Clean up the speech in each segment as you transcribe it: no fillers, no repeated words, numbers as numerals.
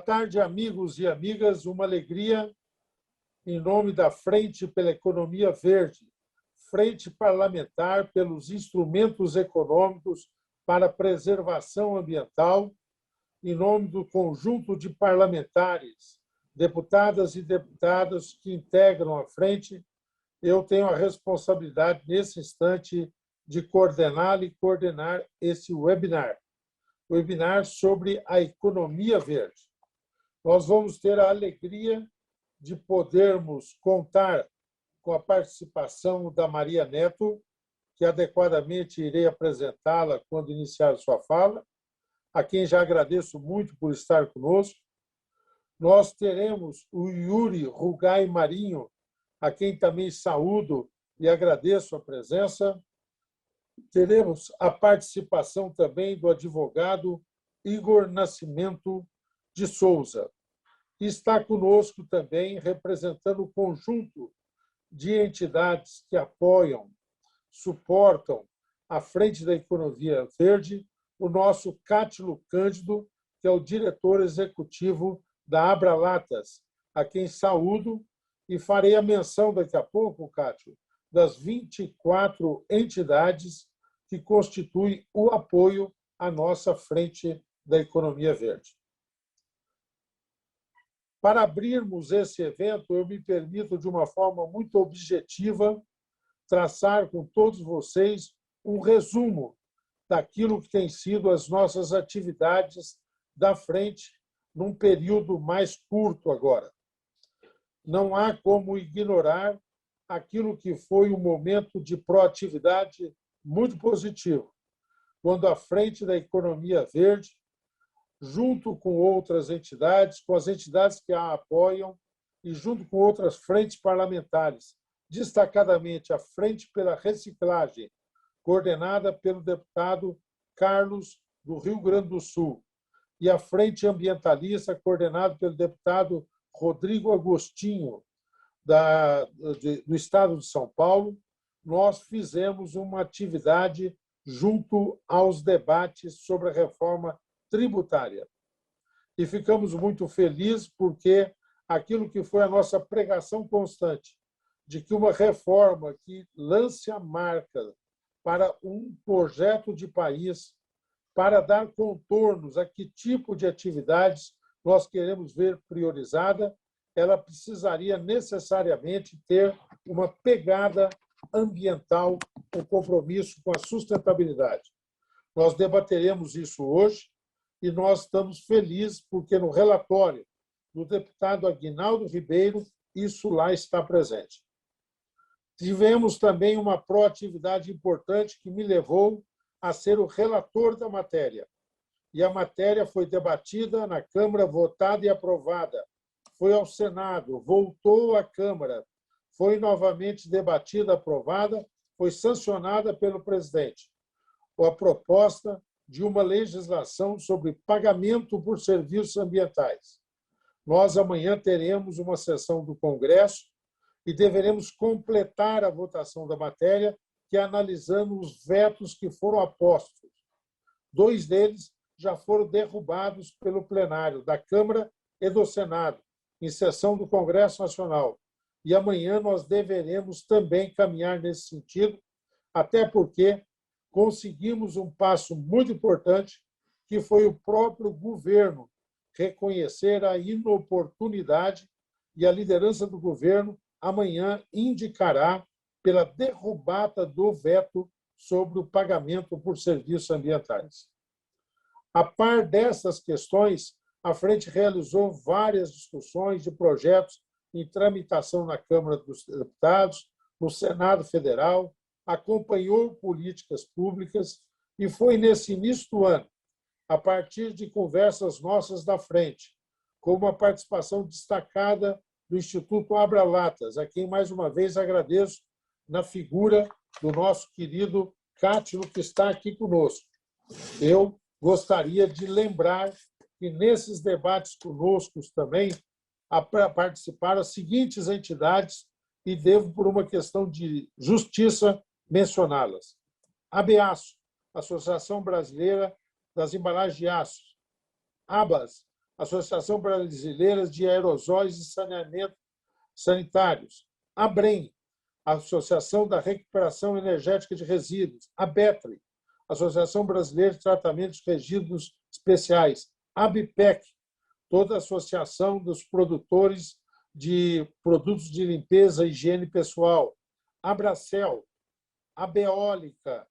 tarde, amigos e amigas. Uma alegria em nome da Frente pela Economia Verde, Frente Parlamentar pelos Instrumentos Econômicos para a Preservação Ambiental, em nome do conjunto de parlamentares, deputadas e deputados que integram a frente, eu tenho a responsabilidade, nesse instante, de coordenar e coordenar esse webinar sobre a economia verde. Nós vamos ter a alegria de podermos contar com a participação da Maria Neto, que adequadamente irei apresentá-la quando iniciar sua fala, a quem já agradeço muito por estar conosco. Nós teremos o Yuri Rugai Marinho, a quem também saúdo e agradeço a presença. Teremos a participação também do advogado Igor Nascimento de Souza. Está conosco também, representando o conjunto de entidades que apoiam, suportam a Frente da Economia Verde, o nosso Cátilo Cândido, que é o diretor executivo da Abralatas, a quem saúdo, e farei a menção daqui a pouco, Cátilo, das 24 entidades que constituem o apoio à nossa Frente da Economia Verde. Para abrirmos esse evento, eu me permito, de uma forma muito objetiva, traçar com todos vocês um resumo daquilo que tem sido as nossas atividades da frente num período mais curto agora. Não há como ignorar aquilo que foi um momento de proatividade muito positivo, quando a Frente da Economia Verde, junto com outras entidades, com as entidades que a apoiam e junto com outras frentes parlamentares, destacadamente a Frente pela Reciclagem, coordenada pelo deputado Carlos, do Rio Grande do Sul, e a Frente Ambientalista, coordenada pelo deputado Rodrigo Agostinho, do Estado de São Paulo, nós fizemos uma atividade junto aos debates sobre a reforma tributária. E ficamos muito felizes porque aquilo que foi a nossa pregação constante, de que uma reforma que lance a marca para um projeto de país, para dar contornos a que tipo de atividades nós queremos ver priorizada, ela precisaria necessariamente ter uma pegada ambiental, um compromisso com a sustentabilidade. Nós debateremos isso hoje e nós estamos felizes porque no relatório do deputado Aguinaldo Ribeiro, isso lá está presente. Tivemos também uma proatividade importante que me levou a ser o relator da matéria. E a matéria foi debatida na Câmara, votada e aprovada. Foi ao Senado, voltou à Câmara, foi novamente debatida, aprovada, foi sancionada pelo presidente. A proposta de uma legislação sobre pagamento por serviços ambientais. Nós amanhã teremos uma sessão do Congresso e deveremos completar a votação da matéria, que é analisando os vetos que foram apostos. 2 deles já foram derrubados pelo plenário da Câmara e do Senado, em sessão do Congresso Nacional. E amanhã nós deveremos também caminhar nesse sentido, até porque conseguimos um passo muito importante, que foi o próprio governo reconhecer a inoportunidade, e a liderança do governo amanhã indicará pela derrubada do veto sobre o pagamento por serviços ambientais. A par dessas questões, a Frente realizou várias discussões de projetos em tramitação na Câmara dos Deputados, no Senado Federal, acompanhou políticas públicas e foi nesse início do ano, a partir de conversas nossas da Frente, com uma participação destacada do Instituto Abralatas, a quem mais uma vez agradeço na figura do nosso querido Cátilo, que está aqui conosco. Eu gostaria de lembrar que nesses debates conosco também participaram as seguintes entidades e devo, por uma questão de justiça, mencioná-las. ABAço, Associação Brasileira das Embalagens de Aço. ABAS, Associação Brasileira de Aerosóis e Saneamento Sanitários, ABREM, Associação da Recuperação Energética de Resíduos, ABETRE, Associação Brasileira de Tratamento de Resíduos Especiais, ABPEC, toda a Associação dos Produtores de Produtos de Limpeza e Higiene Pessoal, Abracel, Abeólica,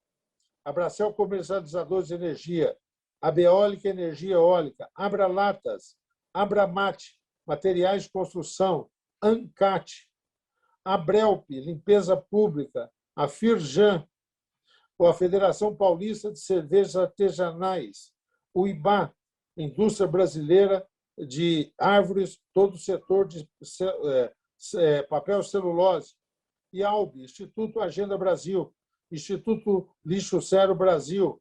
Abracel Comercializadores de Energia, Abeólica Energia Eólica, Abralatas, Abramate, Materiais de Construção, ANCAT, Abrelp, Limpeza Pública, a Firjan, a Federação Paulista de Cervejas Artesanais, o IBA, Indústria Brasileira de Árvores, todo o setor de papel celulose, e ALB, Instituto Agenda Brasil, Instituto Lixo Zero Brasil,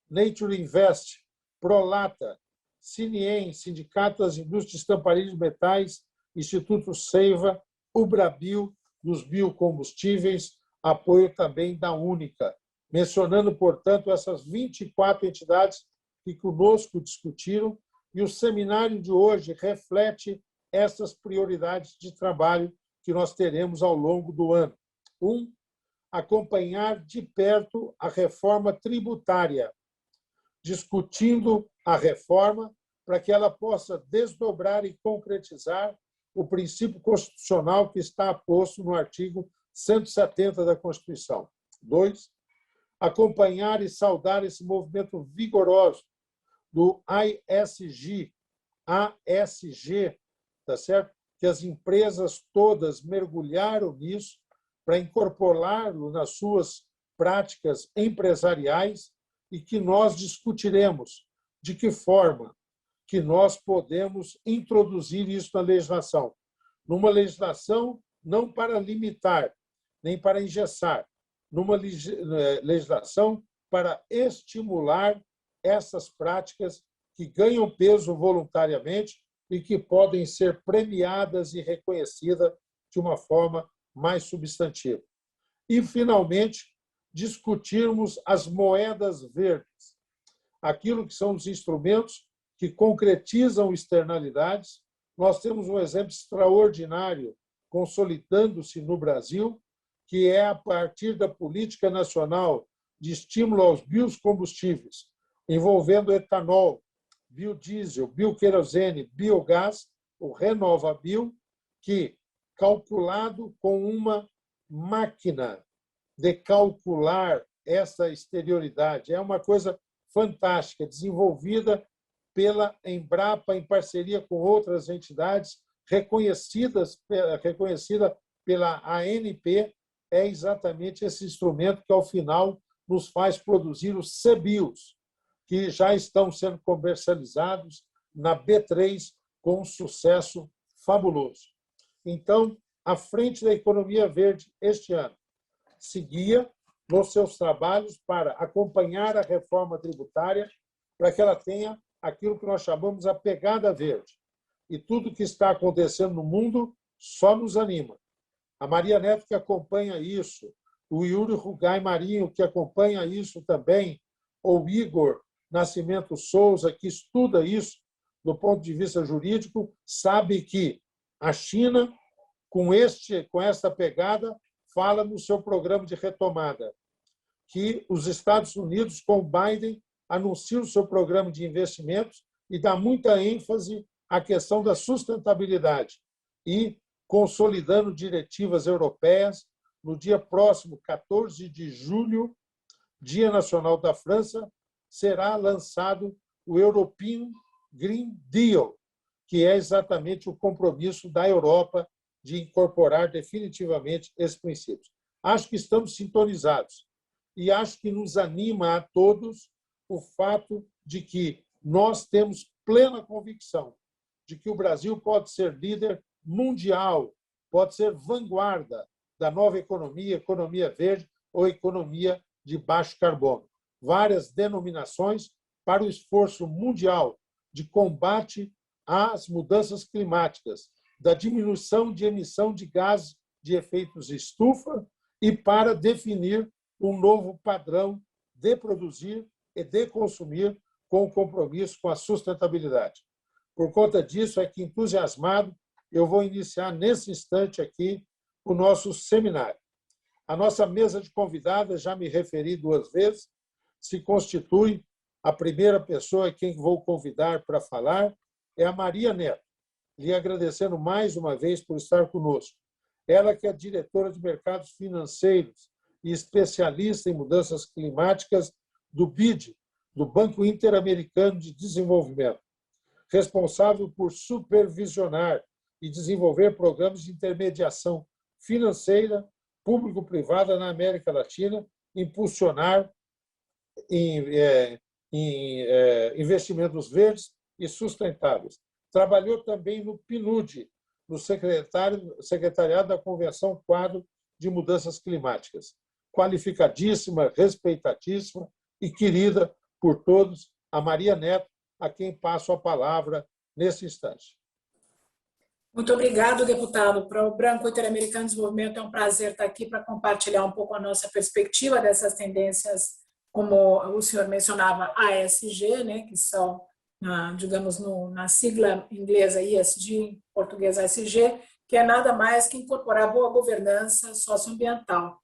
Nature Invest, Prolata, Ciniem, Sindicato das Indústrias de Estamparia de Metais, Instituto Seiva, Ubrabio, dos biocombustíveis, apoio também da Única. Mencionando, portanto, essas 24 entidades que conosco discutiram, e o seminário de hoje reflete essas prioridades de trabalho que nós teremos ao longo do ano. 1. Acompanhar de perto a reforma tributária, discutindo a reforma para que ela possa desdobrar e concretizar o princípio constitucional que está posto no artigo 170 da Constituição. 2. Acompanhar e saudar esse movimento vigoroso do ASG, tá certo? Que as empresas todas mergulharam nisso para incorporá-lo nas suas práticas empresariais e que nós discutiremos de que forma que nós podemos introduzir isso na legislação. Numa legislação não para limitar, nem para engessar, numa legislação para estimular essas práticas que ganham peso voluntariamente e que podem ser premiadas e reconhecidas de uma forma mais substantiva. E, finalmente, discutirmos as moedas verdes, aquilo que são os instrumentos que concretizam externalidades. Nós temos um exemplo extraordinário consolidando-se no Brasil, que é a partir da Política Nacional de Estímulo aos Biocombustíveis, envolvendo etanol, biodiesel, bioquerosene, biogás, o RenovaBio, que, calculado com uma máquina de calcular essa exterioridade, é uma coisa fantástica, desenvolvida pela Embrapa em parceria com outras entidades, reconhecida pela ANP, é exatamente esse instrumento que, ao final, nos faz produzir os CBIOS, que já estão sendo comercializados na B3 com um sucesso fabuloso. Então, à frente da economia verde este ano, seguia nos seus trabalhos para acompanhar a reforma tributária, para que ela tenha aquilo que nós chamamos a pegada verde. E tudo que está acontecendo no mundo só nos anima. A Maria Neto, que acompanha isso, o Yuri Rugai Marinho, que acompanha isso também, ou Igor Nascimento Souza, que estuda isso do ponto de vista jurídico, sabe que a China, com esta pegada, fala no seu programa de retomada, que os Estados Unidos, com Biden, anunciam o seu programa de investimentos e dá muita ênfase à questão da sustentabilidade e consolidando diretivas europeias. No dia próximo, 14 de julho, Dia Nacional da França, será lançado o European Green Deal, que é exatamente o compromisso da Europa de incorporar definitivamente esses princípios. Acho que estamos sintonizados e acho que nos anima a todos o fato de que nós temos plena convicção de que o Brasil pode ser líder mundial, pode ser vanguarda da nova economia, economia verde ou economia de baixo carbono. Várias denominações para o esforço mundial de combate às mudanças climáticas, da diminuição de emissão de gases de efeitos de estufa e para definir um novo padrão de produzir e de consumir com compromisso com a sustentabilidade. Por conta disso, é que, entusiasmado, eu vou iniciar nesse instante aqui o nosso seminário. A nossa mesa de convidadas, já me referi 2 vezes, se constitui a primeira pessoa a quem vou convidar para falar é a Maria Neto, lhe agradecendo mais uma vez por estar conosco. Ela que é diretora de mercados financeiros e especialista em mudanças climáticas do BID, do Banco Interamericano de Desenvolvimento, responsável por supervisionar e desenvolver programas de intermediação financeira público-privada na América Latina, impulsionar investimentos verdes e sustentáveis. Trabalhou também no PNUD, no Secretariado da Convenção Quadro de Mudanças Climáticas. Qualificadíssima, respeitadíssima e querida por todos, a Maria Neto, a quem passo a palavra nesse instante. Muito obrigado, deputado. Para o Banco Interamericano de Desenvolvimento é um prazer estar aqui para compartilhar um pouco a nossa perspectiva dessas tendências, como o senhor mencionava, ASG, né, que são, digamos, na sigla inglesa ISD, em português ASG, que é nada mais que incorporar boa governança socioambiental.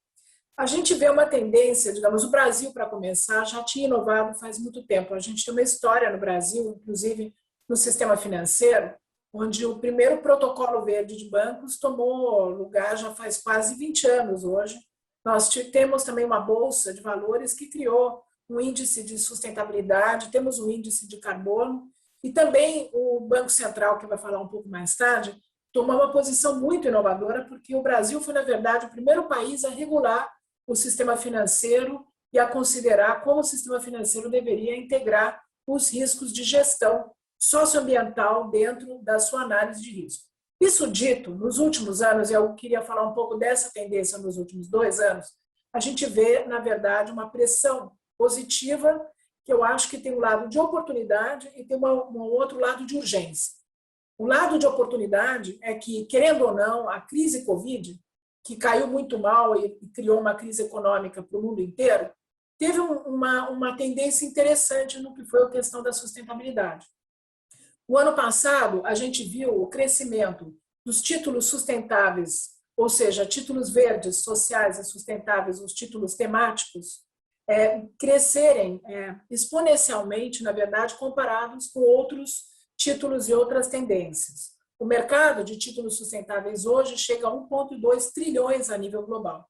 A gente vê uma tendência, digamos, o Brasil, para começar, já tinha inovado faz muito tempo. A gente tem uma história no Brasil, inclusive no sistema financeiro, onde o primeiro protocolo verde de bancos tomou lugar já faz quase 20 anos hoje. Nós temos também uma bolsa de valores que criou um índice de sustentabilidade, temos um índice de carbono, e também o Banco Central, que vai falar um pouco mais tarde, tomou uma posição muito inovadora, porque o Brasil foi, na verdade, o primeiro país a regular o sistema financeiro e a considerar como o sistema financeiro deveria integrar os riscos de gestão socioambiental dentro da sua análise de risco. Isso dito, nos últimos anos, eu queria falar um pouco dessa tendência nos últimos 2 anos, a gente vê, na verdade, uma pressão positiva, que eu acho que tem um lado de oportunidade e tem um outro lado de urgência. O lado de oportunidade é que, querendo ou não, a crise Covid, que caiu muito mal e criou uma crise econômica para o mundo inteiro, teve uma tendência interessante no que foi a questão da sustentabilidade. O ano passado, a gente viu o crescimento dos títulos sustentáveis, ou seja, títulos verdes, sociais e sustentáveis, os títulos temáticos, crescerem exponencialmente, na verdade, comparados com outros títulos e outras tendências. O mercado de títulos sustentáveis hoje chega a 1,2 trilhões a nível global.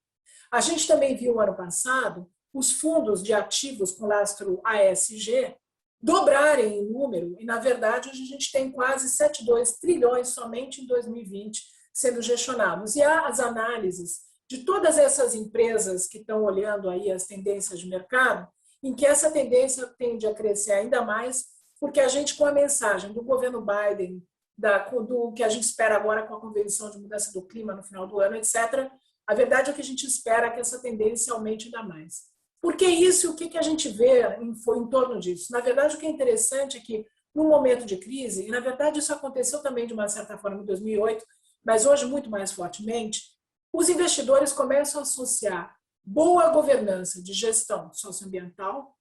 A gente também viu, ano passado, os fundos de ativos com lastro ASG dobrarem em número, e, na verdade, hoje a gente tem quase 7,2 trilhões somente em 2020 sendo gestionados. E há as análises de todas essas empresas que estão olhando aí as tendências de mercado, em que essa tendência tende a crescer ainda mais, porque a gente, com a mensagem do governo Biden, do que a gente espera agora com a Convenção de Mudança do Clima no final do ano, etc., a verdade é que a gente espera que essa tendência aumente ainda mais. Por que isso e o que a gente vê em torno disso? Na verdade, o que é interessante é que, num momento de crise, e na verdade isso aconteceu também de uma certa forma em 2008, mas hoje muito mais fortemente, os investidores começam a associar boa governança de gestão socioambiental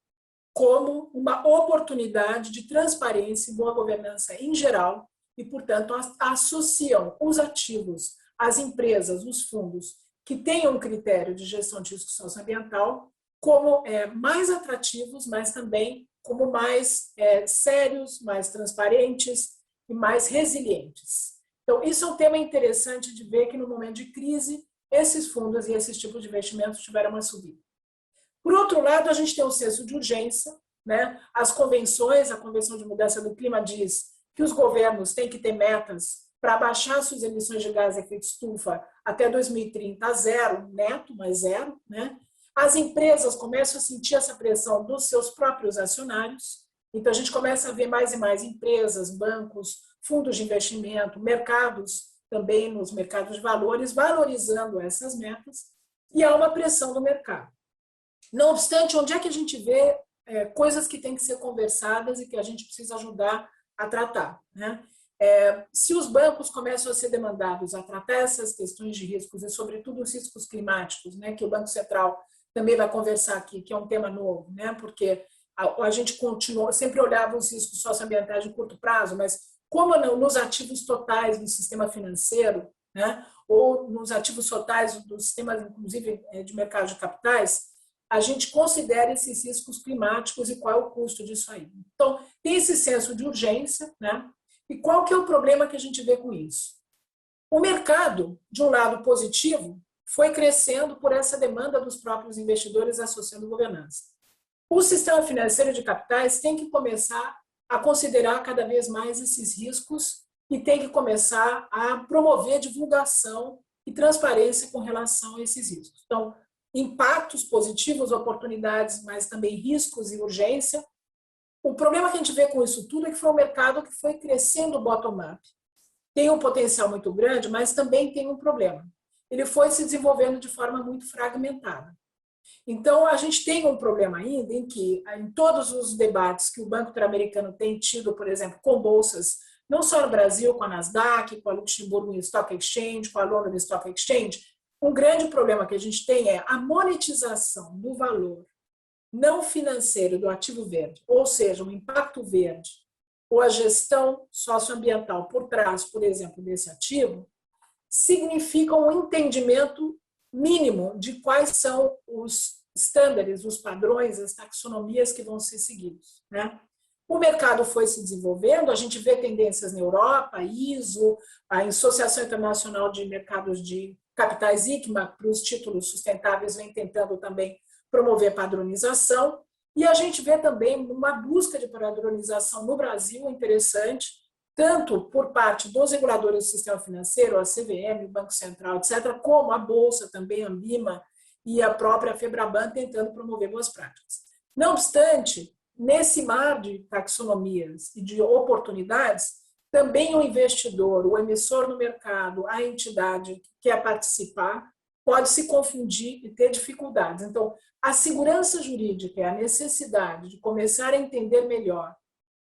como uma oportunidade de transparência e boa governança em geral e, portanto, associam os ativos, as empresas, os fundos que tenham um critério de gestão de risco socioambiental como mais atrativos, mas também como mais sérios, mais transparentes e mais resilientes. Então, isso é um tema interessante de ver que, no momento de crise, esses fundos e esses tipos de investimentos tiveram uma subida. Por outro lado, a gente tem o senso de urgência, né? As convenções, a Convenção de Mudança do Clima diz que os governos têm que ter metas para baixar suas emissões de gás de efeito estufa até 2030 a zero, neto, mas zero, né? As empresas começam a sentir essa pressão dos seus próprios acionários, então a gente começa a ver mais e mais empresas, bancos, fundos de investimento, mercados, também nos mercados de valores, valorizando essas metas, e há uma pressão do mercado. Não obstante, onde é que a gente vê coisas que têm que ser conversadas e que a gente precisa ajudar a tratar, né? Se os bancos começam a ser demandados a tratar essas questões de riscos e, sobretudo, os riscos climáticos, né, que o Banco Central também vai conversar aqui, que é um tema novo, né, porque a gente sempre olhava os riscos socioambientais de curto prazo, mas como nos ativos totais do sistema financeiro, né, ou nos ativos totais do sistema, inclusive, de mercado de capitais, a gente considera esses riscos climáticos e qual é o custo disso aí. Então, tem esse senso de urgência, né? E qual que é o problema que a gente vê com isso? O mercado, de um lado positivo, foi crescendo por essa demanda dos próprios investidores associando governança. O sistema financeiro de capitais tem que começar a considerar cada vez mais esses riscos e tem que começar a promover divulgação e transparência com relação a esses riscos. Então, impactos positivos, oportunidades, mas também riscos e urgência. O problema que a gente vê com isso tudo é que foi um mercado que foi crescendo bottom-up. Tem um potencial muito grande, mas também tem um problema. Ele foi se desenvolvendo de forma muito fragmentada. Então, a gente tem um problema ainda em que, em todos os debates que o Banco Interamericano tem tido, por exemplo, com bolsas, não só no Brasil, com a Nasdaq, com a Luxembourg Stock Exchange, com a London Stock Exchange, um grande problema que a gente tem é a monetização do valor não financeiro do ativo verde, ou seja, o impacto verde, ou a gestão socioambiental por trás, por exemplo, desse ativo, significa um entendimento mínimo de quais são os estándares, os padrões, as taxonomias que vão ser seguidos, né? O mercado foi se desenvolvendo, a gente vê tendências na Europa, ISO, a Associação Internacional de Mercados de Capitais, ICMA, para os títulos sustentáveis, vem tentando também promover padronização, e a gente vê também uma busca de padronização no Brasil interessante, tanto por parte dos reguladores do sistema financeiro, a CVM, o Banco Central, etc., como a Bolsa também, a Ambima e a própria Febraban tentando promover boas práticas. Não obstante, nesse mar de taxonomias e de oportunidades, também o investidor, o emissor no mercado, a entidade que quer participar, pode se confundir e ter dificuldades. Então, a segurança jurídica é a necessidade de começar a entender melhor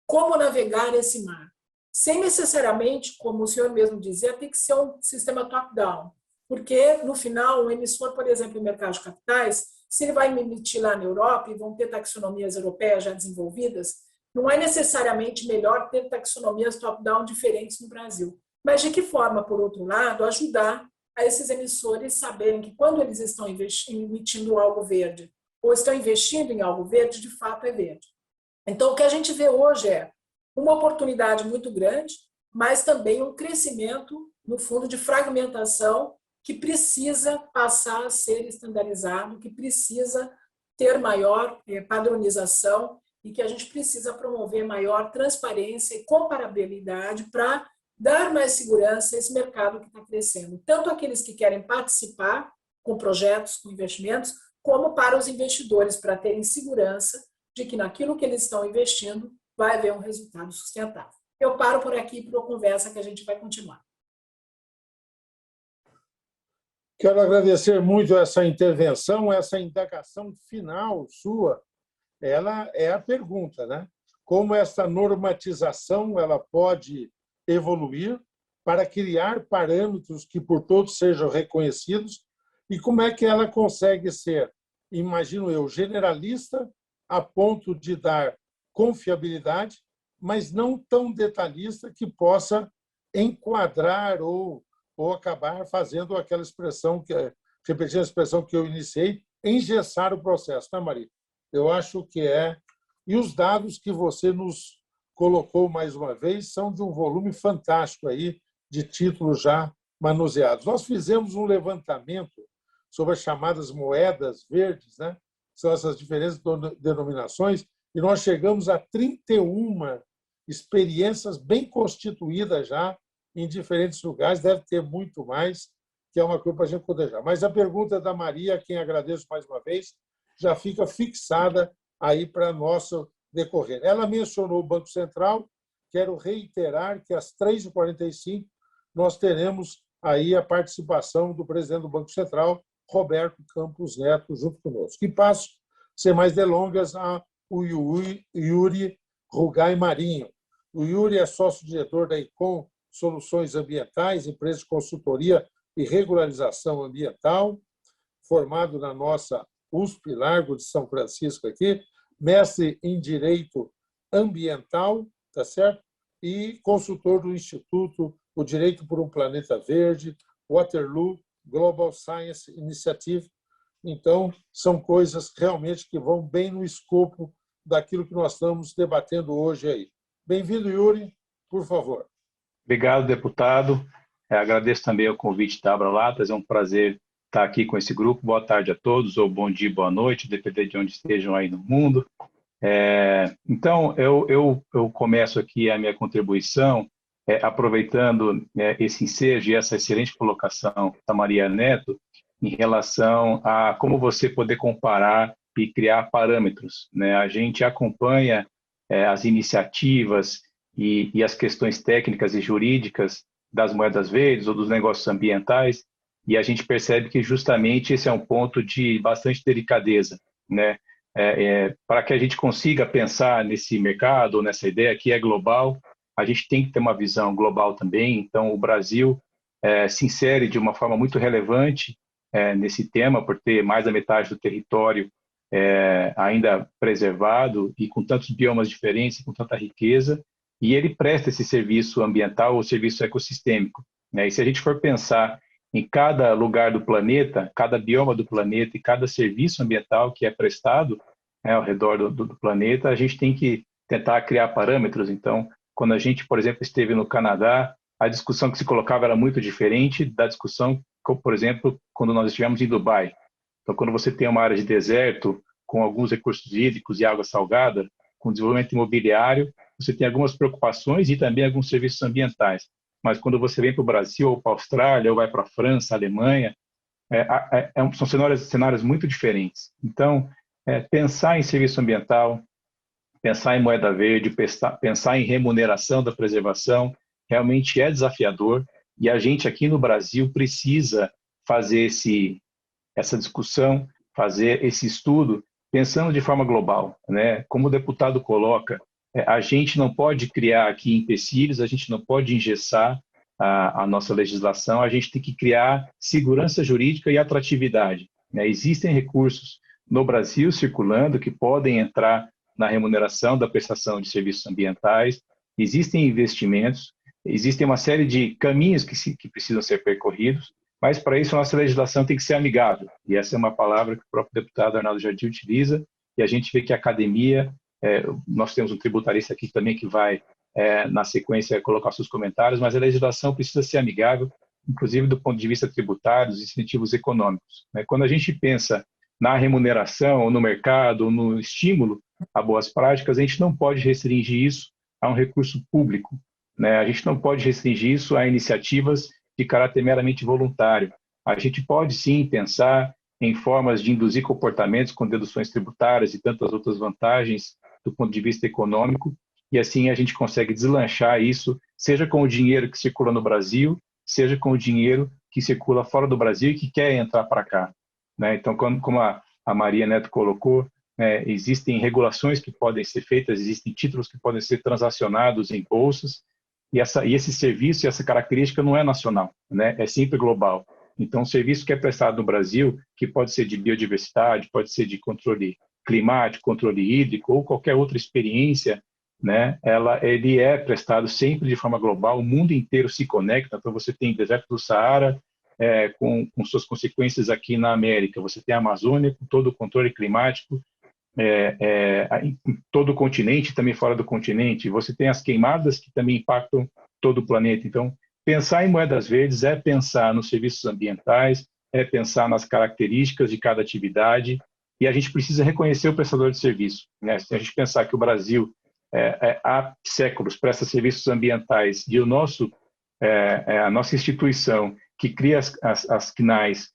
como navegar esse mar, sem necessariamente, como o senhor mesmo dizia, ter que ser um sistema top-down, porque, no final, um emissor, por exemplo, no mercado de capitais, se ele vai emitir lá na Europa e vão ter taxonomias europeias já desenvolvidas, não é necessariamente melhor ter taxonomias top-down diferentes no Brasil. Mas de que forma, por outro lado, ajudar a esses emissores saberem que quando eles estão emitindo algo verde ou estão investindo em algo verde, de fato é verde. Então, o que a gente vê hoje é uma oportunidade muito grande, mas também um crescimento, no fundo, de fragmentação que precisa passar a ser estandarizado, que precisa ter maior padronização e que a gente precisa promover maior transparência e comparabilidade para dar mais segurança a esse mercado que está crescendo. Tanto aqueles que querem participar com projetos, com investimentos, como para os investidores, para terem segurança de que naquilo que eles estão investindo vai haver um resultado sustentável. Eu paro por aqui para a conversa que a gente vai continuar. Quero agradecer muito essa intervenção, essa indagação final sua. Ela é a pergunta, né? Como essa normatização ela pode evoluir para criar parâmetros que por todos sejam reconhecidos e como é que ela consegue ser, imagino eu, generalista a ponto de dar confiabilidade, mas não tão detalhista que possa enquadrar ou acabar fazendo aquela expressão, repetindo a expressão que eu iniciei, engessar o processo, tá, Maria? Eu acho que é. E os dados que você nos colocou mais uma vez são de um volume fantástico aí de títulos já manuseados. Nós fizemos um levantamento sobre as chamadas moedas verdes, né? São essas diferentes denominações, e nós chegamos a 31 experiências bem constituídas já em diferentes lugares, deve ter muito mais, que é uma coisa para a gente cotejar. Mas a pergunta da Maria, a quem agradeço mais uma vez, já fica fixada aí para nosso decorrer. Ela mencionou o Banco Central, quero reiterar que às 3h45 nós teremos aí a participação do presidente do Banco Central, Roberto Campos Neto, junto conosco. E passo, sem mais delongas, ao Yuri Rugai Marinho. O Yuri é sócio-diretor da ICOM Soluções Ambientais, empresa de consultoria e regularização ambiental, formado na nossa USP Largo de São Francisco aqui, mestre em Direito Ambiental, tá certo? e consultor do Instituto O Direito por um Planeta Verde, Waterloo Global Science Initiative. Então, são coisas realmente que vão bem no escopo daquilo que nós estamos debatendo hoje aí. Bem-vindo, Yuri, por favor. Obrigado, deputado. Agradeço também o convite da Abralatas. É um prazer estar aqui com esse grupo. Boa tarde a todos, ou bom dia, boa noite, dependendo de onde estejam aí no mundo. Então, eu começo aqui a minha contribuição aproveitando esse ensejo e essa excelente colocação da Maria Neto em relação a como você poder comparar e criar parâmetros, né? A gente acompanha as iniciativas e as questões técnicas e jurídicas das moedas verdes ou dos negócios ambientais, e a gente percebe que justamente esse é um ponto de bastante delicadeza, né? Para que a gente consiga pensar nesse mercado ou nessa ideia que é global, a gente tem que ter uma visão global também. Então, o Brasil se insere de uma forma muito relevante nesse tema, por ter mais da metade do território ainda preservado e com tantos biomas diferentes, com tanta riqueza, e ele presta esse serviço ambiental ou serviço ecossistêmico, né? E se a gente for pensar em cada lugar do planeta, cada bioma do planeta e cada serviço ambiental que é prestado ao redor do planeta, a gente tem que tentar criar parâmetros. Então, quando a gente, por exemplo, esteve no Canadá, a discussão que se colocava era muito diferente da discussão, por exemplo, quando nós estivemos em Dubai. Então, quando você tem uma área de deserto com alguns recursos hídricos e água salgada, com desenvolvimento imobiliário, você tem algumas preocupações e também alguns serviços ambientais. Mas quando você vem para o Brasil, ou para a Austrália, ou vai para a França, Alemanha, são cenários muito diferentes. Então, pensar em serviço ambiental, pensar em moeda verde, pensar em remuneração da preservação, realmente é desafiador, e a gente aqui no Brasil precisa fazer essa discussão, fazer esse estudo, pensando de forma global, né? Como o deputado coloca, a gente não pode criar aqui empecilhos, a gente não pode engessar a nossa legislação, a gente tem que criar segurança jurídica e atratividade, né? Existem recursos no Brasil circulando que podem entrar na remuneração da prestação de serviços ambientais, existem investimentos, existem uma série de caminhos que precisam ser percorridos, mas para isso a nossa legislação tem que ser amigável, e essa é uma palavra que o próprio deputado Arnaldo Jardim utiliza, e a gente vê que a academia, nós temos um tributarista aqui também que vai, na sequência, colocar seus comentários, mas a legislação precisa ser amigável, inclusive do ponto de vista tributário, dos incentivos econômicos, né? Quando a gente pensa na remuneração, ou no mercado, ou no estímulo a boas práticas, a gente não pode restringir isso a um recurso público, né? A gente não pode restringir isso a iniciativas de caráter meramente voluntário. A gente pode, sim, pensar em formas de induzir comportamentos com deduções tributárias e tantas outras vantagens do ponto de vista econômico, e assim a gente consegue deslanchar isso, seja com o dinheiro que circula no Brasil, seja com o dinheiro que circula fora do Brasil e que quer entrar para cá, né? Então, como a Maria Neto colocou, existem regulações que podem ser feitas, existem títulos que podem ser transacionados em bolsas, e esse serviço e essa característica não é nacional, né? É sempre global. Então, o serviço que é prestado no Brasil, que pode ser de biodiversidade, pode ser de controle climático, controle hídrico ou qualquer outra experiência, né? Ele é prestado sempre de forma global, o mundo inteiro se conecta. Então, você tem o deserto do Saara com suas consequências aqui na América, você tem a Amazônia com todo o controle climático, em todo o continente, também fora do continente. Você tem as queimadas que também impactam todo o planeta. Então, pensar em moedas verdes é pensar nos serviços ambientais, é pensar nas características de cada atividade, e a gente precisa reconhecer o prestador de serviço, né? Se a gente pensar que o Brasil há séculos presta serviços ambientais e a nossa instituição que cria as CNAEs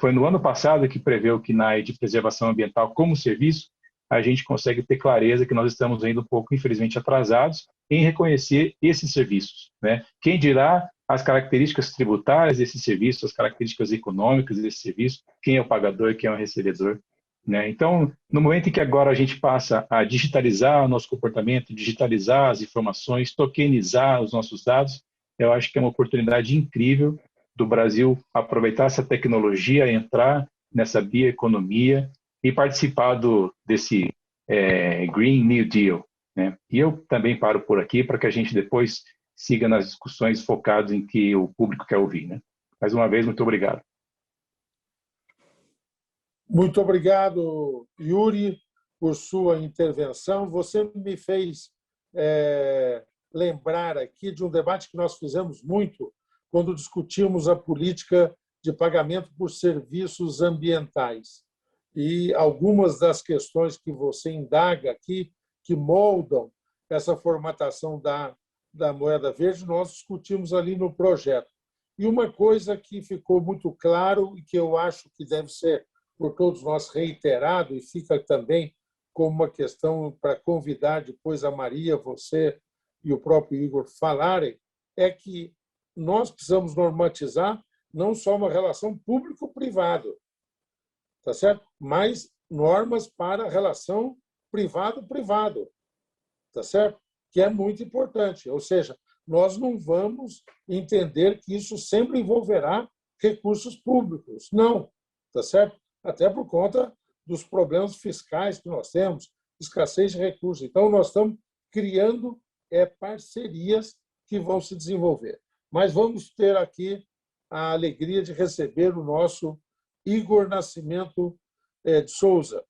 foi no ano passado que prevê o CNAE de preservação ambiental como serviço, a gente consegue ter clareza que nós estamos ainda um pouco, infelizmente, atrasados em reconhecer esses serviços, né? Quem dirá as características tributárias desses serviços, as características econômicas desse serviço, quem é o pagador, quem é o recebedor, né? Então, no momento em que agora a gente passa a digitalizar o nosso comportamento, digitalizar as informações, tokenizar os nossos dados, eu acho que é uma oportunidade incrível do Brasil aproveitar essa tecnologia, entrar nessa bioeconomia e participar desse Green New Deal, né? E eu também paro por aqui para que a gente depois siga nas discussões focadas em que o público quer ouvir, né? Mais uma vez, muito obrigado. Muito obrigado, Yuri, por sua intervenção. Você me fez lembrar aqui de um debate que nós fizemos muito quando discutimos a política de pagamento por serviços ambientais. E algumas das questões que você indaga aqui, que moldam essa formatação da moeda verde, nós discutimos ali no projeto. E uma coisa que ficou muito claro e que eu acho que deve ser por todos nós reiterado, e fica também como uma questão para convidar depois a Maria, você e o próprio Igor falarem, é que nós precisamos normatizar não só uma relação público-privado, tá certo? Mas normas para a relação privado-privado, tá certo? Que é muito importante. Ou seja, nós não vamos entender que isso sempre envolverá recursos públicos. Não, tá certo? Até por conta dos problemas fiscais que nós temos, escassez de recursos. Então, nós estamos criando parcerias que vão se desenvolver. Mas vamos ter aqui a alegria de receber o nosso Igor Nascimento de Souza.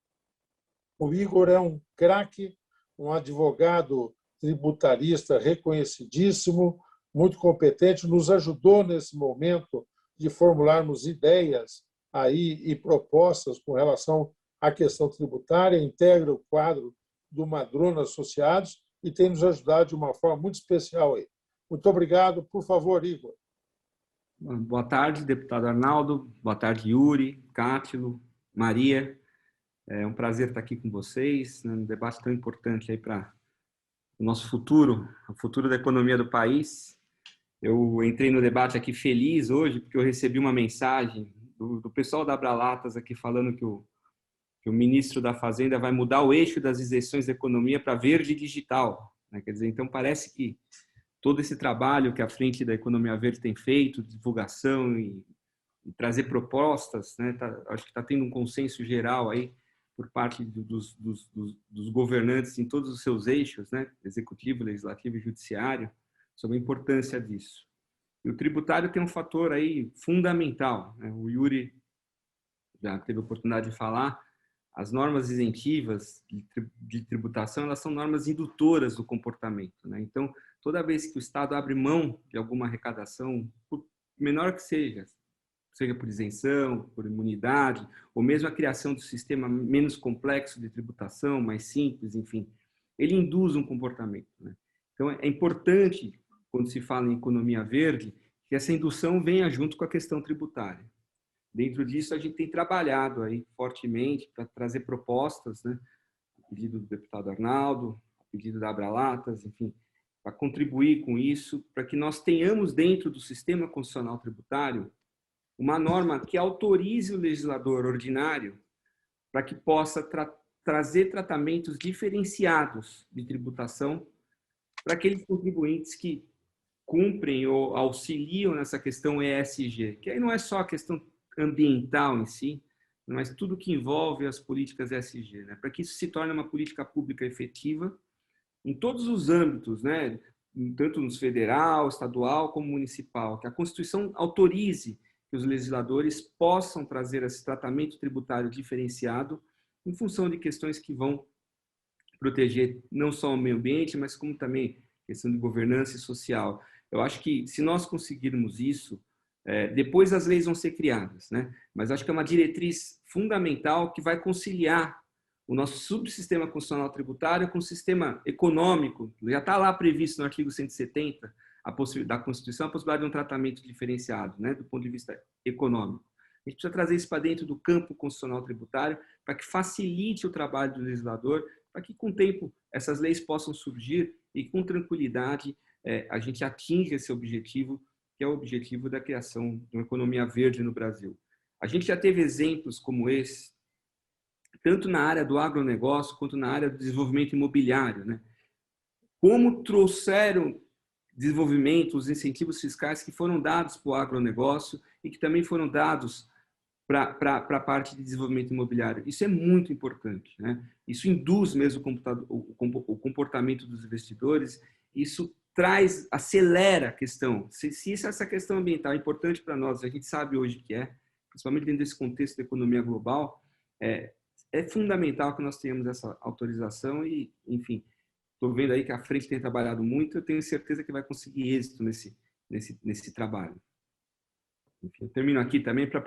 O Igor é um craque, um advogado tributarista reconhecidíssimo, muito competente, nos ajudou nesse momento de formularmos ideias aí e propostas com relação à questão tributária, integra o quadro do Madrona Associados e tem nos ajudado de uma forma muito especial aí. Muito obrigado. Por favor, Igor. Boa tarde, deputado Arnaldo. Boa tarde, Yuri, Cátilo, Maria. É um prazer estar aqui com vocês, num debate tão importante aí para o nosso futuro, o futuro da economia do país. Eu entrei no debate aqui feliz hoje, porque eu recebi uma mensagem do pessoal da Abralatas aqui falando que o ministro da Fazenda vai mudar o eixo das isenções da economia para verde e digital, né? Quer dizer, então parece que todo esse trabalho que a Frente da Economia Verde tem feito, divulgação e trazer propostas, né? Acho que está tendo um consenso geral aí por parte dos governantes em todos os seus eixos, né? Executivo, legislativo e judiciário, sobre a importância disso. E o tributário tem um fator aí fundamental, né? O Yuri já teve a oportunidade de falar, as normas isentivas de tributação, elas são normas indutoras do comportamento, né? Então, toda vez que o Estado abre mão de alguma arrecadação, por menor que seja por isenção, por imunidade, ou mesmo a criação de um sistema menos complexo de tributação, mais simples, enfim, ele induz um comportamento, né? Então, é importante, quando se fala em economia verde, que essa indução venha junto com a questão tributária. Dentro disso, a gente tem trabalhado aí fortemente para trazer propostas, né? A pedido do deputado Arnaldo, a pedido da Abralatas, enfim, para contribuir com isso, para que nós tenhamos dentro do sistema constitucional tributário uma norma que autorize o legislador ordinário para que possa trazer tratamentos diferenciados de tributação para aqueles contribuintes que cumprem ou auxiliam nessa questão ESG, que aí não é só a questão ambiental em si, mas tudo que envolve as políticas ESG, né? Para que isso se torne uma política pública efetiva em todos os âmbitos, né? Tanto no federal, estadual como municipal, que a Constituição autorize que os legisladores possam trazer esse tratamento tributário diferenciado em função de questões que vão proteger não só o meio ambiente, mas como também questão de governança e social. Eu acho que se nós conseguirmos isso, depois as leis vão ser criadas, né? Mas acho que é uma diretriz fundamental que vai conciliar o nosso subsistema constitucional tributário com o sistema econômico. Já está lá previsto no artigo 170 da Constituição a possibilidade de um tratamento diferenciado, né, do ponto de vista econômico. A gente precisa trazer isso para dentro do campo constitucional tributário para que facilite o trabalho do legislador, para que com o tempo essas leis possam surgir e com tranquilidade a gente atinja esse objetivo, que é o objetivo da criação de uma economia verde no Brasil. A gente já teve exemplos como esse, tanto na área do agronegócio quanto na área do desenvolvimento imobiliário, né? Como trouxeram desenvolvimento, os incentivos fiscais que foram dados para o agronegócio e que também foram dados para a parte de desenvolvimento imobiliário. Isso é muito importante, né? Isso induz mesmo o comportamento dos investidores, isso acelera a questão. Se essa questão ambiental é importante para nós, a gente sabe hoje que principalmente dentro desse contexto da economia global, é fundamental que nós tenhamos essa autorização e, enfim, estou vendo aí que a frente tem trabalhado muito, eu tenho certeza que vai conseguir êxito nesse trabalho. Enfim, eu termino aqui também para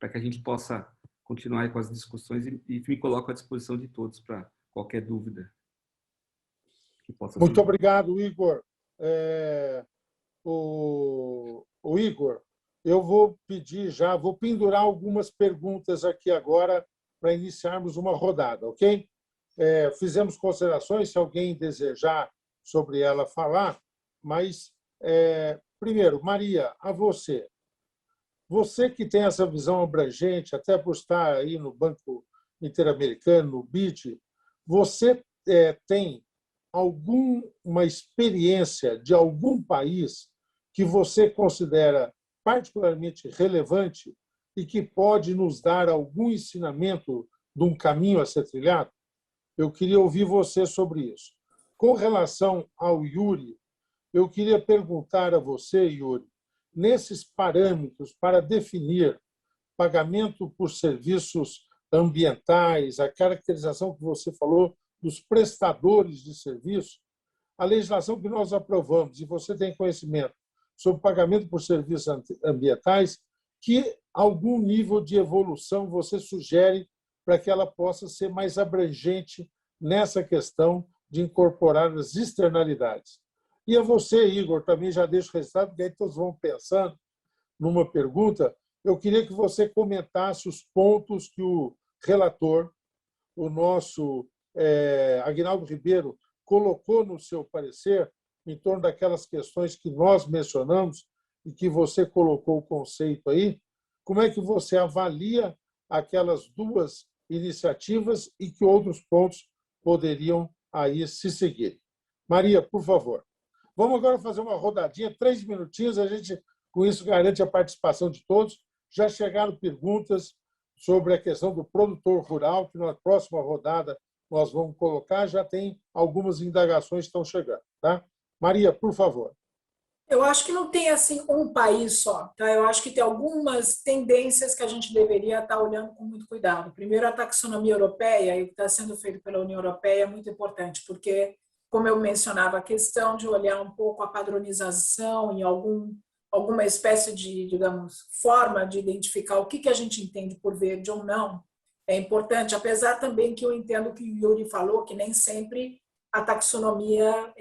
que a gente possa continuar com as discussões e me coloco à disposição de todos para qualquer dúvida que possa surgir. Muito obrigado, Igor. O Igor, eu vou pedir vou pendurar algumas perguntas aqui agora para iniciarmos uma rodada, ok? Fizemos considerações, se alguém desejar sobre ela falar, mas, primeiro, Maria, a você. Você que tem essa visão abrangente, até por estar aí no Banco Interamericano, no BID, você tem alguma experiência de algum país que você considera particularmente relevante e que pode nos dar algum ensinamento de um caminho a ser trilhado? Eu queria ouvir você sobre isso. Com relação ao Yuri, eu queria perguntar a você, Yuri, nesses parâmetros para definir pagamento por serviços ambientais, a caracterização que você falou dos prestadores de serviço, a legislação que nós aprovamos, e você tem conhecimento sobre pagamento por serviços ambientais, que algum nível de evolução você sugere para que ela possa ser mais abrangente nessa questão de incorporar as externalidades. E a você, Igor, também já deixo registrado, porque aí todos vão pensando numa pergunta. Eu queria que você comentasse os pontos que o relator, o nosso Aguinaldo Ribeiro, colocou no seu parecer em torno daquelas questões que nós mencionamos e que você colocou o conceito aí. Como é que você avalia aquelas duas iniciativas e que outros pontos poderiam aí se seguir? Maria, por favor. Vamos agora fazer uma rodadinha, 3 minutinhos, a gente, com isso, garante a participação de todos. Já chegaram perguntas sobre a questão do produtor rural, que na próxima rodada nós vamos colocar, já tem algumas indagações que estão chegando. Tá? Maria, por favor. Eu acho que não tem assim um país só, tá? Eu acho que tem algumas tendências que a gente deveria estar olhando com muito cuidado. Primeiro, a taxonomia europeia, e o que está sendo feito pela União Europeia é muito importante, porque, como eu mencionava, a questão de olhar um pouco a padronização em alguma espécie de, digamos, forma de identificar o que a gente entende por verde ou não, é importante, apesar também que eu entendo que o Yuri falou, que nem sempre a taxonomia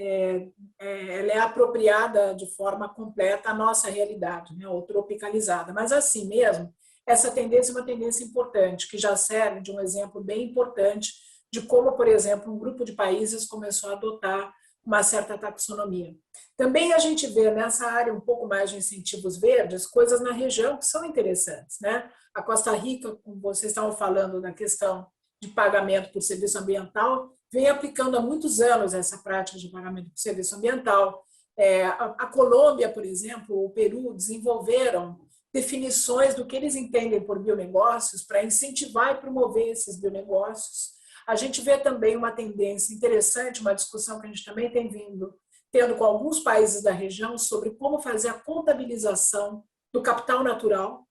ela é apropriada de forma completa à nossa realidade, né, ou tropicalizada. Mas, assim mesmo, essa tendência é uma tendência importante, que já serve de um exemplo bem importante de como, por exemplo, um grupo de países começou a adotar uma certa taxonomia. Também a gente vê nessa área um pouco mais de incentivos verdes, coisas na região que são interessantes, né? A Costa Rica, como vocês estavam falando da questão de pagamento por serviço ambiental, vem aplicando há muitos anos essa prática de pagamento por serviço ambiental. A Colômbia, por exemplo, o Peru desenvolveram definições do que eles entendem por bionegócios para incentivar e promover esses bionegócios. A gente vê também uma tendência interessante, uma discussão que a gente também tem tendo com alguns países da região sobre como fazer a contabilização do capital natural,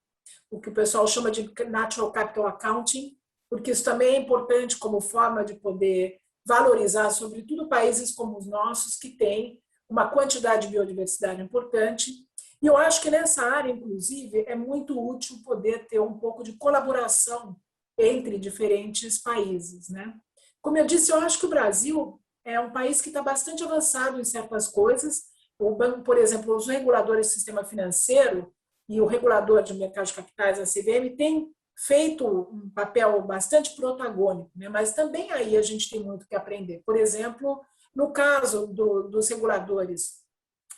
o que o pessoal chama de Natural Capital Accounting, porque isso também é importante como forma de poder valorizar, sobretudo, países como os nossos, que têm uma quantidade de biodiversidade importante. E eu acho que nessa área, inclusive, é muito útil poder ter um pouco de colaboração entre diferentes países, né? Como eu disse, eu acho que o Brasil é um país que está bastante avançado em certas coisas. O banco, por exemplo, os reguladores do sistema financeiro e o regulador de mercado de capitais, a CVM, tem feito um papel bastante protagônico, né? Mas também aí a gente tem muito que aprender. Por exemplo, no caso dos reguladores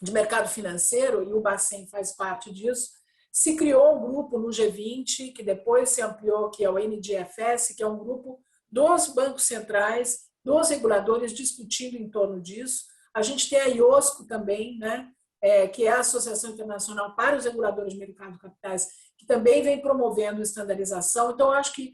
de mercado financeiro, e o Bacen faz parte disso, se criou um grupo no G20, que depois se ampliou, que é o NDFS, que é um grupo dos bancos centrais, dos reguladores discutindo em torno disso. A gente tem a IOSCO também, né? Que é a Associação Internacional para os Reguladores de Mercado de Capitais, que também vem promovendo estandarização. Então, eu acho que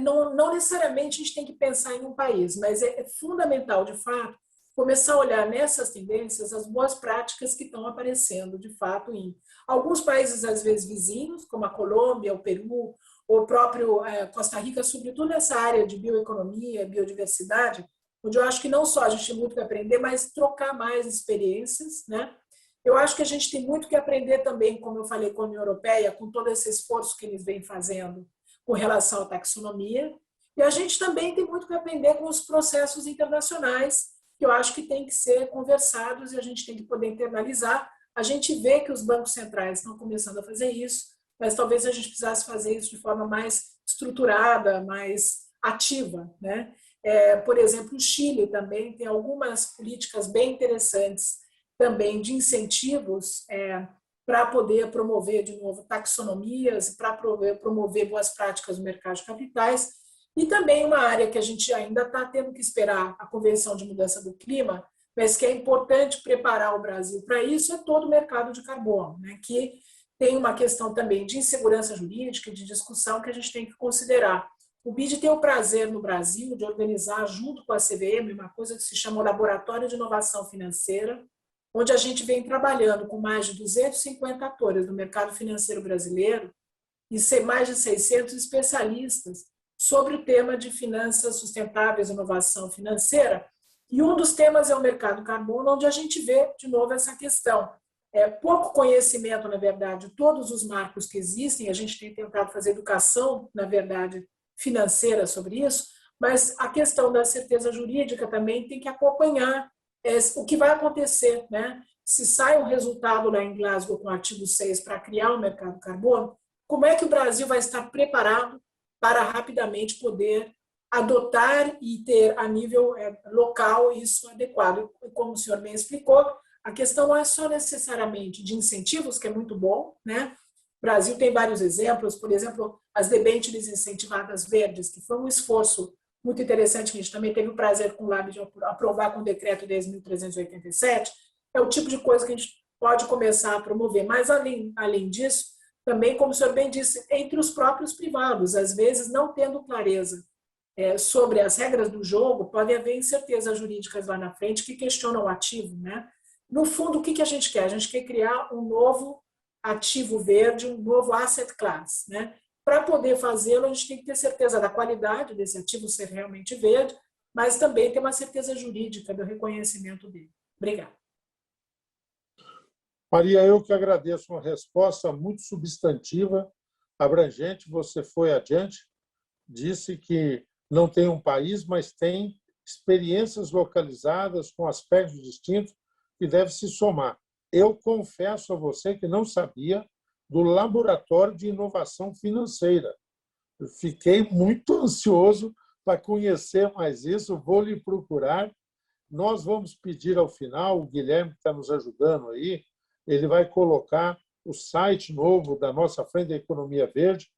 não necessariamente a gente tem que pensar em um país, mas é fundamental, de fato, começar a olhar nessas tendências as boas práticas que estão aparecendo, de fato, em alguns países, às vezes, vizinhos, como a Colômbia, o Peru, ou o próprio Costa Rica, sobretudo nessa área de bioeconomia, biodiversidade, onde eu acho que não só a gente tem muito que aprender, mas trocar mais experiências, né? Eu acho que a gente tem muito que aprender também, como eu falei, com a União Europeia, com todo esse esforço que eles vêm fazendo com relação à taxonomia, e a gente também tem muito que aprender com os processos internacionais, que eu acho que tem que ser conversados e a gente tem que poder internalizar. A gente vê que os bancos centrais estão começando a fazer isso, mas talvez a gente precisasse fazer isso de forma mais estruturada, mais ativa, né? Por exemplo, o Chile também tem algumas políticas bem interessantes também de incentivos para poder promover, de novo, taxonomias, para promover boas práticas no mercado de capitais, e também uma área que a gente ainda está tendo que esperar a Convenção de Mudança do Clima, mas que é importante preparar o Brasil para isso, é todo o mercado de carbono, né, que tem uma questão também de insegurança jurídica e de discussão que a gente tem que considerar. O BID tem o prazer no Brasil de organizar, junto com a CVM, uma coisa que se chama o Laboratório de Inovação Financeira, onde a gente vem trabalhando com mais de 250 atores do mercado financeiro brasileiro e mais de 600 especialistas sobre o tema de finanças sustentáveis e inovação financeira. E um dos temas é o mercado carbono, onde a gente vê, de novo, essa questão. Pouco conhecimento, na verdade, de todos os marcos que existem, a gente tem tentado fazer educação, na verdade, financeira sobre isso, mas a questão da certeza jurídica também tem que acompanhar o que vai acontecer, né? Se sai um resultado lá em Glasgow com o artigo 6 para criar um mercado carbono, como é que o Brasil vai estar preparado para rapidamente poder adotar e ter a nível local isso adequado? Como o senhor bem explicou, a questão não é só necessariamente de incentivos, que é muito bom, né? O Brasil tem vários exemplos, por exemplo, as debêntures incentivadas verdes, que foi um esforço muito interessante, que a gente também teve o prazer com o LAB de aprovar com o decreto 10.387, é o tipo de coisa que a gente pode começar a promover. Mas, além disso, também, como o senhor bem disse, entre os próprios privados, às vezes não tendo clareza sobre as regras do jogo, pode haver incertezas jurídicas lá na frente que questionam o ativo, né? No fundo, o que a gente quer? A gente quer criar um novo ativo verde, um novo asset class, né? Para poder fazê-lo, a gente tem que ter certeza da qualidade desse ativo ser realmente verde, mas também ter uma certeza jurídica do reconhecimento dele. Obrigada. Maria, eu que agradeço, uma resposta muito substantiva, abrangente. Você foi adiante, disse que não tem um país, mas tem experiências localizadas com aspectos distintos que devem se somar. Eu confesso a você que não sabia do Laboratório de Inovação Financeira. Eu fiquei muito ansioso para conhecer mais isso, vou lhe procurar. Nós vamos pedir ao final, o Guilherme que está nos ajudando aí, ele vai colocar o site novo da nossa Frente da Economia Verde.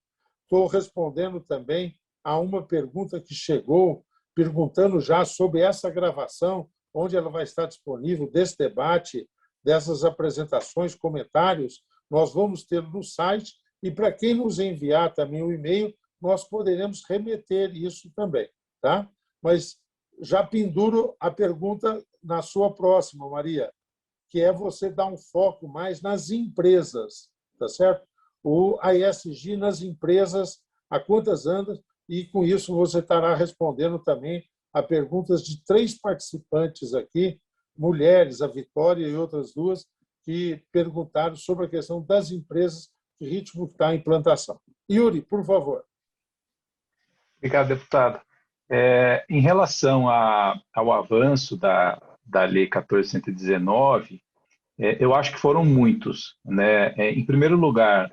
Estou respondendo também a uma pergunta que chegou, perguntando já sobre essa gravação, onde ela vai estar disponível, desse debate, dessas apresentações, comentários. Nós vamos ter no site e, para quem nos enviar também o e-mail, nós poderemos remeter isso também. Tá? Mas já penduro a pergunta na sua próxima, Maria, que é você dar um foco mais nas empresas, tá certo? A ESG nas empresas, a quantas anos, e com isso você estará respondendo também a perguntas de 3 participantes aqui, mulheres, a Vitória e outras 2, que perguntaram sobre a questão das empresas, que ritmo está a implantação. Yuri, por favor. Obrigado, deputado. Em relação ao avanço da Lei 14.119, eu acho que foram muitos, né? Em primeiro lugar,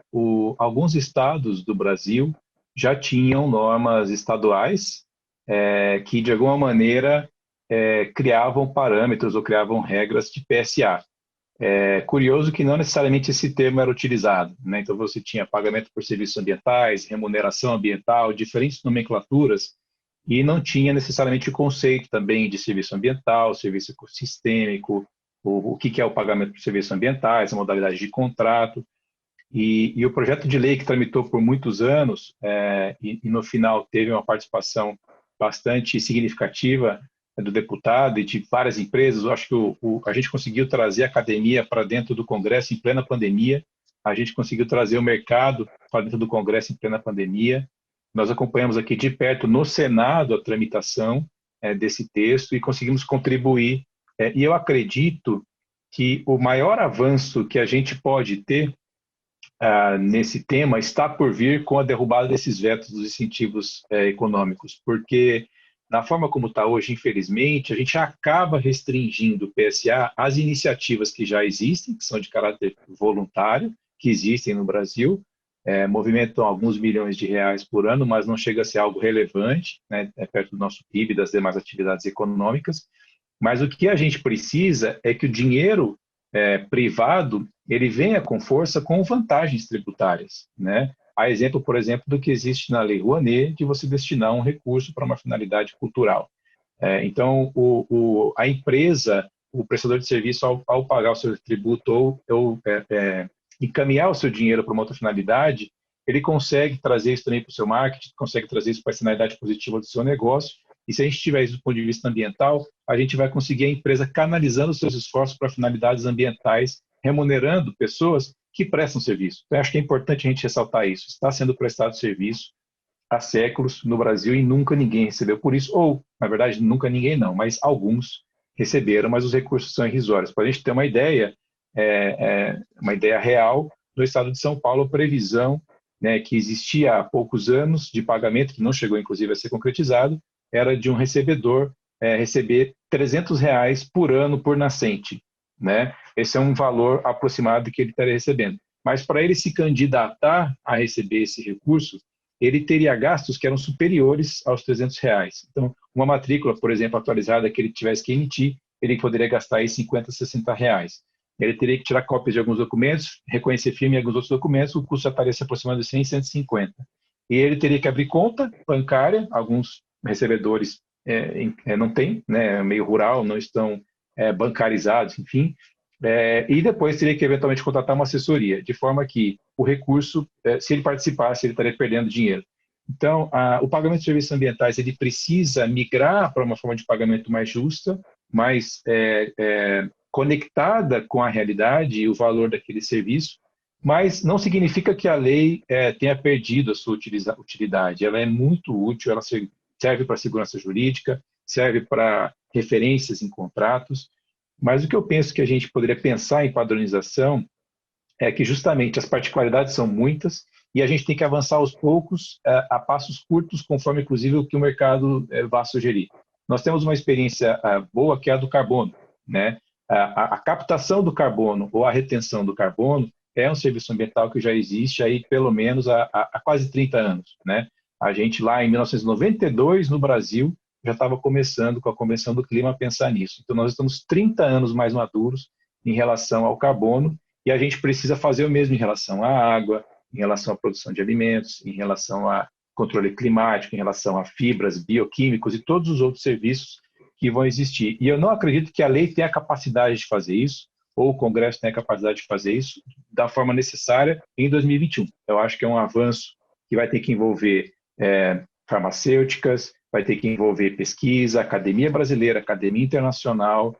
alguns estados do Brasil já tinham normas estaduais que, de alguma maneira, criavam parâmetros ou criavam regras de PSA. Curioso que não necessariamente esse termo era utilizado, né? Então, você tinha pagamento por serviços ambientais, remuneração ambiental, diferentes nomenclaturas, e não tinha necessariamente o conceito também de serviço ambiental, serviço ecossistêmico, o que é o pagamento por serviços ambientais, a modalidade de contrato. E o projeto de lei que tramitou por muitos anos e no final teve uma participação bastante significativa do deputado e de várias empresas. Eu acho que a gente conseguiu trazer a academia para dentro do Congresso em plena pandemia, a gente conseguiu trazer o mercado para dentro do Congresso em plena pandemia. Nós acompanhamos aqui de perto no Senado a tramitação desse texto e conseguimos contribuir. E eu acredito que o maior avanço que a gente pode ter nesse tema está por vir com a derrubada desses vetos dos incentivos econômicos, porque na forma como está hoje, infelizmente, a gente acaba restringindo o PSA às iniciativas que já existem, que são de caráter voluntário, que existem no Brasil, movimentam alguns milhões de reais por ano, mas não chega a ser algo relevante, né, perto do nosso PIB e das demais atividades econômicas. Mas o que a gente precisa é que o dinheiro privado ele venha com força com vantagens tributárias, né? Há exemplo, por exemplo, do que existe na Lei Rouanet, de você destinar um recurso para uma finalidade cultural. Então, a empresa, o prestador de serviço, ao pagar o seu tributo ou encaminhar o seu dinheiro para uma outra finalidade, ele consegue trazer isso também para o seu marketing, consegue trazer isso para a finalidade positiva do seu negócio. E se a gente tiver isso do ponto de vista ambiental, a gente vai conseguir a empresa canalizando os seus esforços para finalidades ambientais, remunerando pessoas que prestam serviço. Então, eu acho que é importante a gente ressaltar isso. Está sendo prestado serviço há séculos no Brasil e nunca ninguém recebeu por isso, ou, na verdade, nunca ninguém não, mas alguns receberam, mas os recursos são irrisórios. Para a gente ter uma ideia real, no estado de São Paulo, a previsão, né, que existia há poucos anos de pagamento, que não chegou, inclusive, a ser concretizado, era de um recebedor receber R$300 por ano por nascente, né? Esse é um valor aproximado que ele estaria recebendo. Mas para ele se candidatar a receber esse recurso, ele teria gastos que eram superiores aos R$300. Então, uma matrícula, por exemplo, atualizada que ele tivesse que emitir, ele poderia gastar aí R$50, R$60. Ele teria que tirar cópias de alguns documentos, reconhecer firme alguns outros documentos, o custo já estaria se aproximando de 100, 150. E ele teria que abrir conta bancária, alguns recebedores não têm, né, meio rural, não estão bancarizados, enfim, e depois teria que eventualmente contratar uma assessoria, de forma que o recurso, se ele participasse, ele estaria perdendo dinheiro. Então, o pagamento de serviços ambientais ele precisa migrar para uma forma de pagamento mais justa, mais conectada com a realidade e o valor daquele serviço, mas não significa que a lei tenha perdido a sua utilidade. Ela é muito útil, ela serve para segurança jurídica, serve para referências em contratos, mas o que eu penso que a gente poderia pensar em padronização é que justamente as particularidades são muitas e a gente tem que avançar aos poucos, a passos curtos, conforme inclusive o que o mercado vai sugerir. Nós temos uma experiência boa que é a do carbono, né? A captação do carbono ou a retenção do carbono é um serviço ambiental que já existe aí pelo menos há quase 30 anos, né? A gente lá em 1992 no Brasil já estava começando com a Convenção do Clima a pensar nisso. Então nós estamos 30 anos mais maduros em relação ao carbono e a gente precisa fazer o mesmo em relação à água, em relação à produção de alimentos, em relação a controle climático, em relação a fibras, bioquímicos e todos os outros serviços que vão existir. E eu não acredito que a lei tenha a capacidade de fazer isso, ou o Congresso tenha a capacidade de fazer isso da forma necessária em 2021. Eu acho que é um avanço que vai ter que envolver farmacêuticas, vai ter que envolver pesquisa, academia brasileira, academia internacional,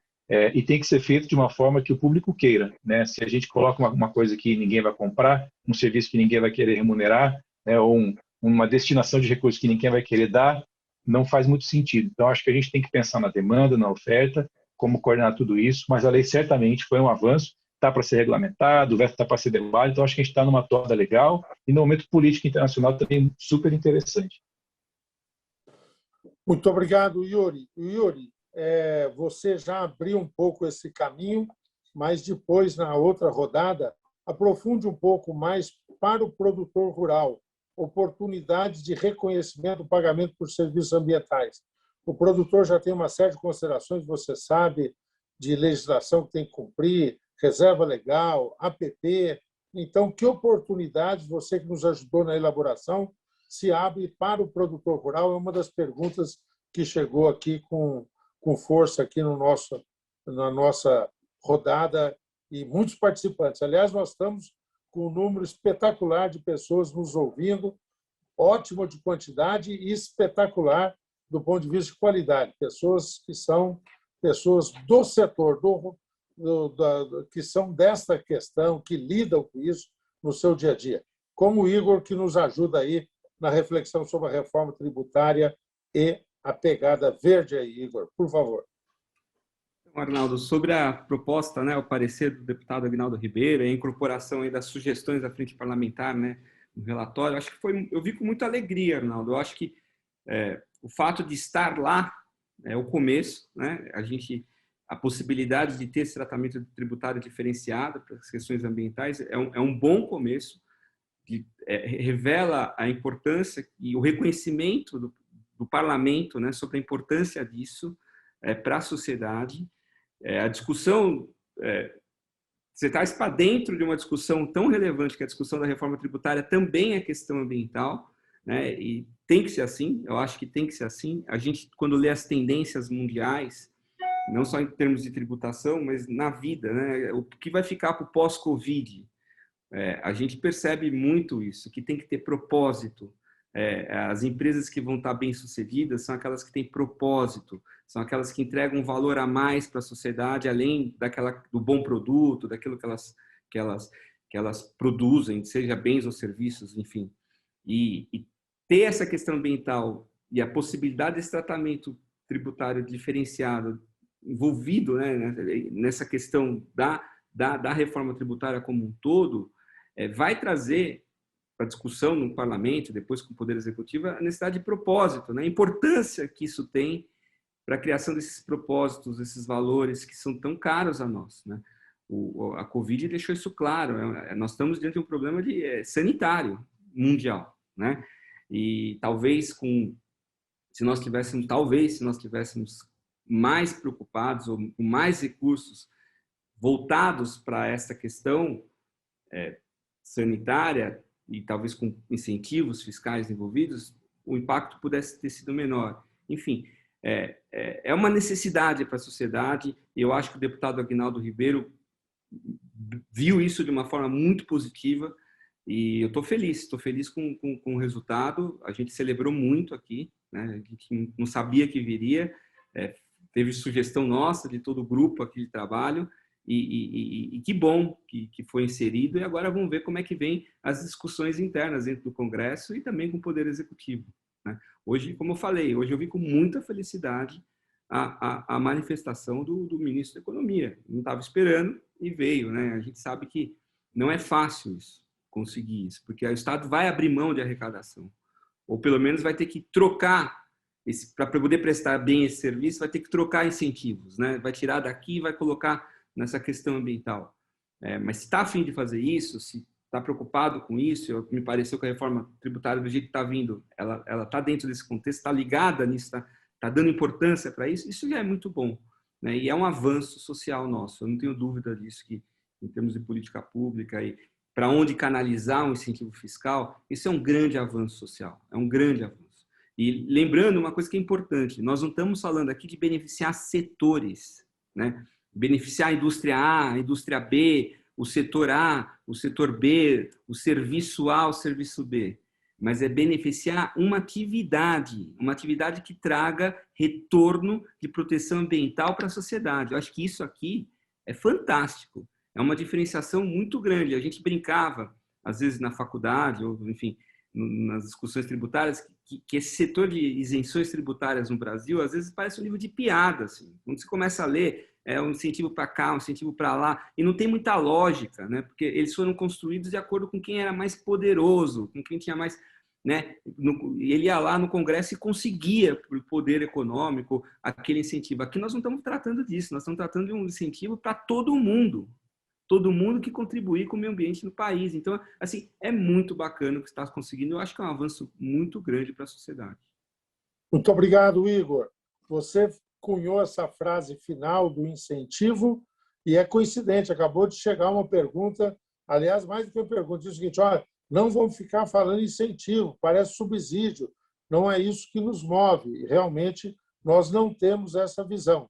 e tem que ser feito de uma forma que o público queira, né? Se a gente coloca uma coisa que ninguém vai comprar, um serviço que ninguém vai querer remunerar, né? Ou uma destinação de recursos que ninguém vai querer dar, não faz muito sentido. Então, acho que a gente tem que pensar na demanda, na oferta, como coordenar tudo isso, mas a lei certamente foi um avanço, está para ser regulamentado, o veto está para ser derrubado, então acho que a gente está numa toada legal e no momento político internacional também super interessante. Muito obrigado, Yuri. Yuri, você já abriu um pouco esse caminho, mas depois, na outra rodada, aprofunde um pouco mais para o produtor rural, oportunidades de reconhecimento do pagamento por serviços ambientais. O produtor já tem uma série de considerações, você sabe, de legislação que tem que cumprir, reserva legal, APP. Então, que oportunidades, você que nos ajudou na elaboração, se abre para o produtor rural? É uma das perguntas que chegou aqui com força aqui na nossa rodada e muitos participantes. Aliás, nós estamos com um número espetacular de pessoas nos ouvindo, ótimo de quantidade e espetacular do ponto de vista de qualidade. Pessoas que são pessoas do setor, que são desta questão, que lidam com isso no seu dia a dia. Como o Igor, que nos ajuda aí na reflexão sobre a reforma tributária e a pegada verde aí, Igor. Por favor. Arnaldo, sobre a proposta, né, o parecer do deputado Aguinaldo Ribeiro, a incorporação aí das sugestões da frente parlamentar, né, no relatório, acho que eu vi com muita alegria, Arnaldo. Eu acho que o fato de estar lá é o começo, né? A possibilidade de ter esse tratamento tributário diferenciado para as questões ambientais é um bom começo, revela a importância e o reconhecimento do parlamento, né, sobre a importância disso para a sociedade. A discussão, você traz para dentro de uma discussão tão relevante que a discussão da reforma tributária também é questão ambiental, né? E tem que ser assim, eu acho que tem que ser assim. A gente, quando lê as tendências mundiais, não só em termos de tributação, mas na vida, né? O que vai ficar para o pós-Covid? A gente percebe muito isso, que tem que ter propósito. As empresas que vão estar bem-sucedidas são aquelas que têm propósito, são aquelas que entregam um valor a mais para a sociedade, além do bom produto, daquilo que elas produzem, seja bens ou serviços, enfim. E ter essa questão ambiental e a possibilidade desse tratamento tributário diferenciado envolvido, né, nessa questão da reforma tributária como um todo, vai trazer para discussão no parlamento, depois com o Poder Executivo, a necessidade de propósito, né? A importância que isso tem para a criação desses propósitos, esses valores que são tão caros a nós, né? A Covid deixou isso claro. Nós estamos diante de um problema sanitário mundial, né? E talvez se nós tivéssemos mais preocupados ou com mais recursos voltados para essa questão sanitária e talvez com incentivos fiscais envolvidos, o impacto pudesse ter sido menor. Enfim, é uma necessidade para a sociedade e eu acho que o deputado Aguinaldo Ribeiro viu isso de uma forma muito positiva e eu estou feliz com o resultado. A gente celebrou muito aqui, né? A gente não sabia que viria, teve sugestão nossa de todo o grupo aqui de trabalho e que bom que foi inserido e agora vamos ver como é que vem as discussões internas dentro do Congresso e também com o Poder Executivo, né? Hoje, como eu falei, eu vi com muita felicidade a manifestação do ministro da Economia. Não estava esperando e veio, né? A gente sabe que não é fácil conseguir isso, porque o Estado vai abrir mão de arrecadação, ou pelo menos vai ter que trocar, para poder prestar bem esse serviço, vai ter que trocar incentivos, né? Vai tirar daqui e vai colocar nessa questão ambiental. Mas se está a fim de fazer isso, se está preocupado com isso, me pareceu que a reforma tributária do jeito que está vindo, ela está dentro desse contexto, está ligada nisso, está dando importância para isso, isso já é muito bom, né? E é um avanço social nosso, eu não tenho dúvida disso, que em termos de política pública e para onde canalizar um incentivo fiscal, isso é um grande avanço social, é um grande avanço. E lembrando uma coisa que é importante, nós não estamos falando aqui de beneficiar setores, né? Beneficiar a indústria A, a indústria B, o setor A, o setor B, o serviço A, o serviço B. Mas é beneficiar uma atividade que traga retorno de proteção ambiental para a sociedade. Eu acho que isso aqui é fantástico. É uma diferenciação muito grande. A gente brincava, às vezes na faculdade, ou enfim, nas discussões tributárias, que esse setor de isenções tributárias no Brasil, às vezes parece um livro de piada. Assim. Quando você começa a ler, um incentivo para cá, um incentivo para lá, e não tem muita lógica, né? Porque eles foram construídos de acordo com quem era mais poderoso, com quem tinha mais... Né? Ele ia lá no Congresso e conseguia, por poder econômico, aquele incentivo. Aqui nós não estamos tratando disso, nós estamos tratando de um incentivo para todo mundo que contribuir com o meio ambiente no país. Então, assim, é muito bacana o que está conseguindo. Eu acho que é um avanço muito grande para a sociedade. Muito obrigado, Igor. Você cunhou essa frase final do incentivo e é coincidente, acabou de chegar uma pergunta, aliás, mais do que uma pergunta, diz o seguinte, olha, não vamos ficar falando incentivo, parece subsídio, não é isso que nos move, e realmente nós não temos essa visão.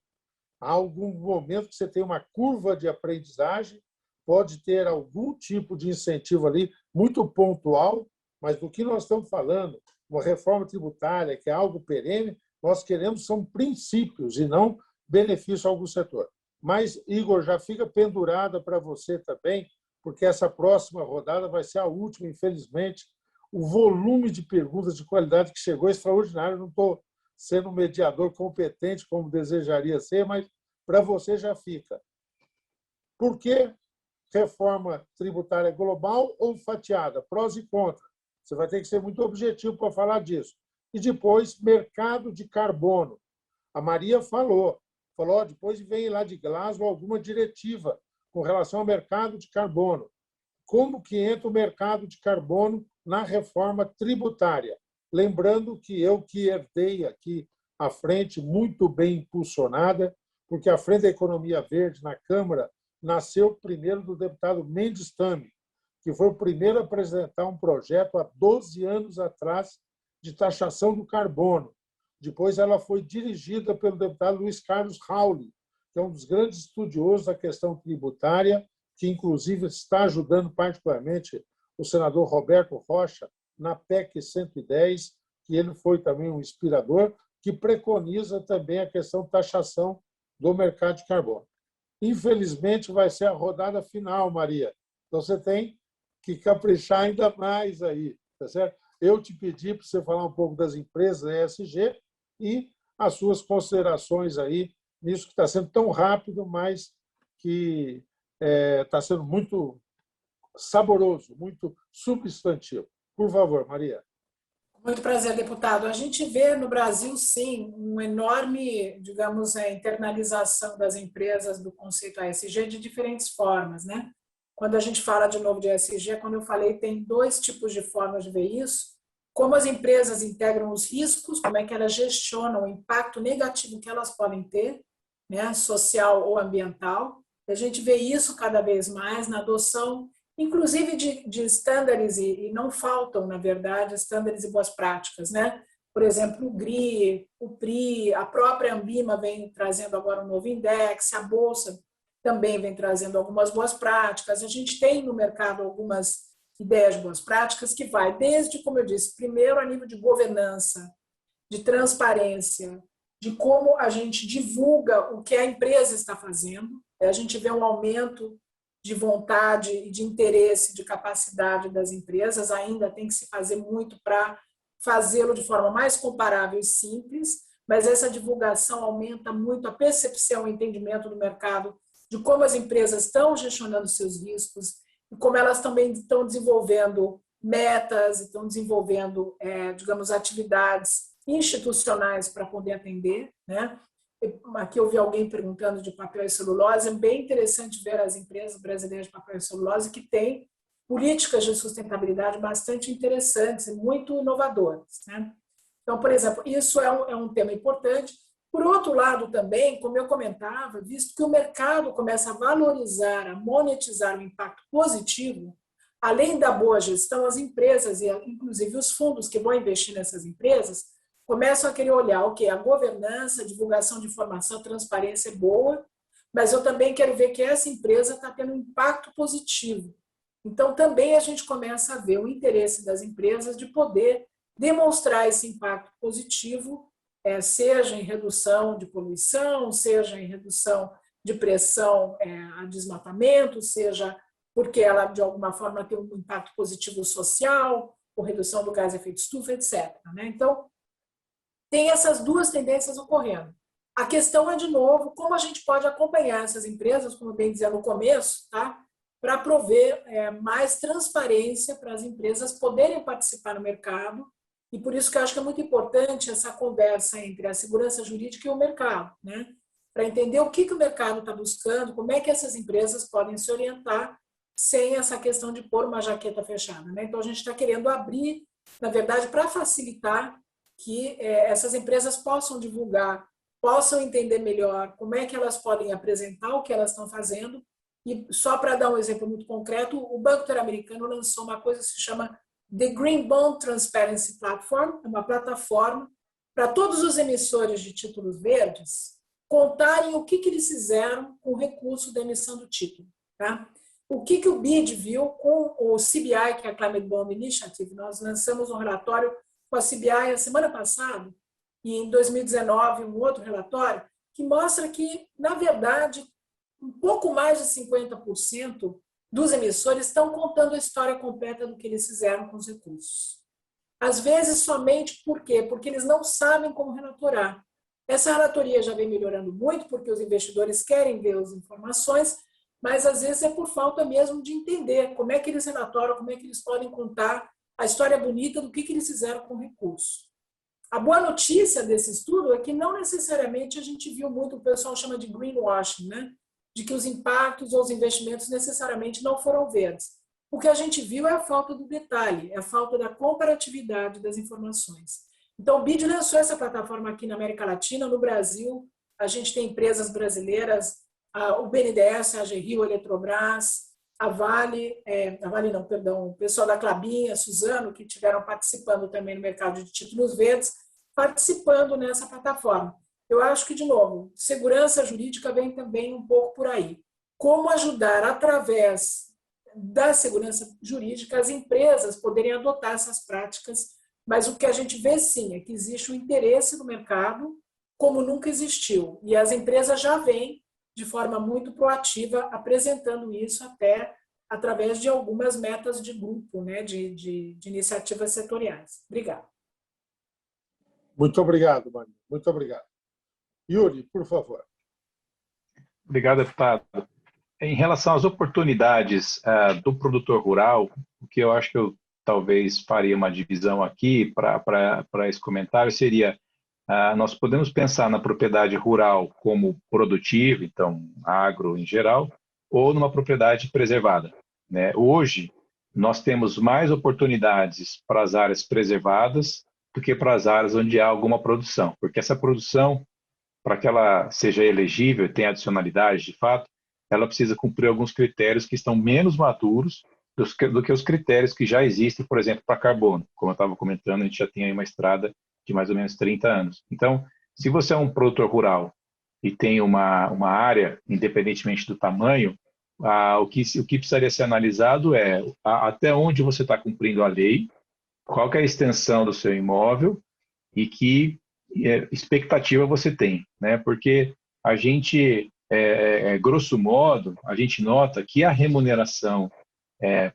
Há algum momento que você tem uma curva de aprendizagem, pode ter algum tipo de incentivo ali, muito pontual, mas do que nós estamos falando, uma reforma tributária, que é algo perene, nós queremos são princípios e não benefício a algum setor. Mas, Igor, já fica pendurada para você também, porque essa próxima rodada vai ser a última, infelizmente. O volume de perguntas de qualidade que chegou é extraordinário. Não estou sendo um mediador competente como desejaria ser, mas para você já fica. Por que reforma tributária global ou fatiada? Prós e contras. Você vai ter que ser muito objetivo para falar disso. E depois, mercado de carbono. A Maria falou, depois vem lá de Glasgow alguma diretiva com relação ao mercado de carbono. Como que entra o mercado de carbono na reforma tributária? Lembrando que eu que herdei aqui a frente muito bem impulsionada, porque a Frente da Economia Verde na Câmara nasceu primeiro do deputado Mendes Tami, que foi o primeiro a apresentar um projeto há 12 anos atrás de taxação do carbono. Depois ela foi dirigida pelo deputado Luiz Carlos Rauli, que é um dos grandes estudiosos da questão tributária, que inclusive está ajudando particularmente o senador Roberto Rocha na PEC 110, que ele foi também um inspirador, que preconiza também a questão de taxação do mercado de carbono. Infelizmente, vai ser a rodada final, Maria. Então, você tem que caprichar ainda mais aí, tá certo? Eu te pedi para você falar um pouco das empresas da ESG e as suas considerações aí nisso que está sendo tão rápido, mas que está sendo muito saboroso, muito substantivo. Por favor, Maria. Muito prazer, deputado. A gente vê no Brasil, sim, uma enorme, digamos, internalização das empresas do conceito ESG de diferentes formas, né? Quando a gente fala de novo de ESG, quando eu falei, tem dois tipos de formas de ver isso. Como as empresas integram os riscos, como é que elas gestionam o impacto negativo que elas podem ter, né, social ou ambiental. A gente vê isso cada vez mais na adoção, inclusive de estándares, e não faltam, na verdade, estándares e boas práticas, né? Por exemplo, o GRI, o PRI, a própria Ambima vem trazendo agora um novo index, a Bolsa também vem trazendo algumas boas práticas. A gente tem no mercado algumas ideias de boas práticas que vai desde, como eu disse, primeiro a nível de governança, de transparência, de como a gente divulga o que a empresa está fazendo. A gente vê um aumento de vontade e de interesse, de capacidade das empresas, ainda tem que se fazer muito para fazê-lo de forma mais comparável e simples, mas essa divulgação aumenta muito a percepção e entendimento do mercado de como as empresas estão gestionando seus riscos e como elas também estão desenvolvendo metas, estão desenvolvendo, digamos, atividades institucionais para poder atender, né? Aqui eu vi alguém perguntando de papel e celulose. É bem interessante ver as empresas brasileiras de papel e celulose que têm políticas de sustentabilidade bastante interessantes e muito inovadoras, né? Então, por exemplo, isso é um tema importante. Por outro lado, também, como eu comentava, visto que o mercado começa a valorizar, a monetizar o impacto positivo, além da boa gestão, as empresas e inclusive os fundos que vão investir nessas empresas começam a querer olhar o que a governança, a divulgação de informação, a transparência é boa, mas eu também quero ver que essa empresa está tendo um impacto positivo. Então, também a gente começa a ver o interesse das empresas de poder demonstrar esse impacto positivo, seja em redução de poluição, seja em redução de pressão a desmatamento, seja porque ela, de alguma forma, tem um impacto positivo social, ou redução do gás de efeito estufa, etc. Então, tem essas duas tendências ocorrendo. A questão é, de novo, como a gente pode acompanhar essas empresas, como bem dizia no começo, tá? Para prover mais transparência para as empresas poderem participar no mercado. E por isso que eu acho que é muito importante essa conversa entre a segurança jurídica e o mercado, né? Para entender o que o mercado está buscando, como é que essas empresas podem se orientar sem essa questão de pôr uma jaqueta fechada, né? Então, a gente está querendo abrir, na verdade, para facilitar que essas empresas possam divulgar, possam entender melhor como é que elas podem apresentar o que elas estão fazendo. E só para dar um exemplo muito concreto, o Banco Interamericano lançou uma coisa que se chama The Green Bond Transparency Platform, uma plataforma para todos os emissores de títulos verdes contarem o que eles fizeram com o recurso da emissão do título. Tá? o que o BID viu com o CBI, que é a Climate Bomb Initiative. Nós lançamos um relatório com a CBI a semana passada, e em 2019 um outro relatório, que mostra que, na verdade, um pouco mais de 50% dos emissores estão contando a história completa do que eles fizeram com os recursos. Às vezes, somente por quê? Porque eles não sabem como relatorar. Essa relatoria já vem melhorando muito, porque os investidores querem ver as informações, mas às vezes é por falta mesmo de entender como é que eles relatoram, como é que eles podem contar a história bonita do que eles fizeram com o recurso. A boa notícia desse estudo é que não necessariamente a gente viu muito, o pessoal chama de greenwashing, né? De que os impactos ou os investimentos necessariamente não foram verdes. O que a gente viu é a falta do detalhe, é a falta da comparatividade das informações. Então, o BID lançou essa plataforma aqui na América Latina, no Brasil, a gente tem empresas brasileiras, o BNDES, a AG Rio, a Eletrobras, a Vale não, perdão, o pessoal da Clabin, a Suzano, que estiveram participando também no mercado de títulos verdes, participando nessa plataforma. Eu acho que, de novo, segurança jurídica vem também um pouco por aí. Como ajudar, através da segurança jurídica, as empresas poderem adotar essas práticas, mas o que a gente vê, sim, é que existe um interesse no mercado como nunca existiu. E as empresas já vêm de forma muito proativa, apresentando isso até através de algumas metas de grupo, né, de iniciativas setoriais. Obrigada. Muito obrigado, Maria. Muito obrigado. Yuri, por favor. Obrigado, deputado. Em relação às oportunidades do produtor rural, o que eu acho que eu talvez faria uma divisão aqui para esse comentário seria nós podemos pensar na propriedade rural como produtiva, então agro em geral, ou numa propriedade preservada, né? Hoje, nós temos mais oportunidades para as áreas preservadas do que para as áreas onde há alguma produção, porque essa produção, para que ela seja elegível e tenha adicionalidade de fato, ela precisa cumprir alguns critérios que estão menos maduros do que os critérios que já existem, por exemplo, para carbono. Como eu estava comentando, a gente já tem aí uma estrada de mais ou menos 30 anos. Então, se você é um produtor rural e tem uma área, independentemente do tamanho, o que precisaria ser analisado é até onde você está cumprindo a lei, qual que é a extensão do seu imóvel e que expectativa você tem, né? Porque a gente, grosso modo, a gente nota que a remuneração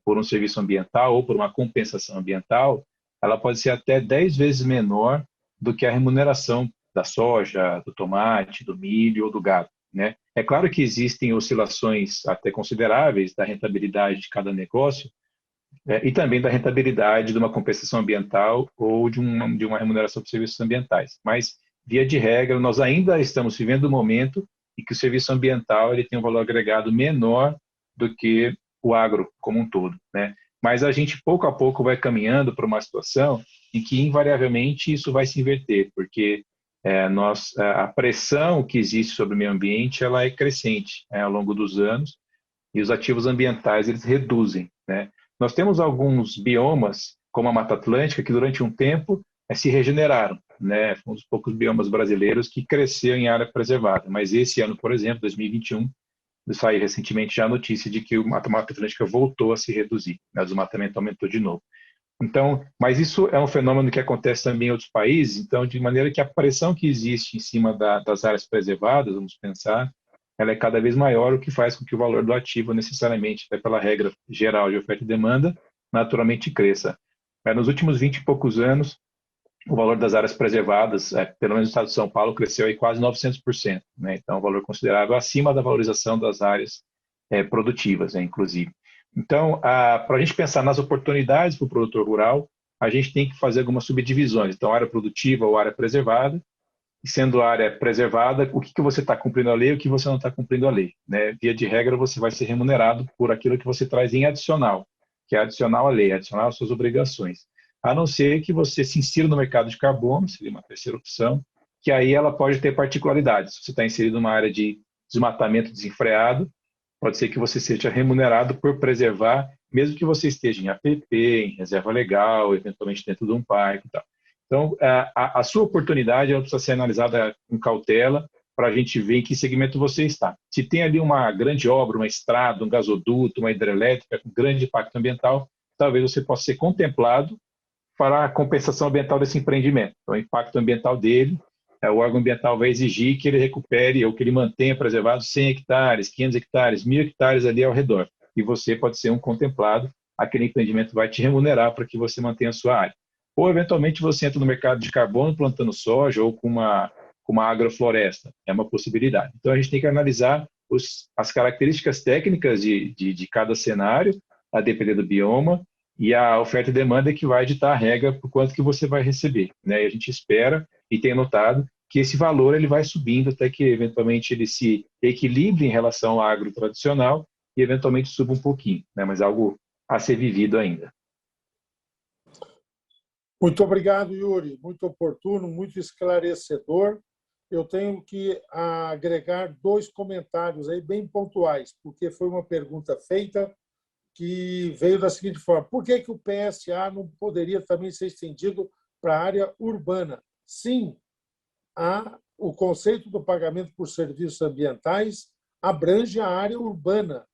por um serviço ambiental ou por uma compensação ambiental, ela pode ser até 10 vezes menor do que a remuneração da soja, do tomate, do milho ou do gado, né? É claro que existem oscilações até consideráveis da rentabilidade de cada negócio e também da rentabilidade de uma compensação ambiental ou de uma remuneração por serviços ambientais. Mas, via de regra, nós ainda estamos vivendo um momento em que o serviço ambiental ele tem um valor agregado menor do que o agro como um todo, né? Mas a gente, pouco a pouco, vai caminhando para uma situação em que, invariavelmente, isso vai se inverter, porque a pressão que existe sobre o meio ambiente ela é crescente ao longo dos anos e os ativos ambientais eles reduzem, né? Nós temos alguns biomas, como a Mata Atlântica, que durante um tempo se regeneraram, né? Foi um dos poucos biomas brasileiros que cresceu em área preservada, mas esse ano, por exemplo, 2021, saiu recentemente já a notícia de que a Mata Atlântica voltou a se reduzir, né? O desmatamento aumentou de novo. Então, mas isso é um fenômeno que acontece também em outros países, então, de maneira que a pressão que existe em cima das áreas preservadas, vamos pensar, ela é cada vez maior, o que faz com que o valor do ativo, necessariamente, até pela regra geral de oferta e demanda, naturalmente cresça. Nos últimos 20 e poucos anos, o valor das áreas preservadas, pelo menos no estado de São Paulo, cresceu aí quase 900%, né? Então, é um valor considerável acima da valorização das áreas produtivas, inclusive. Então, para a gente pensar nas oportunidades para o produtor rural, a gente tem que fazer algumas subdivisões. Então, área produtiva ou área preservada, e sendo área preservada, o que você está cumprindo a lei e o que você não está cumprindo a lei, né? Via de regra, você vai ser remunerado por aquilo que você traz em adicional, que é adicional à lei, adicional às suas obrigações. A não ser que você se insira no mercado de carbono, seria uma terceira opção, que aí ela pode ter particularidades. Se você está inserido numa área de desmatamento desenfreado, pode ser que você seja remunerado por preservar, mesmo que você esteja em APP, em reserva legal, eventualmente dentro de um parque e tal. Então, a sua oportunidade ela precisa ser analisada com cautela para a gente ver em que segmento você está. Se tem ali uma grande obra, uma estrada, um gasoduto, uma hidrelétrica com grande impacto ambiental, talvez você possa ser contemplado para a compensação ambiental desse empreendimento. Então, o impacto ambiental dele, o órgão ambiental vai exigir que ele recupere ou que ele mantenha preservado 100 hectares, 500 hectares, 1.000 hectares ali ao redor. E você pode ser um contemplado, aquele empreendimento vai te remunerar para que você mantenha a sua área. Ou, eventualmente, você entra no mercado de carbono plantando soja ou com uma agrofloresta. É uma possibilidade. Então, a gente tem que analisar as características técnicas de cada cenário, a depender do bioma, e a oferta e demanda é que vai ditar a regra por quanto que você vai receber, né? E a gente espera e tem notado que esse valor ele vai subindo até que, eventualmente, ele se equilibre em relação ao agro tradicional e, eventualmente, suba um pouquinho, né? Mas algo a ser vivido ainda. Muito obrigado, Yuri. Muito oportuno, muito esclarecedor. Eu tenho que agregar 2 comentários aí bem pontuais, porque foi uma pergunta feita que veio da seguinte forma: por que o PSA não poderia também ser estendido para a área urbana? Sim, o conceito do pagamento por serviços ambientais abrange a área urbana.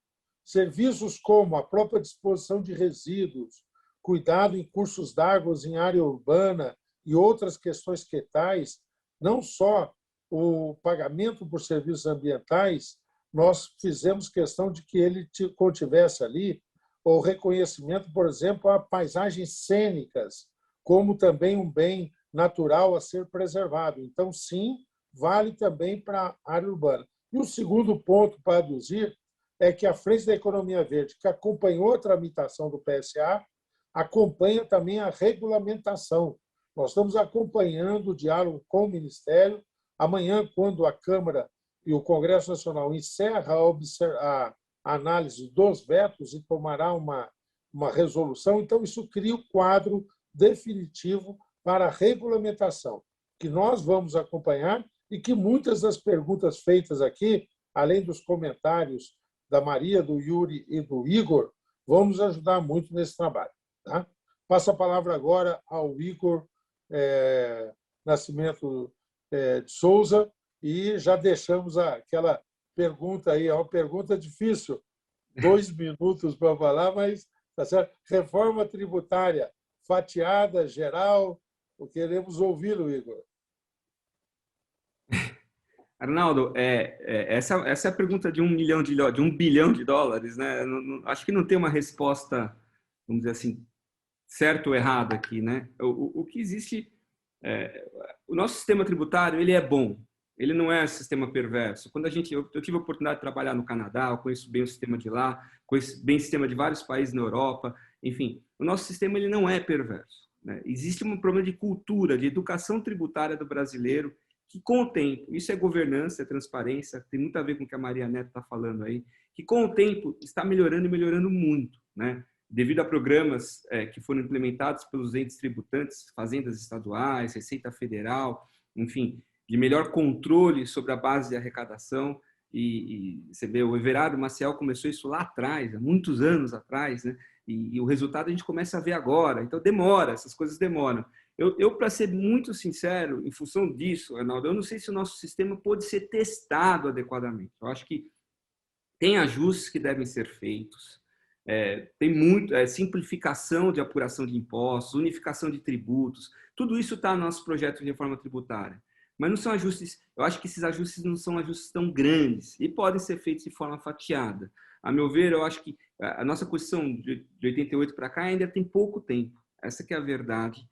Serviços como a própria disposição de resíduos, cuidado em cursos d'água em área urbana e outras questões que tais, não só o pagamento por serviços ambientais, nós fizemos questão de que ele contivesse ali o reconhecimento, por exemplo, a paisagens cênicas, como também um bem natural a ser preservado. Então, sim, vale também para a área urbana. E o segundo ponto para aduzir é que a Frente da Economia Verde, que acompanhou a tramitação do PSA, acompanha também a regulamentação. Nós estamos acompanhando o diálogo com o Ministério. Amanhã, quando a Câmara e o Congresso Nacional encerra a análise dos vetos e tomará uma resolução, então isso cria o quadro definitivo para a regulamentação, que nós vamos acompanhar e que muitas das perguntas feitas aqui, além dos comentários da Maria, do Yuri e do Igor, vão nos ajudar muito nesse trabalho. Tá? Passo a palavra agora ao Igor Nascimento de Souza e já deixamos aquela pergunta aí, é uma pergunta difícil, 2 minutos para falar, mas tá certo. Reforma tributária fatiada, geral, queremos ouvi-lo, Igor. Arnaldo, essa é a pergunta de $1 bilhão, né? Acho que não tem uma resposta, vamos dizer assim, certo ou errado aqui, né? O que existe, o nosso sistema tributário, ele é bom, ele não é um sistema perverso. Quando eu tive a oportunidade de trabalhar no Canadá, eu conheço bem o sistema de lá, conheço bem o sistema de vários países na Europa, enfim, o nosso sistema ele não é perverso, né? Existe um problema de cultura, de educação tributária do brasileiro, que com o tempo, isso é governança, é transparência, tem muito a ver com o que a Maria Neto está falando aí, que com o tempo está melhorando e melhorando muito, né? Devido a programas que foram implementados pelos entes tributantes, fazendas estaduais, Receita Federal, enfim, de melhor controle sobre a base de arrecadação. E você vê, o Everardo Maciel começou isso lá atrás, há muitos anos atrás, né? E o resultado a gente começa a ver agora. Então, demora, essas coisas demoram. Eu para ser muito sincero, em função disso, Arnaldo, eu não sei se o nosso sistema pode ser testado adequadamente. Eu acho que tem ajustes que devem ser feitos. Tem muito simplificação de apuração de impostos, unificação de tributos, tudo isso está no nosso projeto de reforma tributária. Mas não são ajustes, eu acho que esses ajustes não são ajustes tão grandes e podem ser feitos de forma fatiada. A meu ver, eu acho que a nossa Constituição de 88 para cá ainda tem pouco tempo, essa que é a verdade.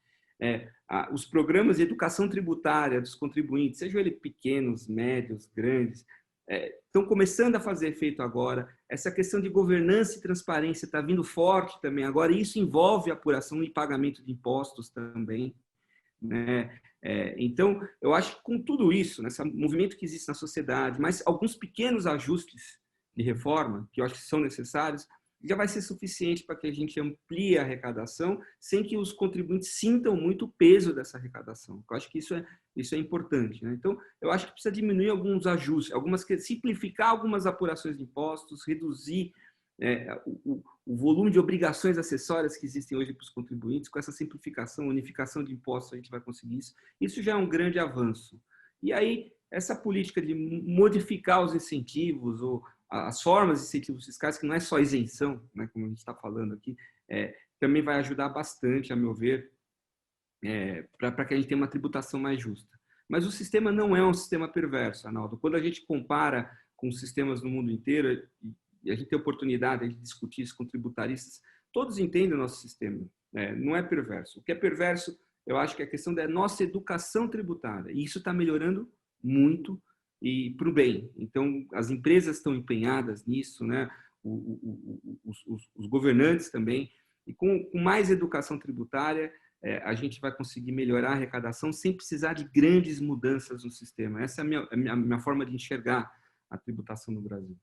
Os programas de educação tributária dos contribuintes, sejam eles pequenos, médios, grandes, estão começando a fazer efeito agora. Essa questão de governança e transparência está vindo forte também agora, e isso envolve apuração e pagamento de impostos também, né? Então, eu acho que com tudo isso, nesse movimento que existe na sociedade, mas alguns pequenos ajustes de reforma, que eu acho que são necessários, já vai ser suficiente para que a gente amplie a arrecadação sem que os contribuintes sintam muito o peso dessa arrecadação. Eu acho que isso é importante, né? Então, eu acho que precisa diminuir alguns ajustes, simplificar algumas apurações de impostos, reduzir o volume de obrigações acessórias que existem hoje para os contribuintes. Com essa simplificação, unificação de impostos, a gente vai conseguir isso. Isso já é um grande avanço. E aí, essa política de modificar os incentivos ou as formas de incentivos fiscais, que não é só isenção, né, como a gente está falando aqui, também vai ajudar bastante, a meu ver, para que a gente tenha uma tributação mais justa. Mas o sistema não é um sistema perverso, Arnaldo. Quando a gente compara com sistemas no mundo inteiro, e a gente tem a oportunidade de discutir isso com tributaristas, todos entendem o nosso sistema. Não é perverso. O que é perverso, eu acho que é a questão da nossa educação tributária. E isso está melhorando muito e para o bem. Então, as empresas estão empenhadas nisso, né? Os governantes também. E com mais educação tributária, a gente vai conseguir melhorar a arrecadação sem precisar de grandes mudanças no sistema. Essa é a minha forma de enxergar a tributação no Brasil.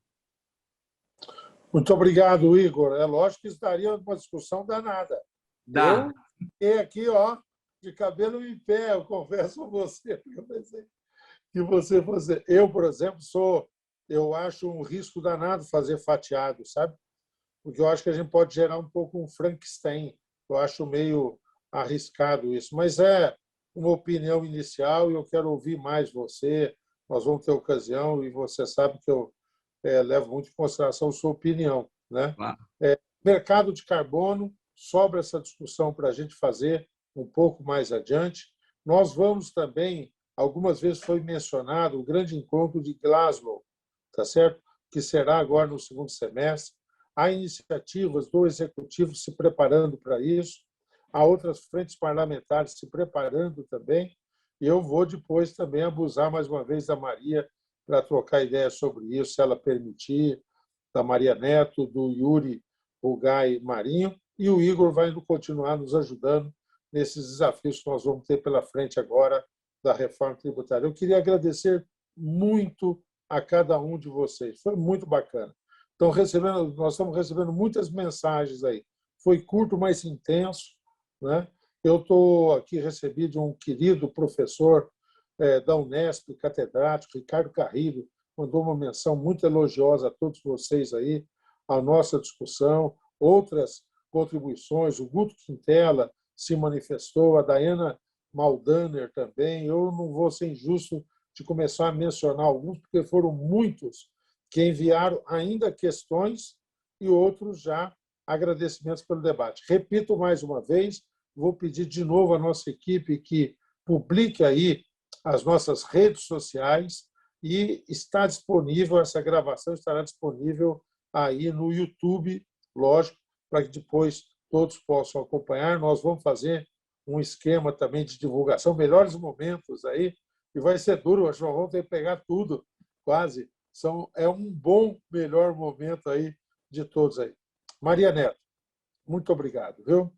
Muito obrigado, Igor. É lógico que isso daria uma discussão danada. Dá. Eu fiquei aqui, ó, de cabelo em pé, eu confesso a você, porque eu pensei que você fosse... Eu, por exemplo, eu acho um risco danado fazer fatiado, sabe? Porque eu acho que a gente pode gerar um pouco um Frankenstein. Eu acho meio arriscado isso, mas é uma opinião inicial e eu quero ouvir mais você. Nós vamos ter ocasião e você sabe que eu levo muito em consideração a sua opinião, né? Claro. Mercado de carbono, sobra essa discussão para a gente fazer um pouco mais adiante. Nós vamos também, algumas vezes foi mencionado, o grande encontro de Glasgow, tá certo? Que será agora no segundo semestre. Há iniciativas do Executivo se preparando para isso, há outras frentes parlamentares se preparando também, e eu vou depois também abusar mais uma vez da Maria para trocar ideias sobre isso, se ela permitir, da Maria Neto, do Yuri, Rugai Marinho, e o Igor vai continuar nos ajudando nesses desafios que nós vamos ter pela frente agora da reforma tributária. Eu queria agradecer muito a cada um de vocês, foi muito bacana. Nós estamos recebendo muitas mensagens aí. Foi curto, mas intenso, né? Eu estou aqui recebi de um querido professor da Unesp, catedrático, Ricardo Carrilho, mandou uma menção muito elogiosa a todos vocês aí, a nossa discussão, outras contribuições, o Guto Quintela se manifestou, a Daiana Maldaner também. Eu não vou ser injusto de começar a mencionar alguns, porque foram muitos que enviaram ainda questões e outros já agradecimentos pelo debate. Repito mais uma vez, vou pedir de novo à nossa equipe que publique aí as nossas redes sociais e está disponível, essa gravação estará disponível aí no YouTube, lógico, para que depois todos possam acompanhar. Nós vamos fazer um esquema também de divulgação, melhores momentos aí, e vai ser duro, acho que nós vamos ter que pegar tudo, quase. É um bom, melhor momento aí de todos aí. Maria Neto, muito obrigado, viu?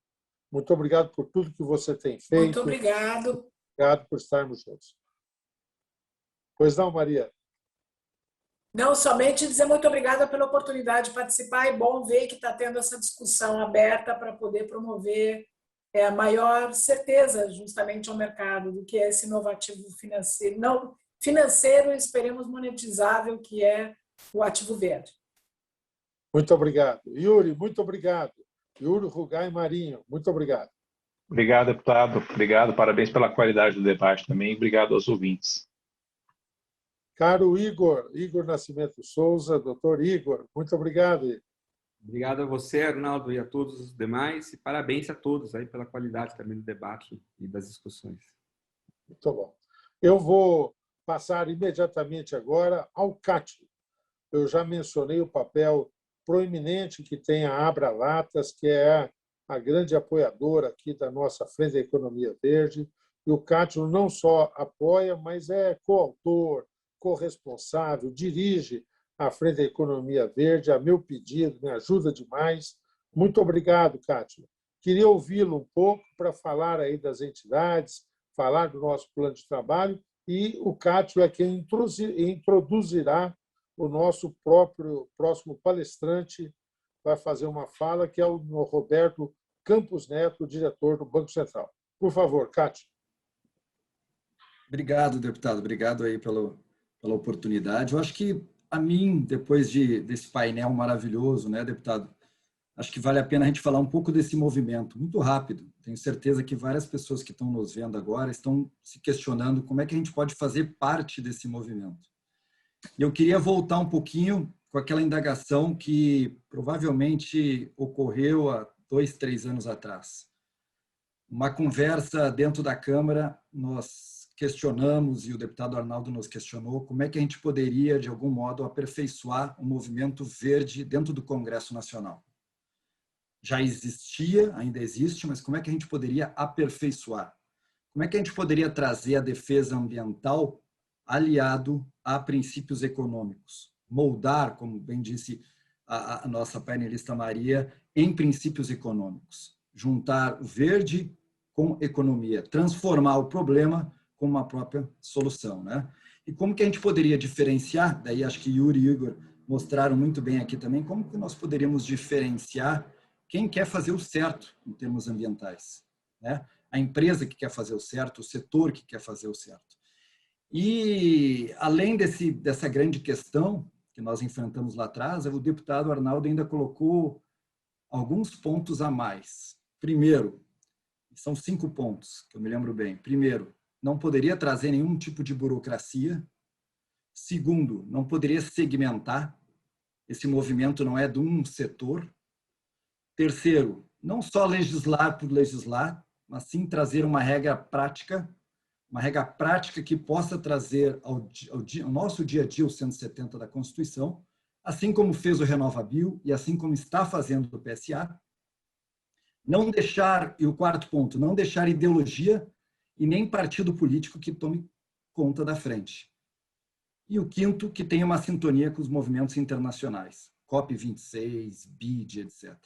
Muito obrigado por tudo que você tem feito. Muito obrigado. Obrigado por estarmos juntos. Pois não, Maria? Não, somente dizer muito obrigada pela oportunidade de participar. É bom ver que está tendo essa discussão aberta para poder promover a maior certeza justamente ao mercado do que é esse inovativo financeiro. Não financeiro, esperemos monetizável, que é o ativo verde. Muito obrigado. Yuri, muito obrigado. Yuri, Rugai Marinho, muito obrigado. Obrigado, deputado. Obrigado. Parabéns pela qualidade do debate também. Obrigado aos ouvintes. Caro Igor Nascimento Souza, doutor Igor, muito obrigado. Obrigado a você, Arnaldo, e a todos os demais. E parabéns a todos aí pela qualidade também do debate e das discussões. Muito bom. Eu vou passar imediatamente agora ao Cátio. Eu já mencionei o papel proeminente que tem a Abra Latas, que é a grande apoiadora aqui da nossa Frente da Economia Verde. E o Cátio não só apoia, mas é coautor, corresponsável, dirige a Frente da Economia Verde, a meu pedido, me ajuda demais. Muito obrigado, Cátio. Queria ouvi-lo um pouco para falar aí das entidades, falar do nosso plano de trabalho, e o Cátio é quem introduzirá o nosso próximo palestrante, vai fazer uma fala, que é o Roberto Campos Neto, diretor do Banco Central. Por favor, Cátio. Obrigado, deputado. Obrigado aí pela oportunidade. Eu acho que, a mim, depois desse painel maravilhoso, né, deputado, acho que vale a pena a gente falar um pouco desse movimento, muito rápido. Tenho certeza que várias pessoas que estão nos vendo agora estão se questionando como é que a gente pode fazer parte desse movimento. E eu queria voltar um pouquinho com aquela indagação que provavelmente ocorreu há 2, 3 anos atrás. Uma conversa dentro da Câmara, nós questionamos, e o deputado Arnaldo nos questionou, como é que a gente poderia, de algum modo, aperfeiçoar o movimento verde dentro do Congresso Nacional. Já existia, ainda existe, mas como é que a gente poderia aperfeiçoar? Como é que a gente poderia trazer a defesa ambiental aliado a princípios econômicos? Moldar, como bem disse a nossa painelista Maria, em princípios econômicos. Juntar o verde com economia, transformar o problema com uma própria solução, né? E como que a gente poderia diferenciar, daí acho que Yuri e Igor mostraram muito bem aqui também, como que nós poderíamos diferenciar quem quer fazer o certo em termos ambientais, né? A empresa que quer fazer o certo, o setor que quer fazer o certo. E, além dessa grande questão que nós enfrentamos lá atrás, o deputado Arnaldo ainda colocou alguns pontos a mais. Primeiro, são 5 pontos, que eu me lembro bem. Primeiro, não poderia trazer nenhum tipo de burocracia. Segundo, não poderia segmentar. Esse movimento não é de um setor. Terceiro, não só legislar por legislar, mas sim trazer uma regra prática que possa trazer ao nosso dia a dia o 170 da Constituição, assim como fez o RenovaBio e assim como está fazendo o PSA. Não deixar, e o quarto ponto, não deixar ideologia e nem partido político que tome conta da frente. E o quinto, que tenha uma sintonia com os movimentos internacionais, COP26, BID, etc.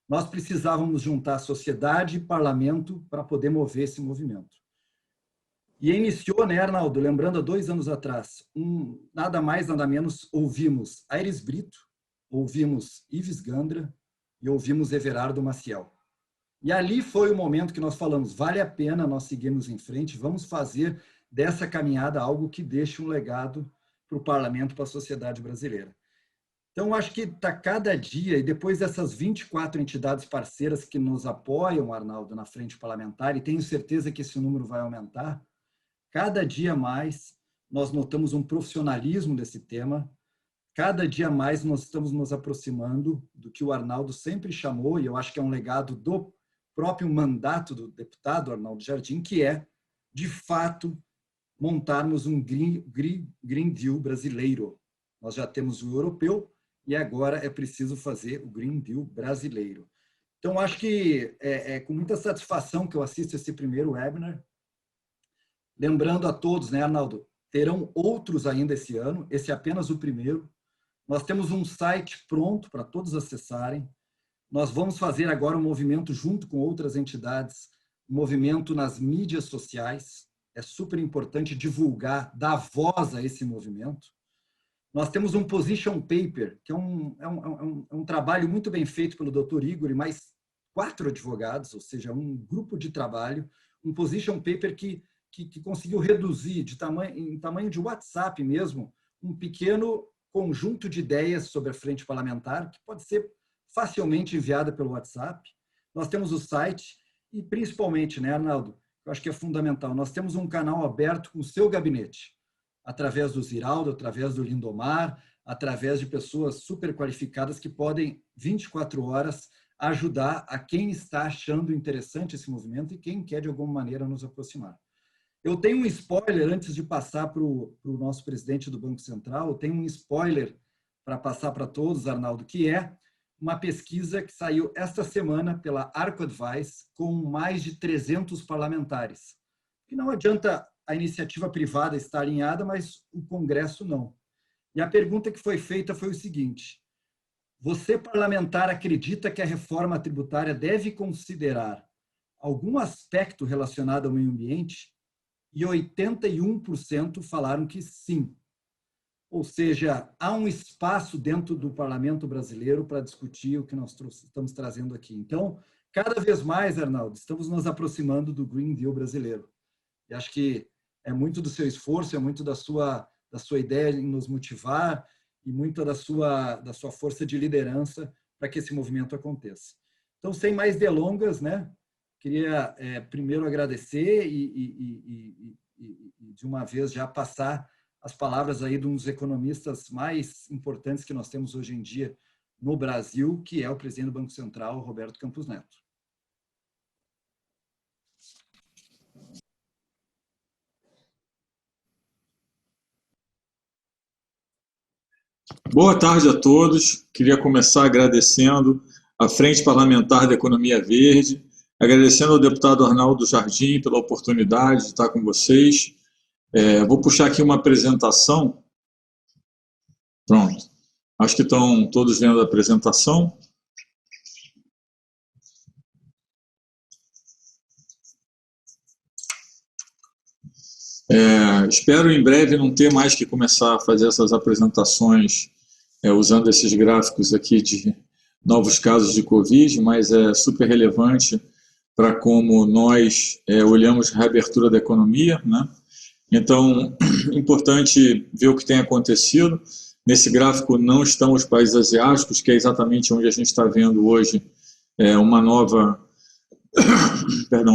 Nós precisávamos juntar sociedade e parlamento para poder mover esse movimento. E iniciou, né, Arnaldo, lembrando há 2 anos atrás, nada mais, nada menos, ouvimos Aires Brito, ouvimos Ives Gandra e ouvimos Everardo Maciel. E ali foi o momento que nós falamos, vale a pena nós seguirmos em frente, vamos fazer dessa caminhada algo que deixe um legado para o parlamento, para a sociedade brasileira. Então, acho que está cada dia, e depois dessas 24 entidades parceiras que nos apoiam, Arnaldo, na frente parlamentar, e tenho certeza que esse número vai aumentar, cada dia mais nós notamos um profissionalismo desse tema, cada dia mais nós estamos nos aproximando do que o Arnaldo sempre chamou, e eu acho que é um legado do próprio mandato do deputado Arnaldo Jardim, que é, de fato, montarmos um Green Deal brasileiro. Nós já temos o europeu e agora é preciso fazer o Green Deal brasileiro. Então, acho que é com muita satisfação que eu assisto esse primeiro webinar. Lembrando a todos, né, Arnaldo, terão outros ainda esse ano, esse é apenas o primeiro. Nós temos um site pronto para todos acessarem. Nós vamos fazer agora um movimento junto com outras entidades, um movimento nas mídias sociais. É super importante divulgar, dar voz a esse movimento. Nós temos um position paper, que é um trabalho muito bem feito pelo Dr. Igor e mais 4 advogados, ou seja, um grupo de trabalho, um position paper que conseguiu reduzir em tamanho de WhatsApp mesmo, um pequeno conjunto de ideias sobre a frente parlamentar, que pode ser facilmente enviada pelo WhatsApp. Nós temos o site e, principalmente, né, Arnaldo, eu acho que é fundamental, nós temos um canal aberto com o seu gabinete, através do Ziraldo, através do Lindomar, através de pessoas super qualificadas que podem, 24 horas, ajudar a quem está achando interessante esse movimento e quem quer, de alguma maneira, nos aproximar. Eu tenho um spoiler, antes de passar para o nosso presidente do Banco Central, eu tenho um spoiler para passar para todos, Arnaldo, que é uma pesquisa que saiu esta semana pela Arco Advice com mais de 300 parlamentares. Que não adianta a iniciativa privada estar alinhada, mas o Congresso não. E a pergunta que foi feita foi o seguinte: você, parlamentar, acredita que a reforma tributária deve considerar algum aspecto relacionado ao meio ambiente? E 81% falaram que sim. Ou seja, há um espaço dentro do parlamento brasileiro para discutir o que nós estamos trazendo aqui. Então, cada vez mais, Arnaldo, estamos nos aproximando do Green Deal brasileiro. E acho que é muito do seu esforço, é muito da sua ideia em nos motivar e muito da sua força de liderança para que esse movimento aconteça. Então, sem mais delongas, né, queria primeiro agradecer e, de uma vez, já passar as palavras aí de um dos economistas mais importantes que nós temos hoje em dia no Brasil, que é o presidente do Banco Central, Roberto Campos Neto. Boa tarde a todos. Queria começar agradecendo a Frente Parlamentar da Economia Verde, agradecendo ao deputado Arnaldo Jardim pela oportunidade de estar com vocês. Vou puxar aqui uma apresentação. Pronto. Acho que estão todos vendo a apresentação. Espero em breve não ter mais que começar a fazer essas apresentações usando esses gráficos aqui de novos casos de Covid, mas é super relevante para como nós olhamos a reabertura da economia, né? Então, importante ver o que tem acontecido. Nesse gráfico não estão os países asiáticos, que é exatamente onde a gente está vendo hoje um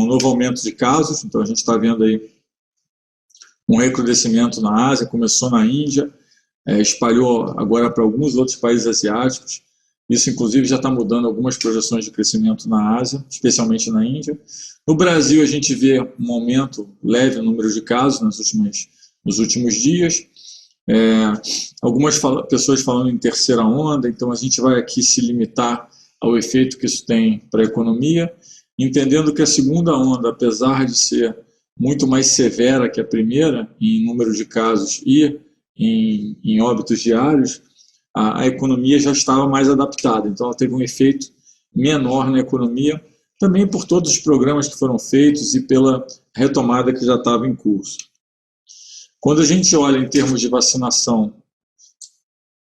novo aumento de casos. Então, a gente está vendo aí um recrudescimento na Ásia, começou na Índia, espalhou agora para alguns outros países asiáticos. Isso, inclusive, já está mudando algumas projeções de crescimento na Ásia, especialmente na Índia. No Brasil, a gente vê um aumento leve no número de casos nos últimos dias. Algumas pessoas falando em terceira onda, então a gente vai aqui se limitar ao efeito que isso tem para a economia, entendendo que a segunda onda, apesar de ser muito mais severa que a primeira, em número de casos e em óbitos diários, a economia já estava mais adaptada, então ela teve um efeito menor na economia, também por todos os programas que foram feitos e pela retomada que já estava em curso. Quando a gente olha em termos de vacinação,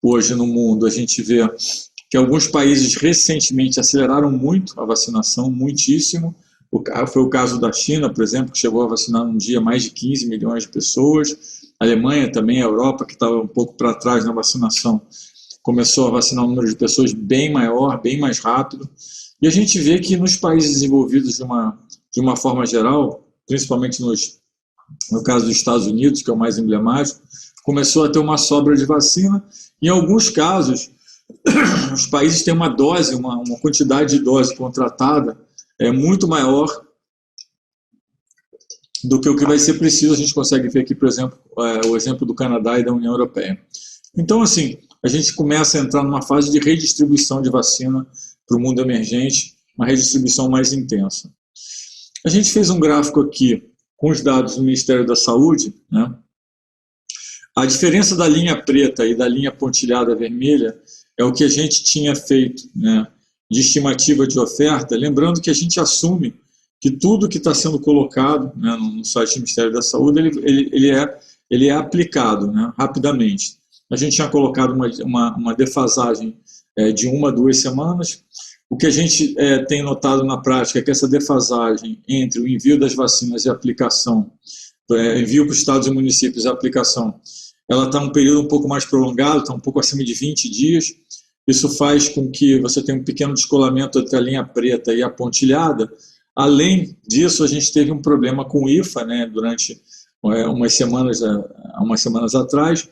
hoje no mundo, a gente vê que alguns países recentemente aceleraram muito a vacinação, muitíssimo. Foi o caso da China, por exemplo, que chegou a vacinar num dia mais de 15 milhões de pessoas. A Alemanha também, a Europa, que estava um pouco para trás na vacinação, começou a vacinar um número de pessoas bem maior, bem mais rápido. E a gente vê que nos países desenvolvidos de uma forma geral, principalmente no caso dos Estados Unidos, que é o mais emblemático, começou a ter uma sobra de vacina. Em alguns casos, os países têm uma dose, uma quantidade de dose contratada muito maior do que o que vai ser preciso. A gente consegue ver aqui, por exemplo, o exemplo do Canadá e da União Europeia. Então, assim, a gente começa a entrar numa fase de redistribuição de vacina para o mundo emergente, uma redistribuição mais intensa. A gente fez um gráfico aqui com os dados do Ministério da Saúde, né? A diferença da linha preta e da linha pontilhada vermelha é o que a gente tinha feito, né, de estimativa de oferta, lembrando que a gente assume que tudo que está sendo colocado, né, no site do Ministério da Saúde, ele é aplicado, né, rapidamente. A gente tinha colocado uma defasagem de 1 a 2 semanas. O que a gente tem notado na prática é que essa defasagem entre o envio das vacinas e a aplicação, envio para os estados e municípios e a aplicação, ela está um período um pouco mais prolongado, está um pouco acima de 20 dias. Isso faz com que você tenha um pequeno descolamento entre a linha preta e a pontilhada. Além disso, a gente teve um problema com o IFA, né, durante umas semanas atrás.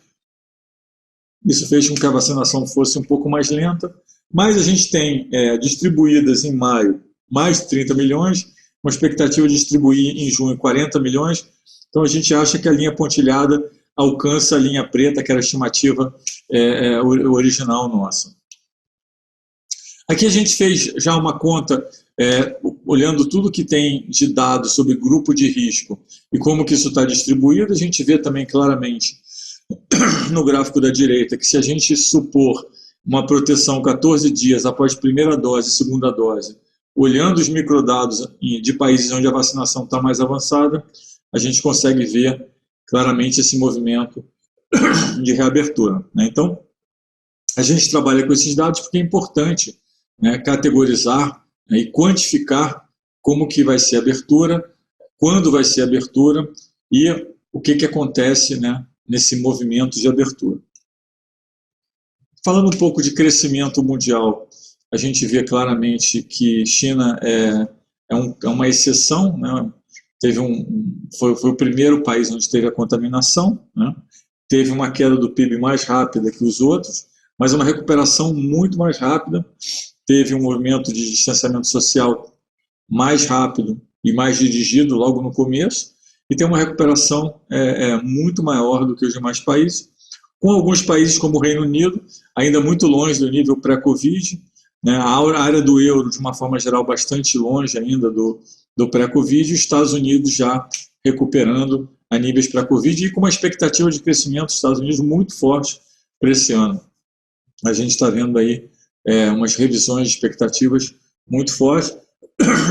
Isso fez com que a vacinação fosse um pouco mais lenta, mas a gente tem distribuídas em maio mais de 30 milhões, uma expectativa de distribuir em junho 40 milhões, então a gente acha que a linha pontilhada alcança a linha preta, que era a estimativa original nossa. Aqui a gente fez já uma conta, olhando tudo que tem de dados sobre grupo de risco e como que isso está distribuído. A gente vê também claramente no gráfico da direita que se a gente supor uma proteção 14 dias após primeira dose e segunda dose, olhando os microdados de países onde a vacinação está mais avançada, a gente consegue ver claramente esse movimento de reabertura, né? Então, a gente trabalha com esses dados porque é importante, né, categorizar, né, e quantificar como que vai ser a abertura, quando vai ser a abertura e o que acontece, né, nesse movimento de abertura. Falando um pouco de crescimento mundial, a gente vê claramente que China é uma exceção, né? Foi o primeiro país onde teve a contaminação, né? Teve uma queda do PIB mais rápida que os outros, mas uma recuperação muito mais rápida, teve um movimento de distanciamento social mais rápido e mais dirigido logo no começo, e tem uma recuperação muito maior do que os demais países, com alguns países como o Reino Unido, ainda muito longe do nível pré-Covid, né? A área do euro, de uma forma geral, bastante longe ainda do pré-Covid, e os Estados Unidos já recuperando a níveis pré-Covid e com uma expectativa de crescimento dos Estados Unidos muito forte para esse ano. A gente está vendo aí umas revisões de expectativas muito fortes,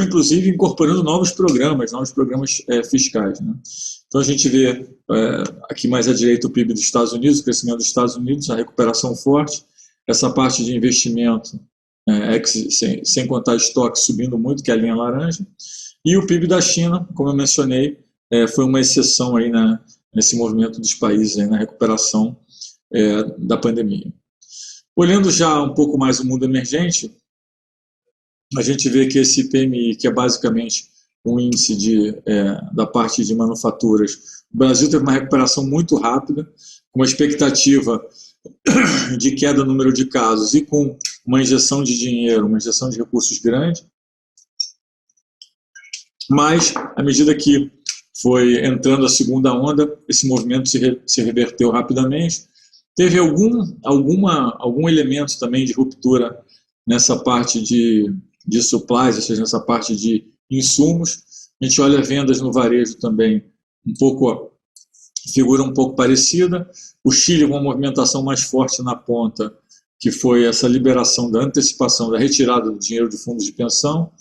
inclusive incorporando novos programas fiscais, né? Então a gente vê aqui mais à direita o PIB dos Estados Unidos, o crescimento dos Estados Unidos, a recuperação forte, essa parte de investimento, sem contar estoque, subindo muito, que é a linha laranja, e o PIB da China, como eu mencionei, foi uma exceção aí nesse movimento dos países aí na recuperação da pandemia. Olhando já um pouco mais o mundo emergente, a gente vê que esse PMI, que é basicamente um índice da parte de manufaturas, o Brasil teve uma recuperação muito rápida, com uma expectativa de queda no número de casos e com uma injeção de dinheiro, uma injeção de recursos grande. Mas, à medida que foi entrando a segunda onda, esse movimento se reverteu rapidamente. Teve algum elemento também de ruptura nessa parte de supplies, ou seja, nessa parte de insumos. A gente olha vendas no varejo também, figura um pouco parecida. O Chile com uma movimentação mais forte na ponta, que foi essa liberação da antecipação, da retirada do dinheiro de fundos de pensão,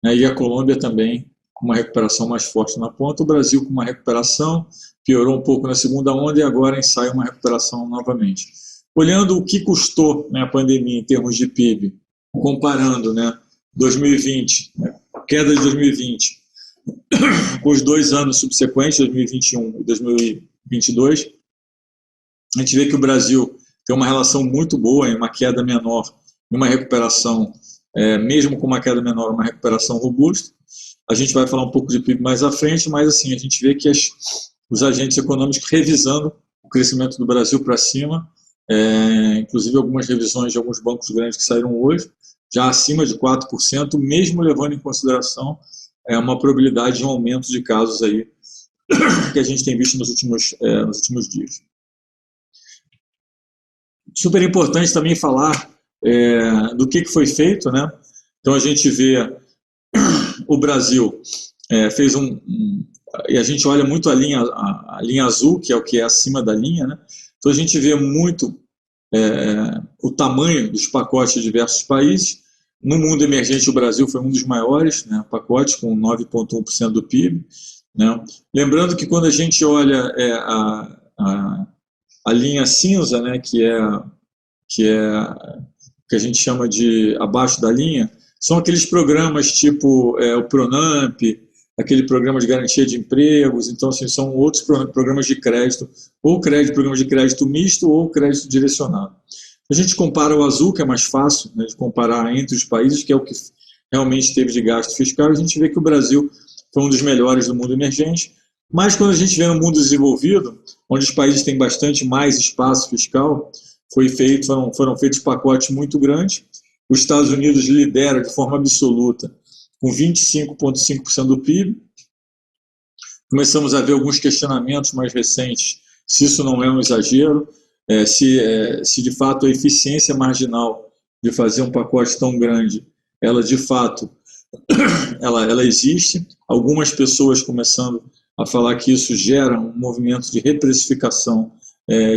né, e a Colômbia também com uma recuperação mais forte na ponta. O Brasil com uma recuperação, piorou um pouco na segunda onda e agora ensaia uma recuperação novamente. Olhando o que custou, né, a pandemia em termos de PIB, comparando, né, 2020, a queda de 2020, com os 2 anos subsequentes, 2021 e 2022, a gente vê que o Brasil tem uma relação muito boa em uma queda menor e uma recuperação, mesmo com uma queda menor, uma recuperação robusta. A gente vai falar um pouco de PIB mais à frente, mas assim, a gente vê que os agentes econômicos revisando o crescimento do Brasil para cima, inclusive algumas revisões de alguns bancos grandes que saíram hoje, já acima de 4%, mesmo levando em consideração uma probabilidade de um aumento de casos aí que a gente tem visto nos últimos dias. Super importante também falar do que foi feito, né? Então a gente vê o Brasil fez e a gente olha muito a linha azul, que é o que é acima da linha, né? Então a gente vê muito o tamanho dos pacotes de diversos países. No mundo emergente, o Brasil foi um dos maiores, né, pacotes, com 9,1% do PIB. Né? Lembrando que quando a gente olha a linha cinza, né, que a gente chama de abaixo da linha, são aqueles programas tipo o Pronamp, aquele programa de garantia de empregos. Então, assim, são outros programas de crédito, ou programa de crédito misto ou crédito direcionado. A gente compara o azul, que é mais fácil, né, de comparar entre os países, que é o que realmente teve de gasto fiscal. A gente vê que o Brasil foi um dos melhores do mundo emergente, mas quando a gente vê no mundo desenvolvido, onde os países têm bastante mais espaço fiscal, foram feitos pacotes muito grandes. Os Estados Unidos lidera de forma absoluta, com 25,5% do PIB. Começamos a ver alguns questionamentos mais recentes, se isso não é um exagero, se de fato a eficiência marginal de fazer um pacote tão grande, ela de fato ela existe. Algumas pessoas começando a falar que isso gera um movimento de reprecificação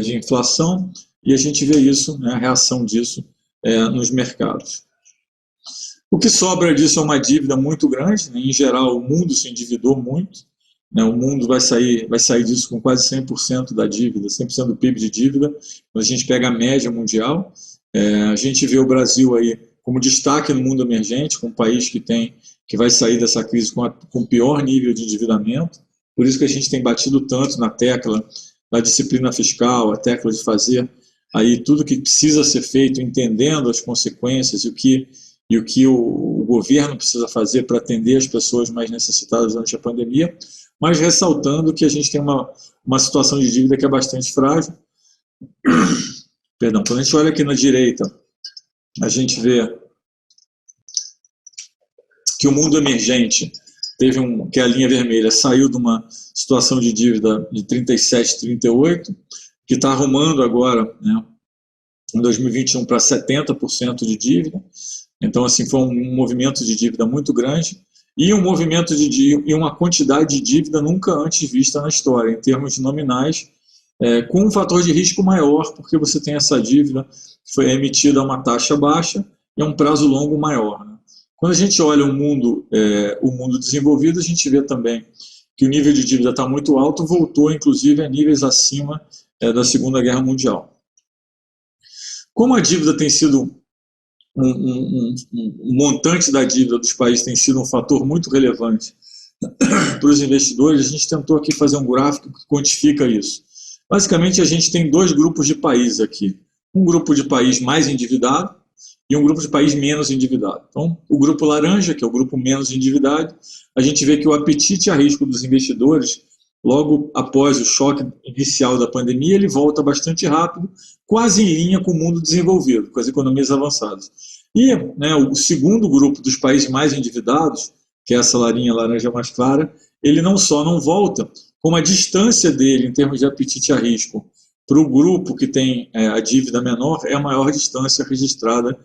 de inflação, e a gente vê isso, né, a reação disso nos mercados. O que sobra disso é uma dívida muito grande, né? Em geral, o mundo se endividou muito, né? O mundo vai sair disso com quase 100% da dívida, 100% do PIB de dívida, quando a gente pega a média mundial. A gente vê o Brasil aí como destaque no mundo emergente, como um país que vai sair dessa crise com o pior nível de endividamento. Por isso que a gente tem batido tanto na tecla da disciplina fiscal, a tecla de fazer aí tudo que precisa ser feito, entendendo as consequências e o que e o que o governo precisa fazer para atender as pessoas mais necessitadas durante a pandemia, mas ressaltando que a gente tem uma situação de dívida que é bastante frágil. Perdão, quando a gente olha aqui na direita, a gente vê que o mundo emergente que a linha vermelha saiu de uma situação de dívida de 37, 38, que está arrumando agora, né, em 2021 para 70% de dívida. Então, assim, foi um movimento de dívida muito grande e um movimento e uma quantidade de dívida nunca antes vista na história, em termos nominais, com um fator de risco maior, porque você tem essa dívida que foi emitida a uma taxa baixa e a um prazo longo maior, né? Quando a gente olha o mundo desenvolvido, a gente vê também que o nível de dívida está muito alto, voltou inclusive a níveis acima da Segunda Guerra Mundial. Como a dívida tem sido um montante da dívida dos países tem sido um fator muito relevante para os investidores, a gente tentou aqui fazer um gráfico que quantifica isso. Basicamente, a gente tem dois grupos de países aqui. Um grupo de país mais endividado e um grupo de país menos endividado. Então, o grupo laranja, que é o grupo menos endividado, a gente vê que o apetite a risco dos investidores, logo após o choque inicial da pandemia, ele volta bastante rápido, quase em linha com o mundo desenvolvido, com as economias avançadas. E, né, o segundo grupo dos países mais endividados, que é essa larinha laranja mais clara, ele não só não volta, como a distância dele em termos de apetite a risco para o grupo que tem a dívida menor é a maior distância registrada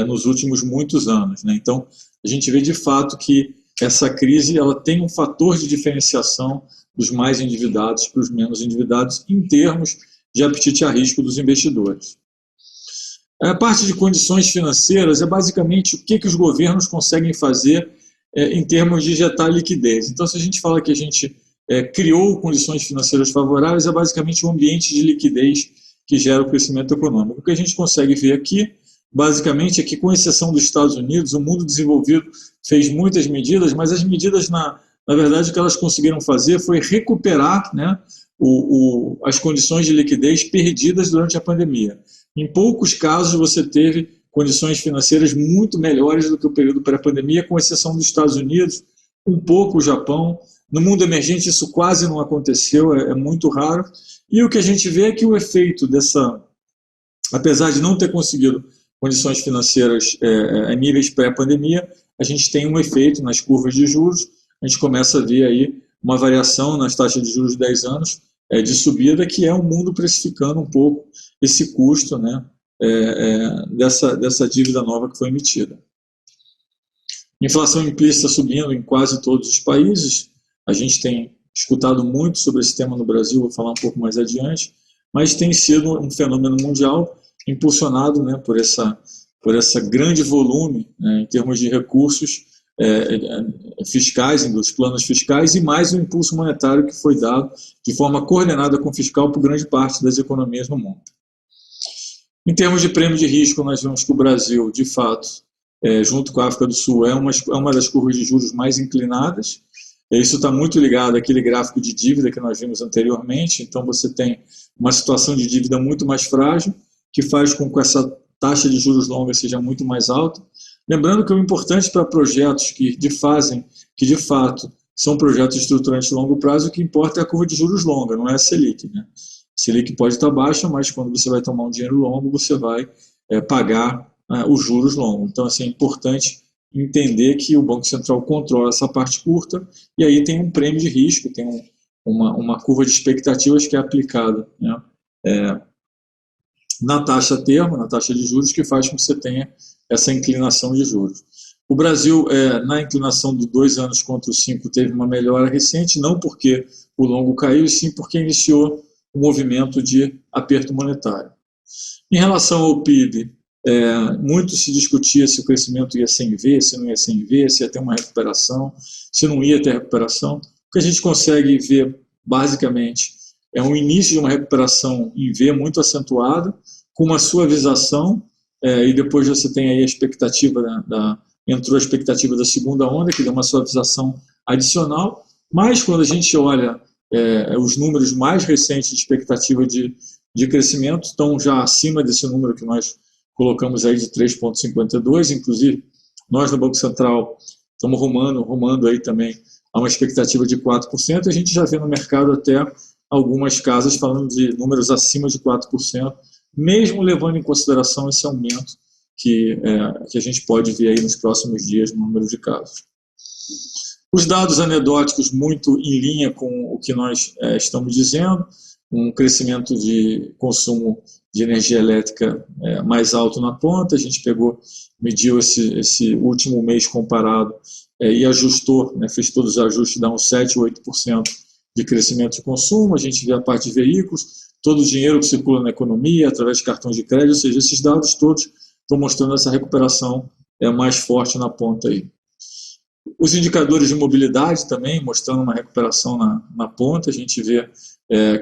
nos últimos muitos anos, né? Então, a gente vê de fato que essa crise ela tem um fator de diferenciação dos mais endividados para os menos endividados em termos de apetite a risco dos investidores. A parte de condições financeiras é basicamente o que os governos conseguem fazer em termos de injetar liquidez. Então, se a gente fala que a gente criou condições financeiras favoráveis, é basicamente um ambiente de liquidez que gera o crescimento econômico. O que a gente consegue ver aqui, basicamente, é que, com exceção dos Estados Unidos, o mundo desenvolvido fez muitas medidas, mas as medidas, na verdade, o que elas conseguiram fazer foi recuperar, né, as condições de liquidez perdidas durante a pandemia. Em poucos casos, você teve condições financeiras muito melhores do que o período pré-pandemia, com exceção dos Estados Unidos, um pouco o Japão. No mundo emergente isso quase não aconteceu, é muito raro. E o que a gente vê é que o efeito apesar de não ter conseguido condições financeiras em níveis pré-pandemia, a gente tem um efeito nas curvas de juros, a gente começa a ver aí uma variação nas taxas de juros de 10 anos de subida, que é o mundo precificando um pouco esse custo, né, dessa dívida nova que foi emitida. Inflação implícita subindo em quase todos os países. A gente tem escutado muito sobre esse tema no Brasil, vou falar um pouco mais adiante, mas tem sido um fenômeno mundial impulsionado, né, por essa grande volume, né, em termos de recursos fiscais, dos planos fiscais, e mais o impulso monetário que foi dado de forma coordenada com o fiscal por grande parte das economias no mundo. Em termos de prêmio de risco, nós vemos que o Brasil, de fato, junto com a África do Sul, é uma das curvas de juros mais inclinadas. Isso está muito ligado àquele gráfico de dívida que nós vimos anteriormente. Então, você tem uma situação de dívida muito mais frágil, que faz com que essa taxa de juros longa seja muito mais alta. Lembrando que o importante para projetos que de fato são projetos estruturantes de longo prazo, o que importa é a curva de juros longa, não é a Selic, né? Selic pode estar baixa, mas quando você vai tomar um dinheiro longo, você vai pagar os juros longos. Então, assim, é importante entender que o Banco Central controla essa parte curta e aí tem um prêmio de risco, tem uma curva de expectativas que é aplicada, né, na taxa termo, na taxa de juros, que faz com que você tenha essa inclinação de juros. O Brasil, na inclinação dos 2 anos contra os 5, teve uma melhora recente, não porque o longo caiu, e sim porque iniciou o movimento de aperto monetário. Em relação ao PIB, muito se discutia se o crescimento ia ser em V, se não ia ser em V, se ia ter uma recuperação, se não ia ter recuperação. O que a gente consegue ver, basicamente, é um início de uma recuperação em V muito acentuada, com uma suavização, e depois você tem aí a expectativa, entrou a expectativa da segunda onda, que deu uma suavização adicional, mas quando a gente olha os números mais recentes de expectativa de crescimento, estão já acima desse número que nós colocamos aí de 3,52, inclusive Nós, no Banco Central, estamos rumando aí também a uma expectativa de 4%, e a gente já vê no mercado até algumas casas falando de números acima de 4%, mesmo levando em consideração esse aumento que a gente pode ver aí nos próximos dias no número de casos. Os dados anedóticos muito em linha com o que nós estamos dizendo, um crescimento de consumo de energia elétrica mais alto na ponta, a gente mediu esse último mês comparado e ajustou, né, fez todos os ajustes, dá uns 7, 8% de crescimento de consumo, a gente vê a parte de veículos, todo o dinheiro que circula na economia, através de cartões de crédito, ou seja, esses dados todos estão mostrando essa recuperação mais forte na ponta aí. Os indicadores de mobilidade também, mostrando uma recuperação na ponta, a gente vê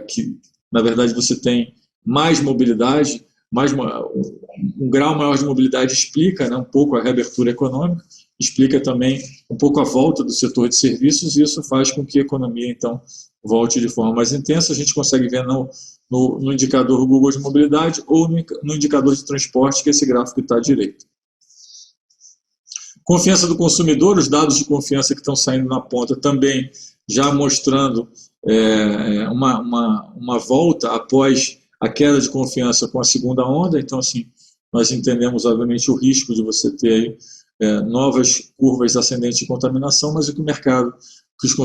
que, na verdade, você tem mais mobilidade, um grau maior de mobilidade explica, né, um pouco a reabertura econômica, explica também um pouco a volta do setor de serviços, e isso faz com que a economia, então, volte de forma mais intensa. A gente consegue ver no indicador Google de mobilidade ou no indicador de transporte, que é esse gráfico que está à direita. Confiança do consumidor, os dados de confiança que estão saindo na ponta também já mostrando uma volta após a queda de confiança com a segunda onda. Então, assim, nós entendemos, obviamente, o risco de você ter aí, novas curvas ascendentes de contaminação, mas o que o mercado,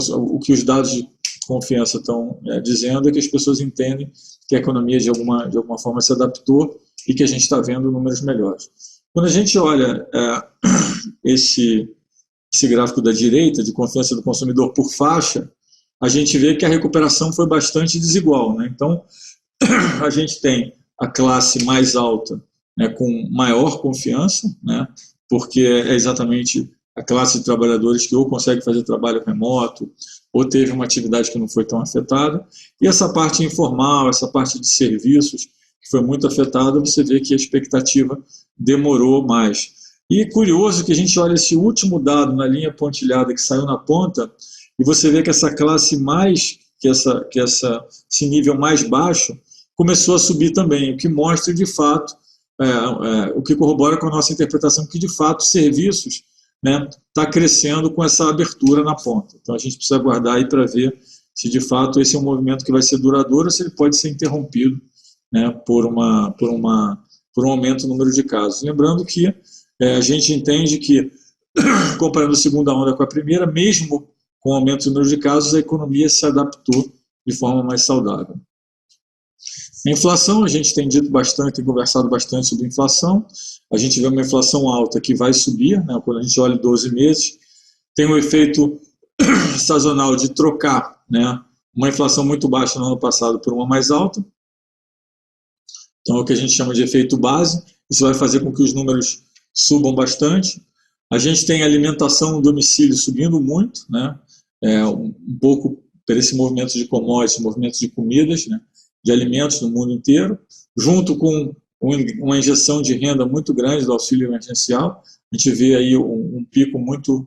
o que os dados de confiança estão dizendo é que as pessoas entendem que a economia de alguma forma se adaptou e que a gente está vendo números melhores. Quando a gente olha esse gráfico da direita, de confiança do consumidor por faixa, a gente vê que a recuperação foi bastante desigual, né? Então, a gente tem a classe mais alta, né, com maior confiança, né, porque é exatamente a classe de trabalhadores que ou consegue fazer trabalho remoto, ou teve uma atividade que não foi tão afetada, e essa parte informal, essa parte de serviços, que foi muito afetada, você vê que a expectativa demorou mais. E curioso que a gente olha esse último dado na linha pontilhada que saiu na ponta, e você vê que essa classe mais, esse nível mais baixo, começou a subir também, o que mostra de fato, o que corrobora com a nossa interpretação, que de fato serviços está crescendo com essa abertura na ponta. Então a gente precisa aguardar aí para ver se de fato esse é um movimento que vai ser duradouro ou se ele pode ser interrompido, né, por um aumento no número de casos. Lembrando que a gente entende que, comparando a segunda onda com a primeira, mesmo com o aumento do número de casos, a economia se adaptou de forma mais saudável. A inflação, a gente tem dito bastante, tem conversado bastante sobre inflação. A gente vê uma inflação alta que vai subir, né, quando a gente olha 12 meses. Tem um efeito sazonal de trocar, né, uma inflação muito baixa no ano passado por uma mais alta. Então, é o que a gente chama de efeito base. Isso vai fazer com que os números subam bastante. A gente tem a alimentação no domicílio subindo muito, né, um pouco por esse movimento de commodities, movimento de comidas, né, de alimentos no mundo inteiro, junto com uma injeção de renda muito grande do auxílio emergencial. A gente vê aí um pico muito,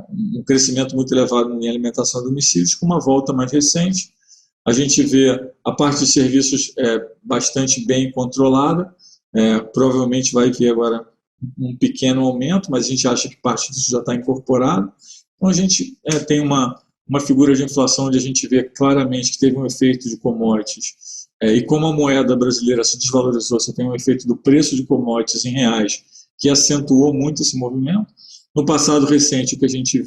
um crescimento muito elevado em alimentação a domicílios, com uma volta mais recente. A gente vê a parte de serviços bastante bem controlada, provavelmente vai ver agora um pequeno aumento, mas a gente acha que parte disso já está incorporado. Então a gente tem uma figura de inflação onde a gente vê claramente que teve um efeito de commodities, e como a moeda brasileira se desvalorizou, você tem um efeito do preço de commodities em reais, que acentuou muito esse movimento. No passado recente, o que a gente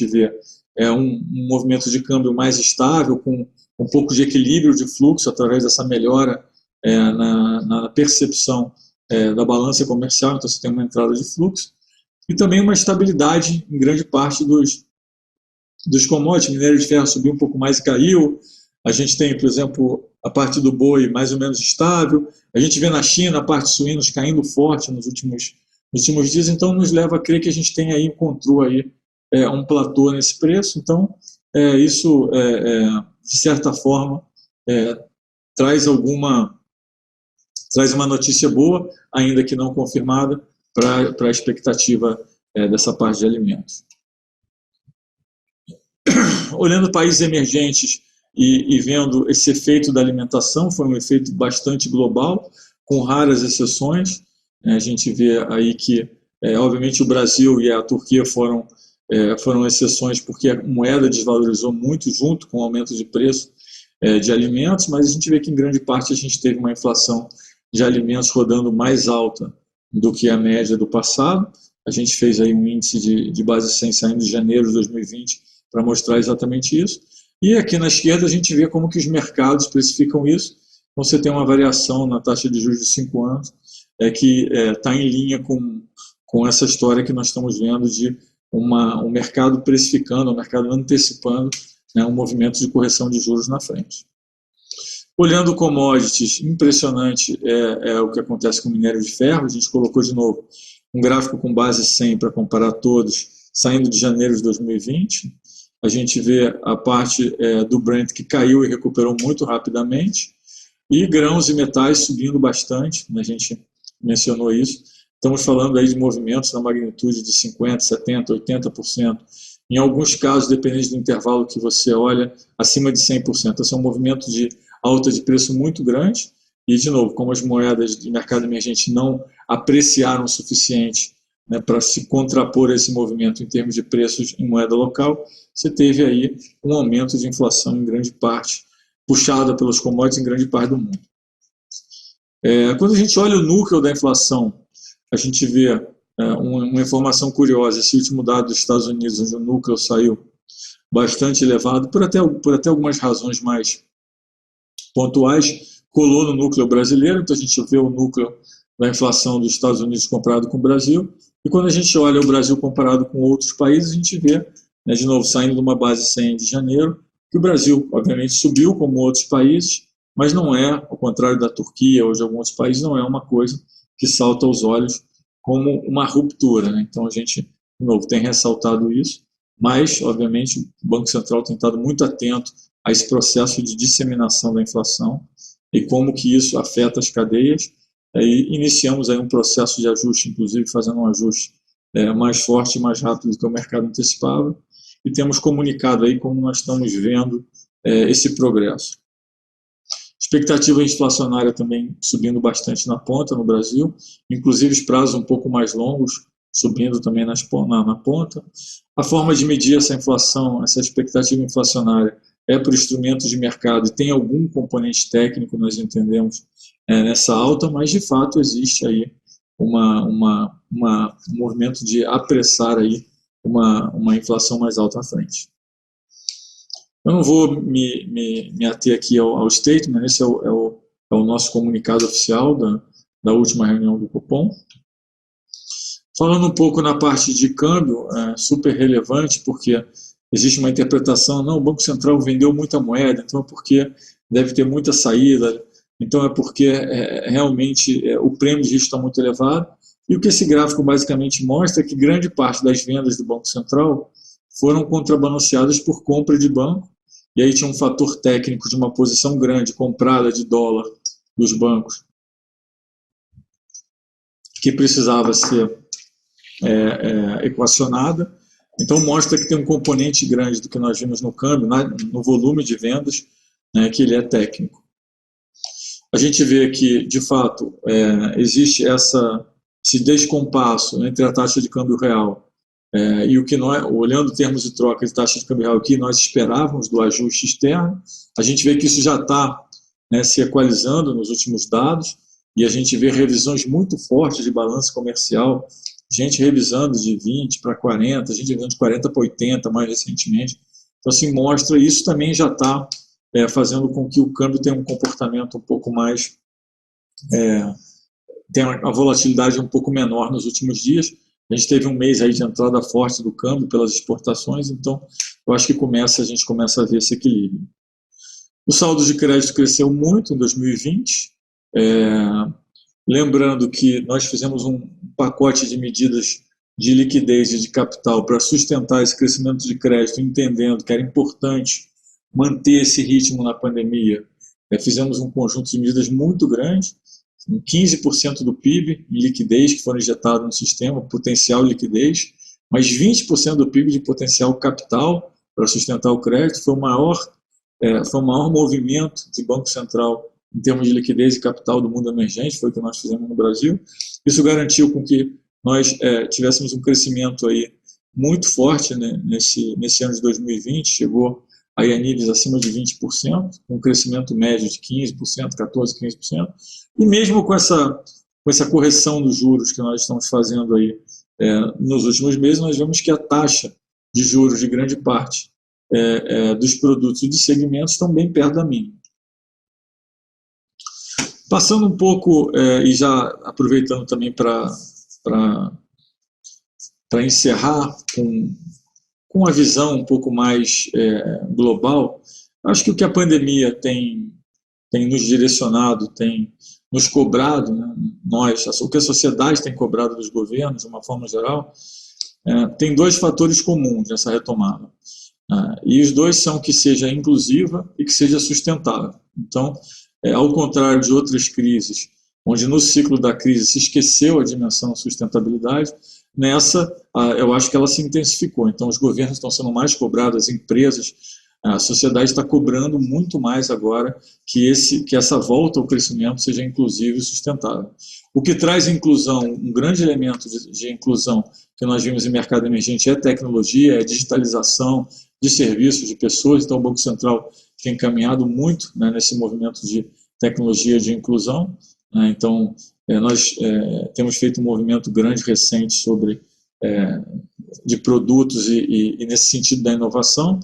vê é um movimento de câmbio mais estável, com um pouco de equilíbrio de fluxo, através dessa melhora na percepção da balança comercial, então você tem uma entrada de fluxo, e também uma estabilidade em grande parte dos commodities. Minério de ferro subiu um pouco mais e caiu. A gente tem, por exemplo, a parte do boi mais ou menos estável. A gente vê na China a parte de suínos caindo forte nos últimos dias, então nos leva a crer que a gente encontrou aí um platô nesse preço. Então, isso, de certa forma, traz uma notícia boa, ainda que não confirmada, para a expectativa dessa parte de alimentos. Olhando países emergentes e vendo esse efeito da alimentação, foi um efeito bastante global, com raras exceções. A gente vê aí que Obviamente o Brasil e a Turquia foram exceções porque a moeda desvalorizou muito junto com o aumento de preço de alimentos, mas a gente vê que em grande parte a gente teve uma inflação de alimentos rodando mais alta do que a média do passado. A gente fez aí um índice de base 100 saindo de janeiro de 2020 para mostrar exatamente isso. E aqui na esquerda a gente vê como que os mercados precificam isso. Então, você tem uma variação na taxa de juros de 5 anos que está em linha com essa história que nós estamos vendo de um mercado precificando, um mercado antecipando, né, um movimento de correção de juros na frente. Olhando commodities, impressionante o que acontece com o minério de ferro. A gente colocou de novo um gráfico com base 100 para comparar todos, saindo de janeiro de 2020. A gente vê a parte do Brent que caiu e recuperou muito rapidamente, e grãos e metais subindo bastante, né? A gente mencionou isso. Estamos falando aí de movimentos na magnitude de 50%, 70%, 80%. Em alguns casos, dependendo do intervalo que você olha, acima de 100%. Esse é um movimento de alta de preço muito grande. E, de novo, como as moedas de mercado emergente não apreciaram o suficiente, né, para se contrapor a esse movimento em termos de preços em moeda local, você teve aí um aumento de inflação em grande parte, puxada pelos commodities em grande parte do mundo. Quando a gente olha o núcleo da inflação, a gente vê uma informação curiosa. Esse último dado dos Estados Unidos, onde o núcleo saiu bastante elevado, por até algumas razões mais pontuais, colou no núcleo brasileiro. Então a gente vê o núcleo da inflação dos Estados Unidos comparado com o Brasil, e quando a gente olha o Brasil comparado com outros países, a gente vê, né, de novo, saindo de uma base 100 de janeiro, que o Brasil, obviamente, subiu como outros países, mas não é, ao contrário da Turquia ou de alguns outros países, não é uma coisa que salta aos olhos como uma ruptura, né? Então a gente, de novo, tem ressaltado isso, mas, obviamente, o Banco Central tem estado muito atento a esse processo de disseminação da inflação e como que isso afeta as cadeias. Aí iniciamos aí um processo de ajuste, inclusive fazendo um ajuste mais forte e mais rápido do que o mercado antecipava, e temos comunicado aí como nós estamos vendo esse progresso. Expectativa inflacionária também subindo bastante na ponta no Brasil, inclusive os prazos um pouco mais longos subindo também na ponta. A forma de medir essa inflação, essa expectativa inflacionária, por instrumentos de mercado, e tem algum componente técnico, nós entendemos, nessa alta, mas de fato existe aí um movimento de apressar aí uma inflação mais alta à frente. Eu não vou me ater aqui ao statement, esse é o nosso comunicado oficial da última reunião do Copom. Falando um pouco na parte de câmbio, super relevante, porque existe uma interpretação, não, o Banco Central vendeu muita moeda, então é porque deve ter muita saída, então é porque realmente o prêmio de risco está muito elevado. E o que esse gráfico basicamente mostra é que grande parte das vendas do Banco Central foram contrabalanceadas por compra de banco, e aí tinha um fator técnico de uma posição grande comprada de dólar dos bancos que precisava ser equacionada. Então mostra que tem um componente grande do que nós vimos no câmbio, no volume de vendas, né, que ele é técnico. A gente vê que, de fato, existe esse descompasso entre a taxa de câmbio real e o que nós, olhando termos de troca de taxa de câmbio real, o que nós esperávamos do ajuste externo. A gente vê que isso já está, né, se equalizando nos últimos dados, e a gente vê revisões muito fortes de balanço comercial, gente revisando de 20 para 40, gente revisando de 40 para 80 mais recentemente. Então, assim, mostra, isso também já está fazendo com que o câmbio tenha um comportamento um pouco mais, tenha uma volatilidade um pouco menor nos últimos dias. A gente teve um mês aí de entrada forte do câmbio pelas exportações, então eu acho que a gente começa a ver esse equilíbrio. O saldo de crédito cresceu muito em 2020, lembrando que nós fizemos um pacote de medidas de liquidez e de capital para sustentar esse crescimento de crédito, entendendo que era importante manter esse ritmo na pandemia. Fizemos um conjunto de medidas muito grande, 15% do PIB em liquidez que foram injetados no sistema, potencial liquidez, mas 20% do PIB de potencial capital para sustentar o crédito. Foi o maior movimento de Banco Central em termos de liquidez e capital do mundo emergente, foi o que nós fizemos no Brasil. Isso garantiu com que nós tivéssemos um crescimento aí muito forte, né, nesse ano de 2020, chegou aí a níveis acima de 20%, um crescimento médio de 15%, 14%, 15%, e mesmo com essa correção dos juros que nós estamos fazendo aí nos últimos meses, nós vemos que a taxa de juros de grande parte dos produtos e de segmentos estão bem perto da mínima. Passando um pouco, e já aproveitando também para encerrar com a visão um pouco mais global, acho que o que a pandemia tem nos direcionado, tem nos cobrado, né, o que a sociedade tem cobrado dos governos, de uma forma geral, tem dois fatores comuns nessa retomada. E os dois são que seja inclusiva e que seja sustentável. Então, ao contrário de outras crises, onde no ciclo da crise se esqueceu a dimensão da sustentabilidade, nessa, eu acho que ela se intensificou. Então, os governos estão sendo mais cobrados, as empresas, a sociedade está cobrando muito mais agora que essa volta ao crescimento seja inclusiva e sustentável. O que traz inclusão, um grande elemento de inclusão que nós vimos em mercado emergente é tecnologia, é digitalização de serviços, de pessoas. Então, o Banco Central tem caminhado muito, né, nesse movimento de tecnologia de inclusão. Então, nós temos feito um movimento grande, recente, de produtos e nesse sentido da inovação.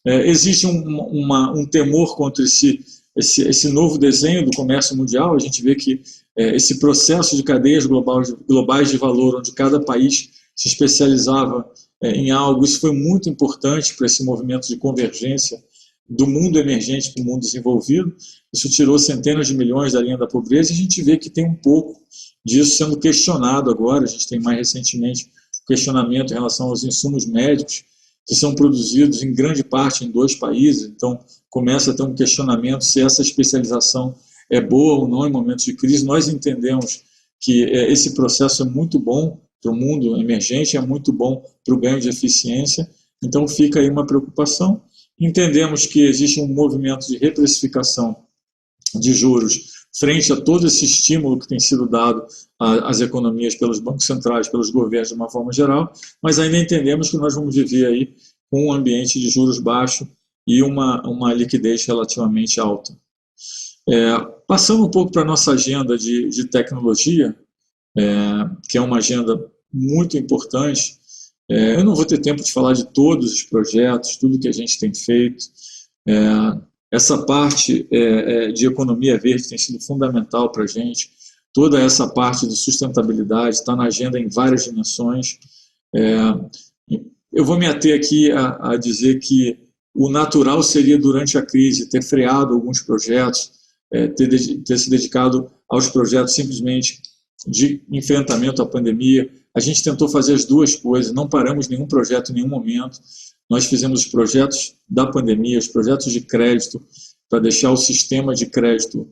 Existe um temor contra esse novo desenho do comércio mundial. A gente vê que esse processo de cadeias globais de valor, onde cada país se especializava em algo, isso foi muito importante para esse movimento de convergência do mundo emergente para o mundo desenvolvido. Isso tirou centenas de milhões da linha da pobreza, e a gente vê que tem um pouco disso sendo questionado agora. A gente tem mais recentemente questionamento em relação aos insumos médicos, que são produzidos em grande parte em 2 países. Então, começa a ter um questionamento se essa especialização é boa ou não em momentos de crise. Nós entendemos que esse processo é muito bom para o mundo emergente, é muito bom para o ganho de eficiência. Então, fica aí uma preocupação. Entendemos que existe um movimento de reprecificação de juros frente a todo esse estímulo que tem sido dado às economias pelos bancos centrais, pelos governos de uma forma geral, mas ainda entendemos que nós vamos viver aí com um ambiente de juros baixo e uma liquidez relativamente alta. Passando um pouco para a nossa agenda de tecnologia, que é uma agenda muito importante. Eu não vou ter tempo de falar de todos os projetos, tudo que a gente tem feito. Essa parte de economia verde tem sido fundamental para a gente. Toda essa parte de sustentabilidade está na agenda em várias dimensões. Eu vou me ater aqui a dizer que o natural seria, durante a crise, ter freado alguns projetos, ter se dedicado aos projetos simplesmente de enfrentamento à pandemia. A gente tentou fazer as duas coisas, não paramos nenhum projeto em nenhum momento. Nós fizemos os projetos da pandemia, os projetos de crédito, para deixar o sistema de crédito,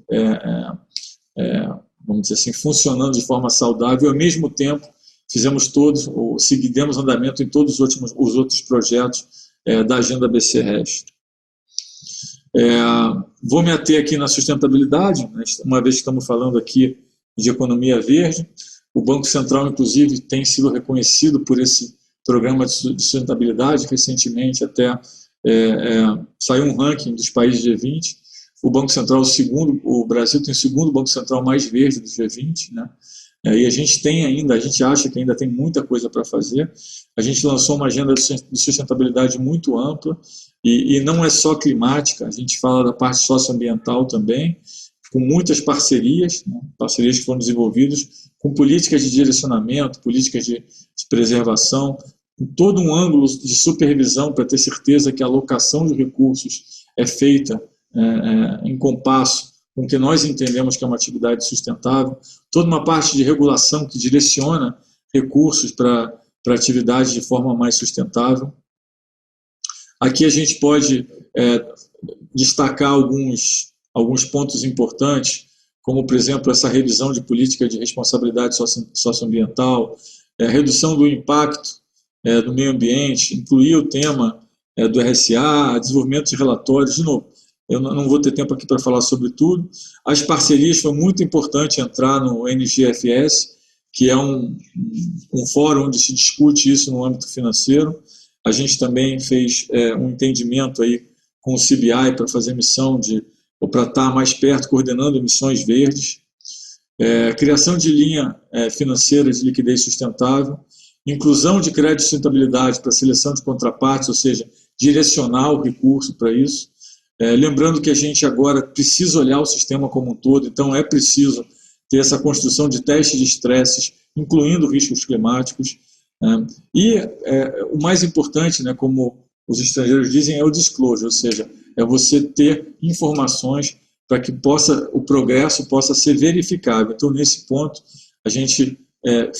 vamos dizer assim, funcionando de forma saudável. Ao mesmo tempo, seguimos andamento em todos os outros projetos da agenda BC-REST. Vou me ater aqui na sustentabilidade, uma vez que estamos falando aqui de economia verde. O Banco Central, inclusive, tem sido reconhecido por esse programa de sustentabilidade. Recentemente, até saiu um ranking dos países G20. O Banco Central, o Brasil tem o segundo Banco Central mais verde do G20, né? E a gente acha que ainda tem muita coisa para fazer. A gente lançou uma agenda de sustentabilidade muito ampla, e não é só climática, a gente fala da parte socioambiental também, com muitas parcerias, né? Parcerias que foram desenvolvidas com políticas de direcionamento, políticas de preservação, com todo um ângulo de supervisão para ter certeza que a alocação de recursos é feita em compasso com o que nós entendemos que é uma atividade sustentável, toda uma parte de regulação que direciona recursos para atividades de forma mais sustentável. Aqui a gente pode destacar alguns pontos importantes, como, por exemplo, essa revisão de política de responsabilidade socioambiental, a redução do impacto do meio ambiente, incluir o tema do RSA, desenvolvimento de relatórios. De novo, eu não vou ter tempo aqui para falar sobre tudo. As parcerias, foi muito importante entrar no NGFS, que é um fórum onde se discute isso no âmbito financeiro. A gente também fez um entendimento aí com o CBI para fazer missão ou para estar mais perto, coordenando emissões verdes. Criação de linha financeira de liquidez sustentável, inclusão de crédito de sustentabilidade para seleção de contrapartes, ou seja, direcionar o recurso para isso. Lembrando que a gente agora precisa olhar o sistema como um todo, então é preciso ter essa construção de testes de estresses, incluindo riscos climáticos. E o mais importante, né, como os estrangeiros dizem, é o disclosure, ou seja, é você ter informações para que o progresso possa ser verificável. Então, nesse ponto, a gente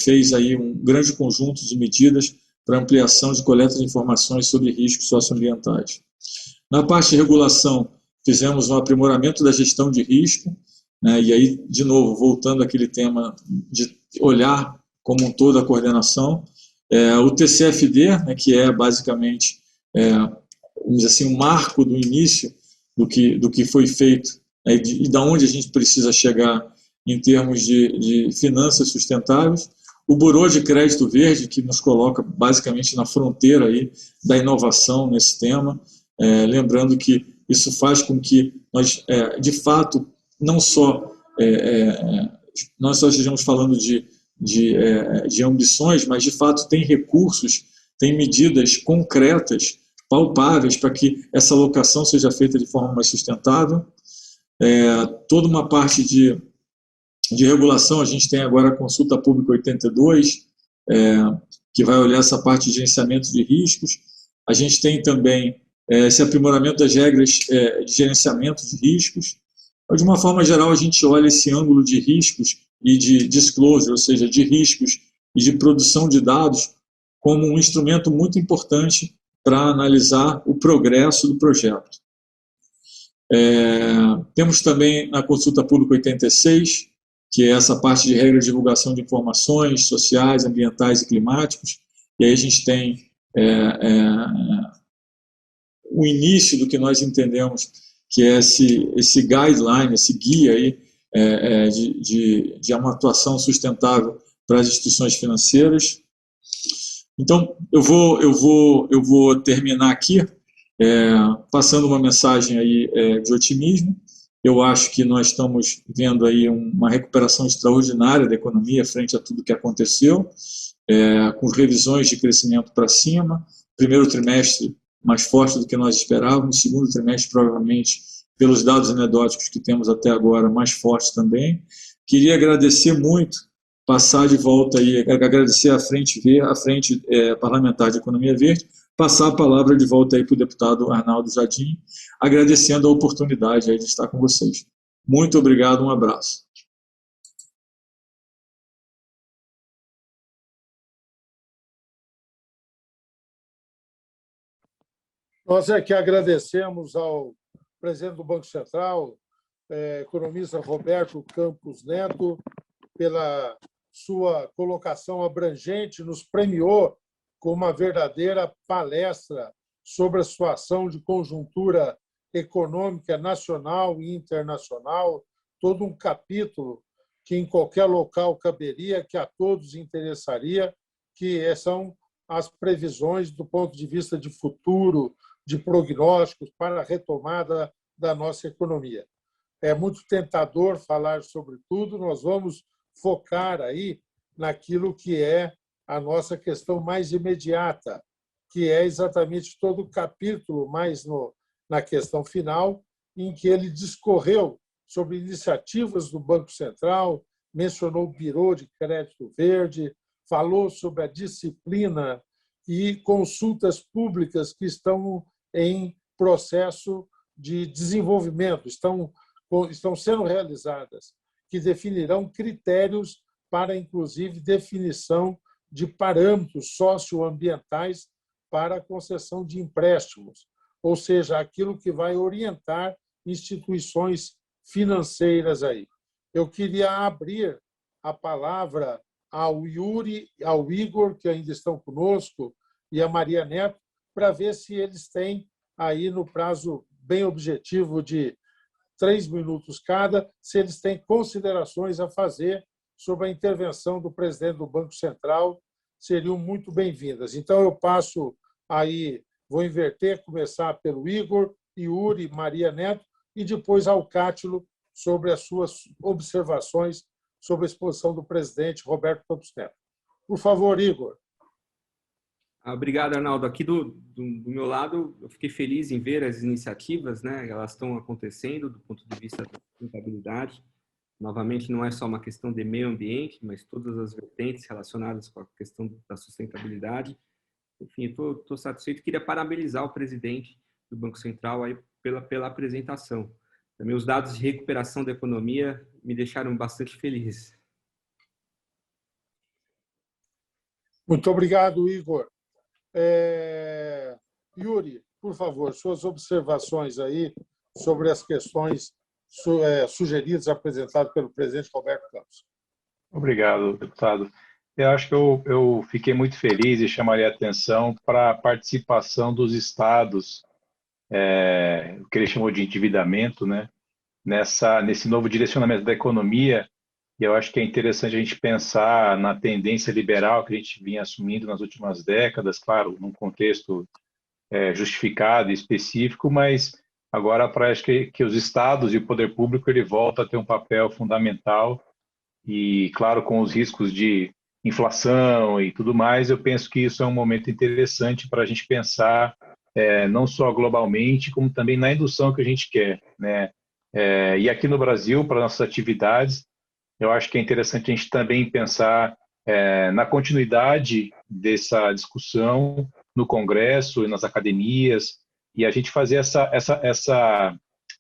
fez aí um grande conjunto de medidas para ampliação de coleta de informações sobre riscos socioambientais. Na parte de regulação, fizemos um aprimoramento da gestão de risco, né, e aí, de novo, voltando àquele tema de olhar como um todo a coordenação. O TCFD, né, que é basicamente, vamos dizer assim, um marco do início do que foi feito, e da onde a gente precisa chegar em termos de finanças sustentáveis. O Bureau de Crédito Verde, que nos coloca basicamente na fronteira aí da inovação nesse tema, lembrando que isso faz com que nós, de fato, não só estejamos falando de ambições, mas, de fato, tem recursos, tem medidas concretas, palpáveis, para que essa alocação seja feita de forma mais sustentável. Toda uma parte de regulação, a gente tem agora a Consulta Pública 82, que vai olhar essa parte de gerenciamento de riscos. A gente tem também esse aprimoramento das regras de gerenciamento de riscos. De uma forma geral, a gente olha esse ângulo de riscos e de disclosure, ou seja, de riscos e de produção de dados, como um instrumento muito importante para analisar o progresso do projeto. Temos também a Consulta Pública 86, que é essa parte de regra de divulgação de informações sociais, ambientais e climáticos, e aí a gente tem o início do que nós entendemos que é esse guideline, esse guia aí, de uma atuação sustentável para as instituições financeiras. Então, eu vou terminar aqui passando uma mensagem aí de otimismo. Eu acho que nós estamos vendo aí uma recuperação extraordinária da economia frente a tudo que aconteceu, com revisões de crescimento para cima. Primeiro trimestre mais forte do que nós esperávamos, segundo trimestre provavelmente, pelos dados anedóticos que temos até agora, mais forte também. Queria agradecer muito, passar de volta aí, agradecer a frente parlamentar de Economia Verde, passar a palavra de volta aí para o deputado Arnaldo Jardim, agradecendo a oportunidade aí de estar com vocês. Muito obrigado, um abraço. Nós é que agradecemos ao presidente do Banco Central, economista Roberto Campos Neto, pela sua colocação abrangente, nos premiou com uma verdadeira palestra sobre a situação de conjuntura econômica nacional e internacional, todo um capítulo que em qualquer local caberia, que a todos interessaria, que são as previsões do ponto de vista de futuro, de prognósticos para a retomada da nossa economia. É muito tentador falar sobre tudo, nós vamos focar aí naquilo que é a nossa questão mais imediata, que é exatamente todo o capítulo, mais na questão final, em que ele discorreu sobre iniciativas do Banco Central, mencionou o Bureau de Crédito Verde, falou sobre a disciplina e consultas públicas que estão em processo de desenvolvimento, estão sendo realizadas, que definirão critérios para, inclusive, definição de parâmetros socioambientais para a concessão de empréstimos, ou seja, aquilo que vai orientar instituições financeiras aí. Eu queria abrir a palavra ao Yuri, ao Igor, que ainda estão conosco, e a Maria Neto, para ver se eles têm aí no prazo bem objetivo de 3 minutos cada, se eles têm considerações a fazer sobre a intervenção do presidente do Banco Central seriam muito bem-vindas. Então, eu passo aí, vou inverter, começar pelo Igor, Yuri, Maria Neto, e depois ao Cátilo sobre as suas observações sobre a exposição do presidente Roberto Campos Neto. Por favor, Igor. Obrigado, Arnaldo. Aqui do meu lado, eu fiquei feliz em ver as iniciativas, né? Elas estão acontecendo do ponto de vista da sustentabilidade. Novamente, não é só uma questão de meio ambiente, mas todas as vertentes relacionadas com a questão da sustentabilidade. Enfim, estou satisfeito e queria parabenizar o presidente do Banco Central aí pela apresentação. Também os dados de recuperação da economia me deixaram bastante feliz. Muito obrigado, Igor. Yuri, por favor, suas observações aí sobre as questões sugeridas, apresentadas pelo presidente Roberto Campos. Obrigado, deputado. Eu acho que eu fiquei muito feliz e chamaria a atenção para a participação dos estados, o que ele chamou de endividamento, né? Nesse novo direcionamento da economia. E eu acho que é interessante a gente pensar na tendência liberal que a gente vinha assumindo nas últimas décadas, claro, num contexto justificado e específico, mas agora parece que os estados e o poder público ele volta a ter um papel fundamental e, claro, com os riscos de inflação e tudo mais, eu penso que isso é um momento interessante para a gente pensar não só globalmente, como também na indução que a gente quer, né? E aqui no Brasil, para nossas atividades, eu acho que é interessante a gente também pensar na continuidade dessa discussão no Congresso e nas academias, e a gente fazer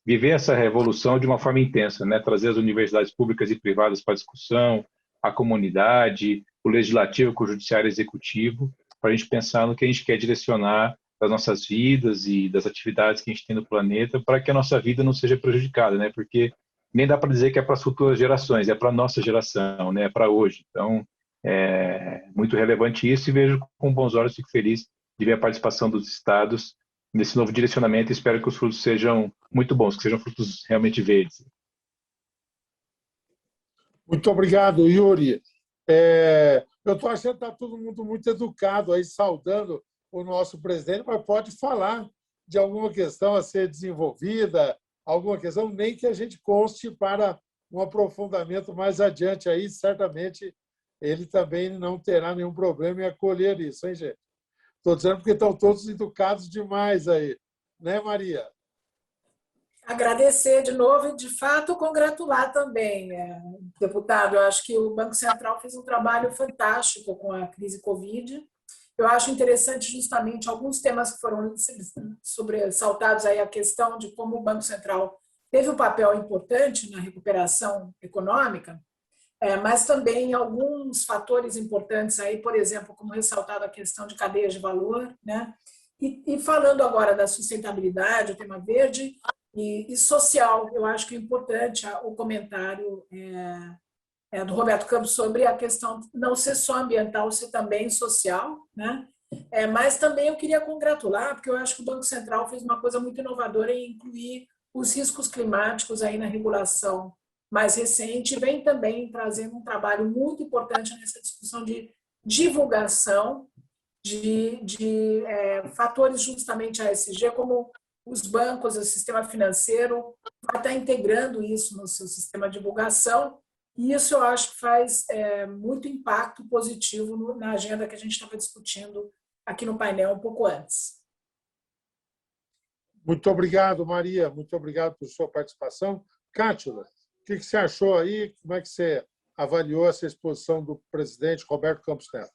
viver essa revolução de uma forma intensa, né? Trazer as universidades públicas e privadas para a discussão, a comunidade, o legislativo com o judiciário executivo, para a gente pensar no que a gente quer direcionar das nossas vidas e das atividades que a gente tem no planeta, para que a nossa vida não seja prejudicada, né? Porque nem dá para dizer que é para as futuras gerações, é para a nossa geração, né? É para hoje. Então, é muito relevante isso e vejo com bons olhos, fico feliz de ver a participação dos estados nesse novo direcionamento e espero que os frutos sejam muito bons, que sejam frutos realmente verdes. Muito obrigado, Yuri. Eu estou achando que está todo mundo muito educado aí, saudando o nosso presidente, mas pode falar de alguma questão a ser desenvolvida, alguma questão, nem que a gente conste para um aprofundamento mais adiante aí, certamente ele também não terá nenhum problema em acolher isso, hein, gente? Estou dizendo porque estão todos educados demais aí, né, Maria? Agradecer de novo e, de fato, congratular também, deputado. Eu acho que o Banco Central fez um trabalho fantástico com a crise Covid. Eu acho interessante justamente alguns temas que foram sobressaltados aí, a questão de como o Banco Central teve um papel importante na recuperação econômica, mas também alguns fatores importantes aí, por exemplo, como ressaltado a questão de cadeias de valor, né? E falando agora da sustentabilidade, o tema verde e social, eu acho que é importante o comentário do Roberto Campos sobre a questão de não ser só ambiental, ser também social, né? Mas também eu queria congratular, porque eu acho que o Banco Central fez uma coisa muito inovadora em incluir os riscos climáticos aí na regulação mais recente, vem também trazendo um trabalho muito importante nessa discussão de divulgação de fatores justamente ASG, como os bancos, o sistema financeiro vai estar integrando isso no seu sistema de divulgação, e isso eu acho que faz muito impacto positivo na agenda que a gente estava discutindo aqui no painel um pouco antes. Muito obrigado, Maria. Muito obrigado por sua participação. Cátila, o que você achou aí? Como é que você avaliou essa exposição do presidente Roberto Campos Neto?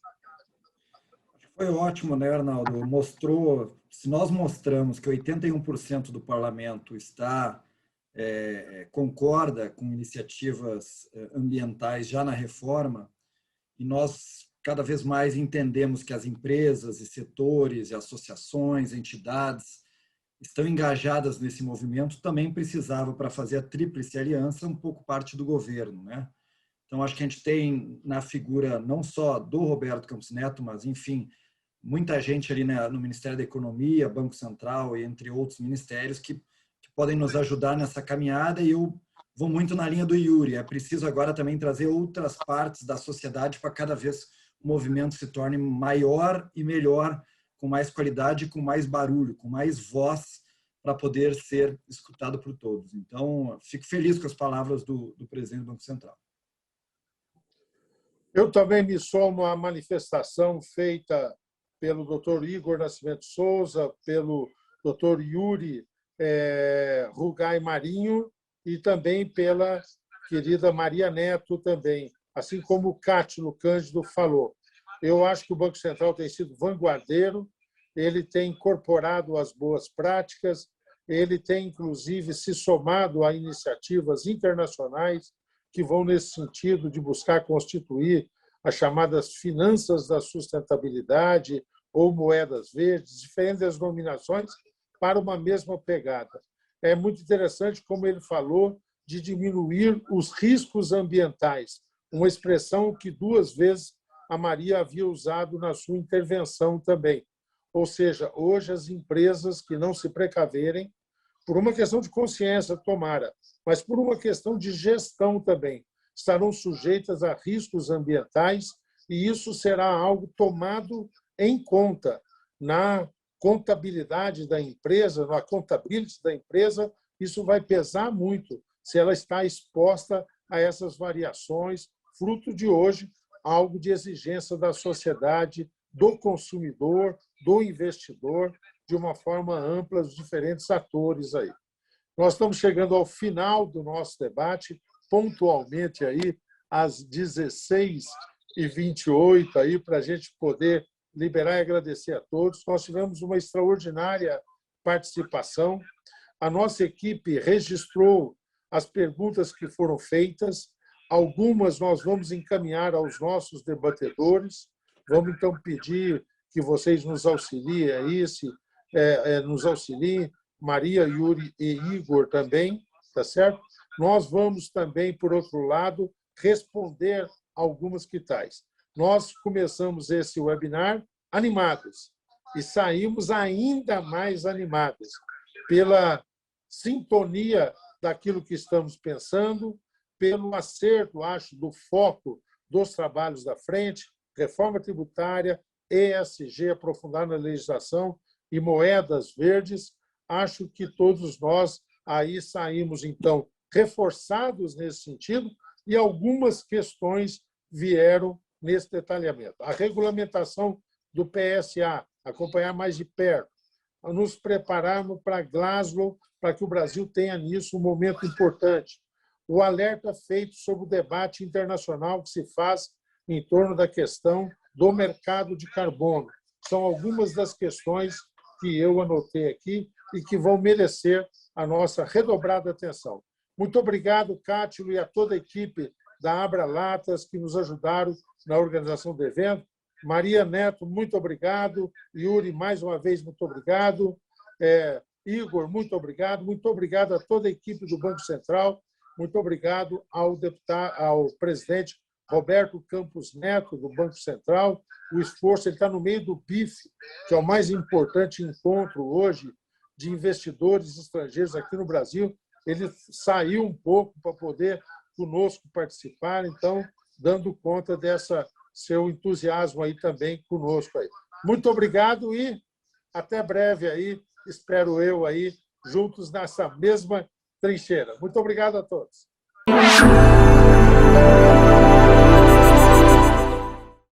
Foi ótimo, né, Arnaldo? Se nós mostramos que 81% do parlamento concorda com iniciativas ambientais já na reforma, e nós cada vez mais entendemos que as empresas e setores, e associações, entidades estão engajadas nesse movimento, também precisava, para fazer a tríplice aliança, um pouco parte do governo, né? Então, acho que a gente tem na figura não só do Roberto Campos Neto, mas, enfim, muita gente ali no Ministério da Economia, Banco Central e entre outros ministérios que podem nos ajudar nessa caminhada, e eu vou muito na linha do Yuri. É preciso agora também trazer outras partes da sociedade para cada vez o movimento se torne maior e melhor, com mais qualidade, com mais barulho, com mais voz, para poder ser escutado por todos. Então, fico feliz com as palavras do presidente do Banco Central. Eu também me somo à manifestação feita pelo Dr. Igor Nascimento Souza, pelo Dr. Yuri Rugai Marinho e também pela querida Maria Neto também, assim como o Cátilo Cândido falou. Eu acho que o Banco Central tem sido vanguardeiro, ele tem incorporado as boas práticas, ele tem, inclusive, se somado a iniciativas internacionais que vão nesse sentido de buscar constituir as chamadas finanças da sustentabilidade ou moedas verdes, diferentes denominações, para uma mesma pegada. É muito interessante como ele falou de diminuir os riscos ambientais, uma expressão que 2 vezes a Maria havia usado na sua intervenção também. Ou seja, hoje as empresas que não se precaverem, por uma questão de consciência, tomara, mas por uma questão de gestão também, estarão sujeitas a riscos ambientais e isso será algo tomado em conta na contabilidade da empresa, na contabilidade da empresa, isso vai pesar muito se ela está exposta a essas variações, fruto de hoje algo de exigência da sociedade, do consumidor, do investidor, de uma forma ampla, os diferentes atores aí. Nós estamos chegando ao final do nosso debate, pontualmente aí às 16h28 aí para a gente poder liberar e agradecer a todos. Nós tivemos uma extraordinária participação. A nossa equipe registrou as perguntas que foram feitas. Algumas nós vamos encaminhar aos nossos debatedores. Vamos, então, pedir que vocês nos auxiliem aí, nos auxiliem, Maria, Yuri e Igor também, tá certo? Nós vamos também, por outro lado, responder algumas quitais. Nós começamos esse webinar animados e saímos ainda mais animados pela sintonia daquilo que estamos pensando, pelo acerto, acho, do foco dos trabalhos da frente, reforma tributária, ESG, aprofundar na legislação e moedas verdes. Acho que todos nós aí saímos, então, reforçados nesse sentido e algumas questões vieram nesse detalhamento. A regulamentação do PSA, acompanhar mais de perto, nos prepararmos para Glasgow, para que o Brasil tenha nisso um momento importante. O alerta feito sobre o debate internacional que se faz em torno da questão do mercado de carbono. São algumas das questões que eu anotei aqui e que vão merecer a nossa redobrada atenção. Muito obrigado, Cátilo, e a toda a equipe da Abra Latas que nos ajudaram na organização do evento. Maria Neto, muito obrigado. Yuri, mais uma vez, muito obrigado. Igor, muito obrigado a toda a equipe do Banco Central, muito obrigado ao presidente Roberto Campos Neto, do Banco Central. O esforço está no meio do BIF, que é o mais importante encontro hoje de investidores estrangeiros aqui no Brasil. Ele saiu um pouco para poder conosco participar, então, dando conta dessa seu entusiasmo aí também conosco aí. Muito obrigado e até breve aí, espero eu aí, juntos nessa mesma trincheira. Muito obrigado a todos.